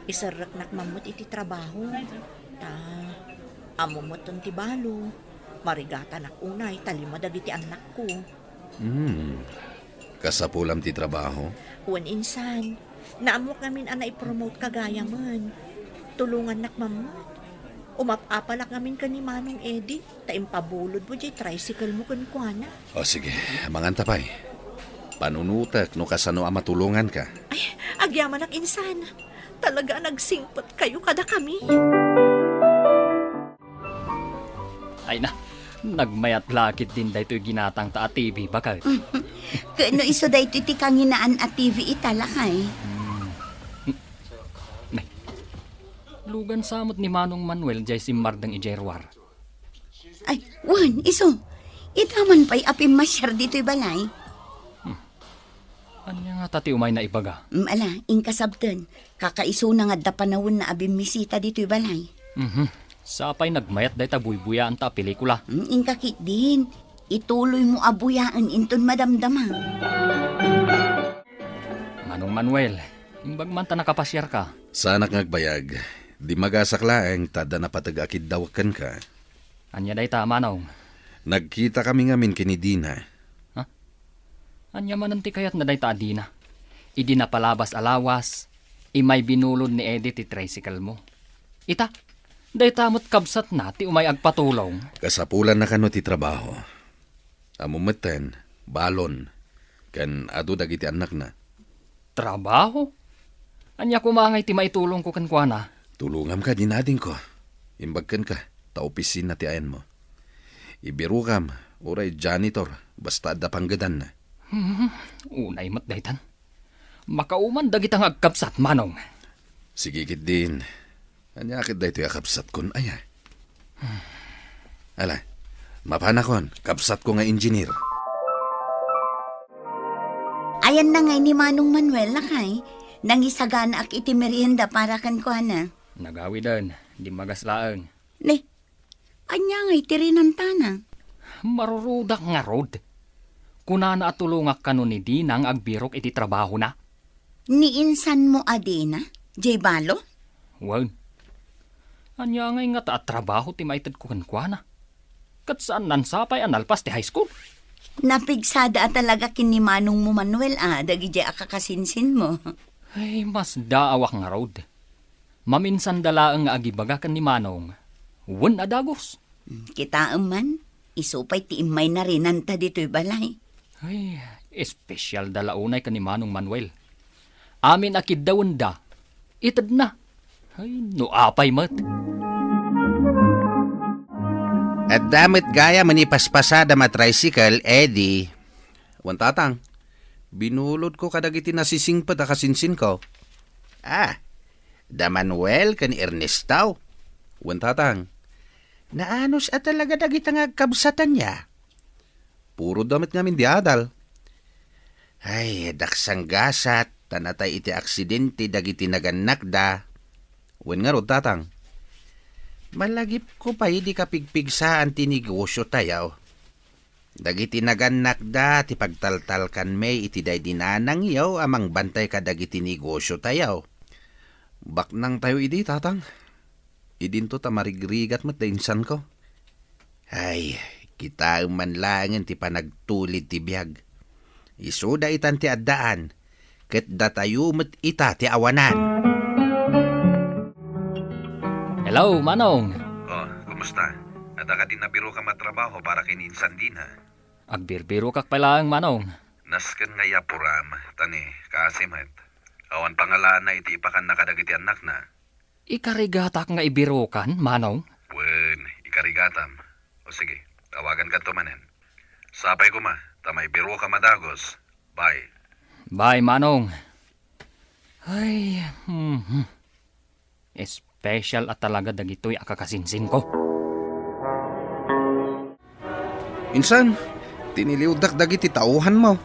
isarak nakmamot iti trabaho. Amumot ton ti balo. Marigata nak unay, talimad iti anak ko. Kasapulam ti trabaho. Wan, Insan, naamok namin ana i-promote kagaya man. Tulungan nakmamot. Umapapalak namin ka ni Manong Eddie. Taimpabulod mo di tricycle mo kuana. O sige, manganta pa'y. Panunutak no kasano matulungan ka. Ay, agyaman ak, Insan. Talaga nagsingpot kayo kada kami. Ay na, nagmayat lakit din daytoy ginatang ta TV bakal. Kano iso dayto iti kanginaan at TV italakay. Lugan samot ni Manong Manuel jay si Mardang Ijerwar. Ay, wan, iso. Itaman pa'y apim masyar dito'y balay. Anya nga tati umay na ibaga? Ala, inkasabten. Kakaiso na nga da panahon na abim misita dito'y balay. Sapay nagmayat day ta buybuyaan ta pelikula. Inkakit din. Ituloy mo abuyaan inton madamdama. Manong Manuel, imbag man ta nakapasyar ka. Sanak ngagbayag. Di magasaklaeng tada na patagakid dawakan ka. Anya day ta, Manong? Nagkita kami ngamin kinidina. Anya mananti kayat na day ta adina. Idi na palabas alawas. Imay binulod ni Eddie ti tricycle mo. Ita, day tamot kabsat na ti umay agpatulong. Kasapulan na kano ti trabaho. Amumeten, balon, kan adu dagiti anak na. Trabaho? Anya kumangay ti maitulong ko kankwana. Tulungam ka, dinading ko. Imbagkan ka, taopisin na ti ayan mo. Ibiru kam, uray janitor, basta da panggadan na. Unay mat daytan. Makauman dagitang agkapsat, Manong. Sigigit din. Anya akit da ito akapsat kon, aya. Ala, mapanakon, kapsat ko nga engineer. Ayan na ngay ni Manong Manuel na kay. Nangisagana ak iti merienda para kan ko na. Nagawi din, di magaslaang. Ne, anya ngay tirinantana. Marurudak nga rod. Kunana at tulungak kano ni Dinang agbirok iti trabaho na. Ni insan mo adina, Jay Balo? Wan. Anya ngay nga ta at trabaho ti maitad ko kankwana. Kat saan nansapay analpas ti high school? Napigsada at talaga kini Manong mo Manuel dagi jay akakasinsin mo. Ay, mas daawak nga rod. Maminsan dalaang nga agibaga kan ni Manong. Wan adagos. Kita man, isupay ti imay na rinanta dito'y balay. Ay, espesyal dalaunay kan ni Manong Manuel. Amin akid dawan da. Itad na. Ay, no apay mat. At damit gaya manipaspasada matricycle, Eddie. Wantatang, binulod ko kadagiti nasisingpad akasinsin ko. Da Manuel kan Ernesto. Wantatang, naanos at talaga dagitang agkabsatan niya. Puro damit ngamin di adal. Ay, daksang gasat, tanatay iti aksidente dagiti naganak da. Wen nga rod, tatang. Malagip ko pa hindi kapigpigsaan tinigosyo tayaw. Dagiti naganak da, ti pagtaltal kan may iti day dinanang yaw, amang bantay ka dagiti negosyo tayaw. Bak nang tayo idi, tatang. Idinto ta marigrigat mat dainsan ko. Ay, kita man langan ti panagtulid ti biyag. Isuda itan ti addaan, ket datayo mat ita ti awanan. Hello, Manong. Oh, kumusta? At ka din nabiro ka matrabaho para kininsan din ha? Agbirbiro kak pala ang Manong. Nasken nga yapuram, tani, kaasimat. Awan pangalan na iti ipakan nakadagiti anak na. Ikarigatak nga ibirukan, Manong. Wen, ikarigatam. O sige, tawagan ka tumanen. Sapay ko ma, tamay biro ka madagos. Bye. Bye, Manong. Ay, Special at talaga dagitoy akakasinsin ko. Insan, tiniliudak dagiti tauhan mo.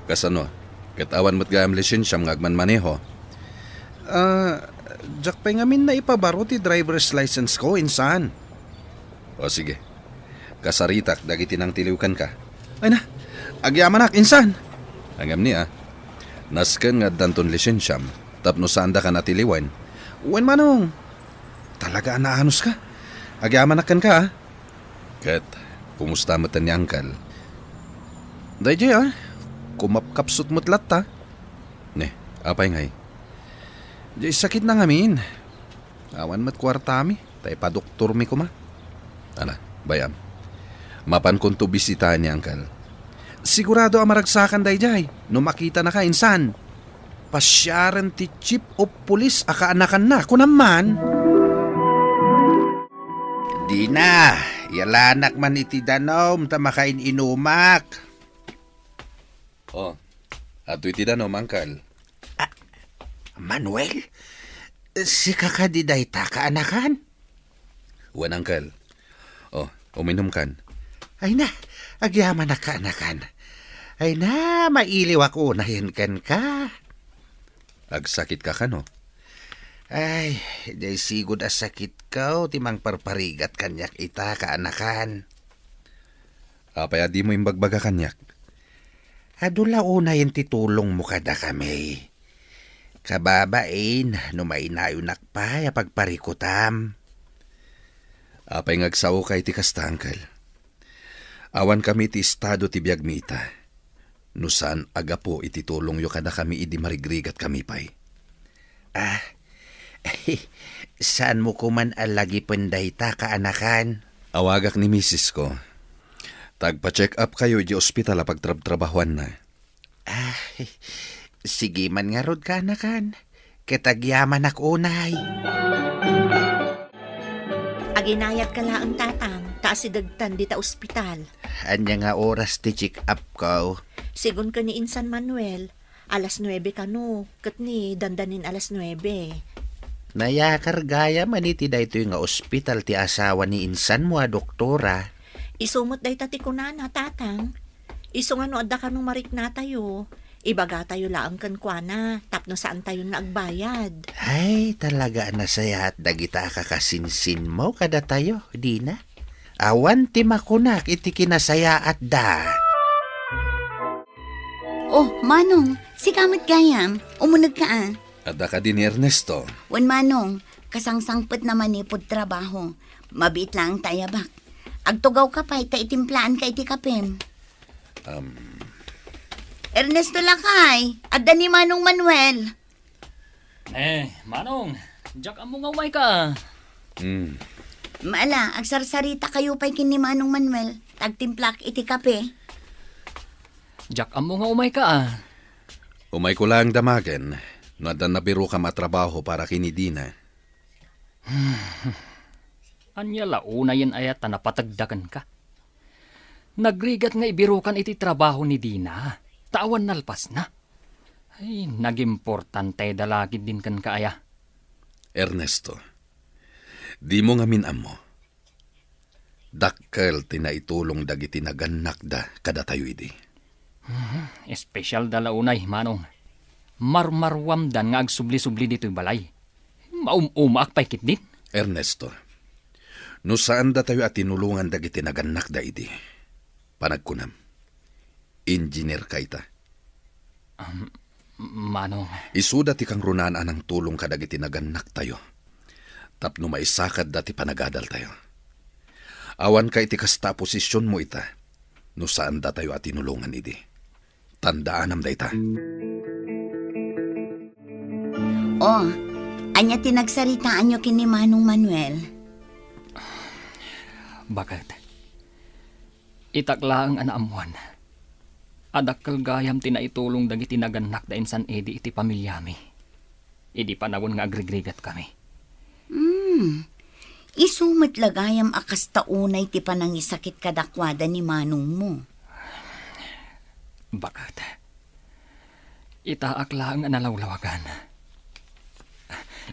Kasano? Katawan mo't gayam lisensyam ngagman maneho. Jak pa ngamin na ipabaro ti driver's license ko, insan. O sige, kasaritak dagiti nang tiliwkan ka. Ay na, agyamanak, insan. Angam niya, nasken nga danton lisensyam, tapno sanda ka natiliwan. Wen Manong, talaga naanos ka. Agyamanakan ka, ah. Kat, kumusta mo ni Angkal? Dayjay, ah. Kumapkapsot mo't latta. Ne, apay ngay. Jay sakit na ngamin. Awan mat kwartami, tay pa doktor mi kuma. Ana, bayam. Mapan kung to bisitahan ni Angkal. Sigurado ang maragsakan dayjay, no makita na ka, insan. Pasyaran ti chief of police akaanakan na, kunaman. Di na, yalanak man iti danom, tamakain inumak. Oh, ato iti danom, Angkal. Manuel, si kakadiday ta kaanakan? Wan, Angkal. Oh, uminom kan. Ay na, agyaman na kaanakan. Ay na, mailiw ako unahin kan ka. Agsakit ka kano? Ay, day sigud as sakit ka, timang parparigat kanyak ita kaanakan. Apay adi mo imbagbaga kanyak. Adula unahin titulong mo kada kami. Kababain, no mainayunak pa, pagparikutam. Apay ngagsaw kay ti kasta, Angkal. Awan kami ti estado ti biagmita. No saan aga po ititulong yo kada kami idi marigrigat kami pay. Saan mo kuman alagi penday ta kaanakan? Awagak ni misis ko. Tagpa-check up kayo di ospital apag trabahuan na. Sige man nga rod kaanakan. Kitagyaman ak unay. Aginayat ka laang tatang, taas idagtan di ta ospital. Anya nga oras ti check up ko? Sigun ka ni Insan Manuel, alas 9 ka no, kat ni dandanin alas 9. Nayakar gaya maniti dayto nga ospital ti asawa ni insan mo, doktora. Isumot day tati kunana, tatang. Iso nga no adda ka nung marik na tayo. Ibaga tayo laang kan kuana, tapno saan tayo naagbayad. Ay, talaga nasaya at dagita kakasinsin mo kada tayo, di na? Awan ti makunak iti kinasaya at da. Oh, Manong, si Kamot Gayam, umunag ka ah. Ada ka din ni Ernesto. Wan Manong, kasangsangpet naman ipod trabaho. Mabit lang tayabak. Agtugaw ka pa, itimplaan ka iti kapem. Ernesto lakay, adda ni Manong Manuel. Manong, jak amo nga umay ka. Maala, agsarsarita kayo pa'y kin ni Manong Manuel. Tagtimplak iti kape. Jak amo nga umay ka. Umay ko lang damagen. Nadan na biro ka matrabaho para kinidina. Anya launa yan ayat na napatagdakan ka. Nagrigat nga ibirukan iti trabaho ni Dina. Tawan nalpas na. Ay, nagimportante dalagid din kan kaaya. Ernesto, di mo nga minam mo. Dakkel tinaitulong dagiti naganak kada tayo idi. Espesyal dalaunay, Manong. Marmarwamdan nga agsubli-subli dito'y balay. Maumak pa'y kit din. Ernesto, no saan da tayo at tinulungan dagiti naganak da idi? Panagkunam. Engineer ka ita. Manong. Isuda ti kang runaan ang tulong kadagiti naganak tayo. Tapno maisakad dati panagadal tayo. Awan ka iti kasta posisyon mo ita. No saan da tayo at tinulungan idi? Tandaanam da ita. Oh, anya tinagsaritaan nyo kin ni Manong Manuel. Bakit? Itakla ang anaamuan. Adakkel gayam tinaitulong dagiti naganak da insan edi iti pamilyami. Idi panawon nga agrigrigat kami. Isumat lagayam akas taunay ti panangisakit kadakwada ni manong mo. Bakit? Itaak lang ang nalawlawagan.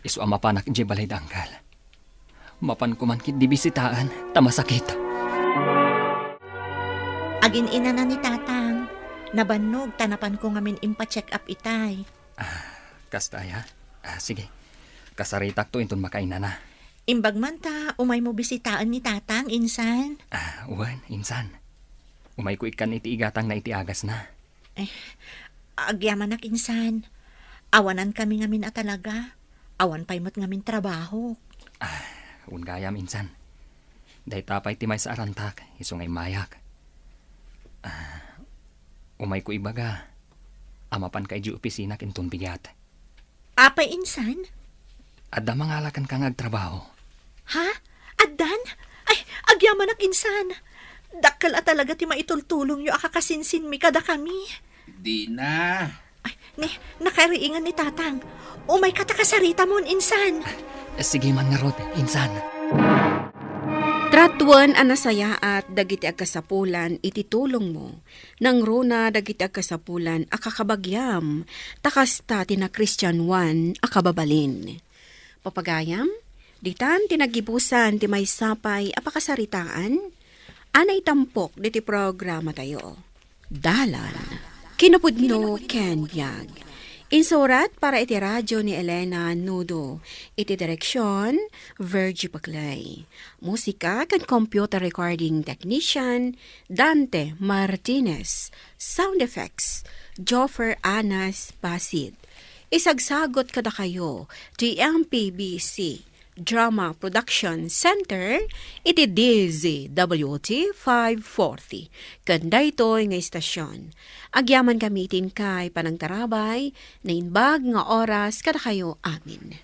Isu ang mapanak di balay dangkal. Mapan ko man kit di bisitaan, tamasakit. Agin ina na ni tatang. Nabannog, tanapan ko ngamin impa-check up itay. Kastaya? Sige. Kasaritak to inton makaina na. Imbag man ta, umay mo bisitaan ni tatang, insan. Uwan, insan. Umay ko ikan iti igatang na iti agas na. Agyaman nak, insan. Awanan kami ngamin at talaga. Awan pa'y mo't ngamin trabaho. Ungayam, insan. Day tapay ti may sa arantak, isungay mayak. Umay ko ibaga. Amapan kay di opisina kinton bigat. Apay, insan? Adda mangalakan kang agtrabaho. Ha? Addan? Ay, agyaman nak, insan. Dakkel at talaga ti maitultulong yu akakasinsin mi kada kami. Di na. Ay, nakariingan ni tatang. Umay katakasarita mon, insan. Sige man nga rod, insan. Tratuan anasaya at dagiti agkasapulan iti tulong mo. Nang runa dagiti agkasapulan akakabagyam. Takasta tina Christian 1 akababalin. Papagayam, ditan tinagibusan ti may sapay apakasaritaan. Anay tampok diti programa tayo. Dalan. Kinapudno Ken Biag. Insurat para iti radyo ni Elena Nudo. Iti direksyon, Virgie Paclay. Musika kan computer recording technician, Dante Martinez. Sound effects, Joffer Anas Basid. Isagsagot kada kayo, TMPBC Drama Production Center, iti DZWT 540. Kanda ito'y nga istasyon. Agyaman gamitin kay panangtarabay, na inbag nga oras kada kayo amin.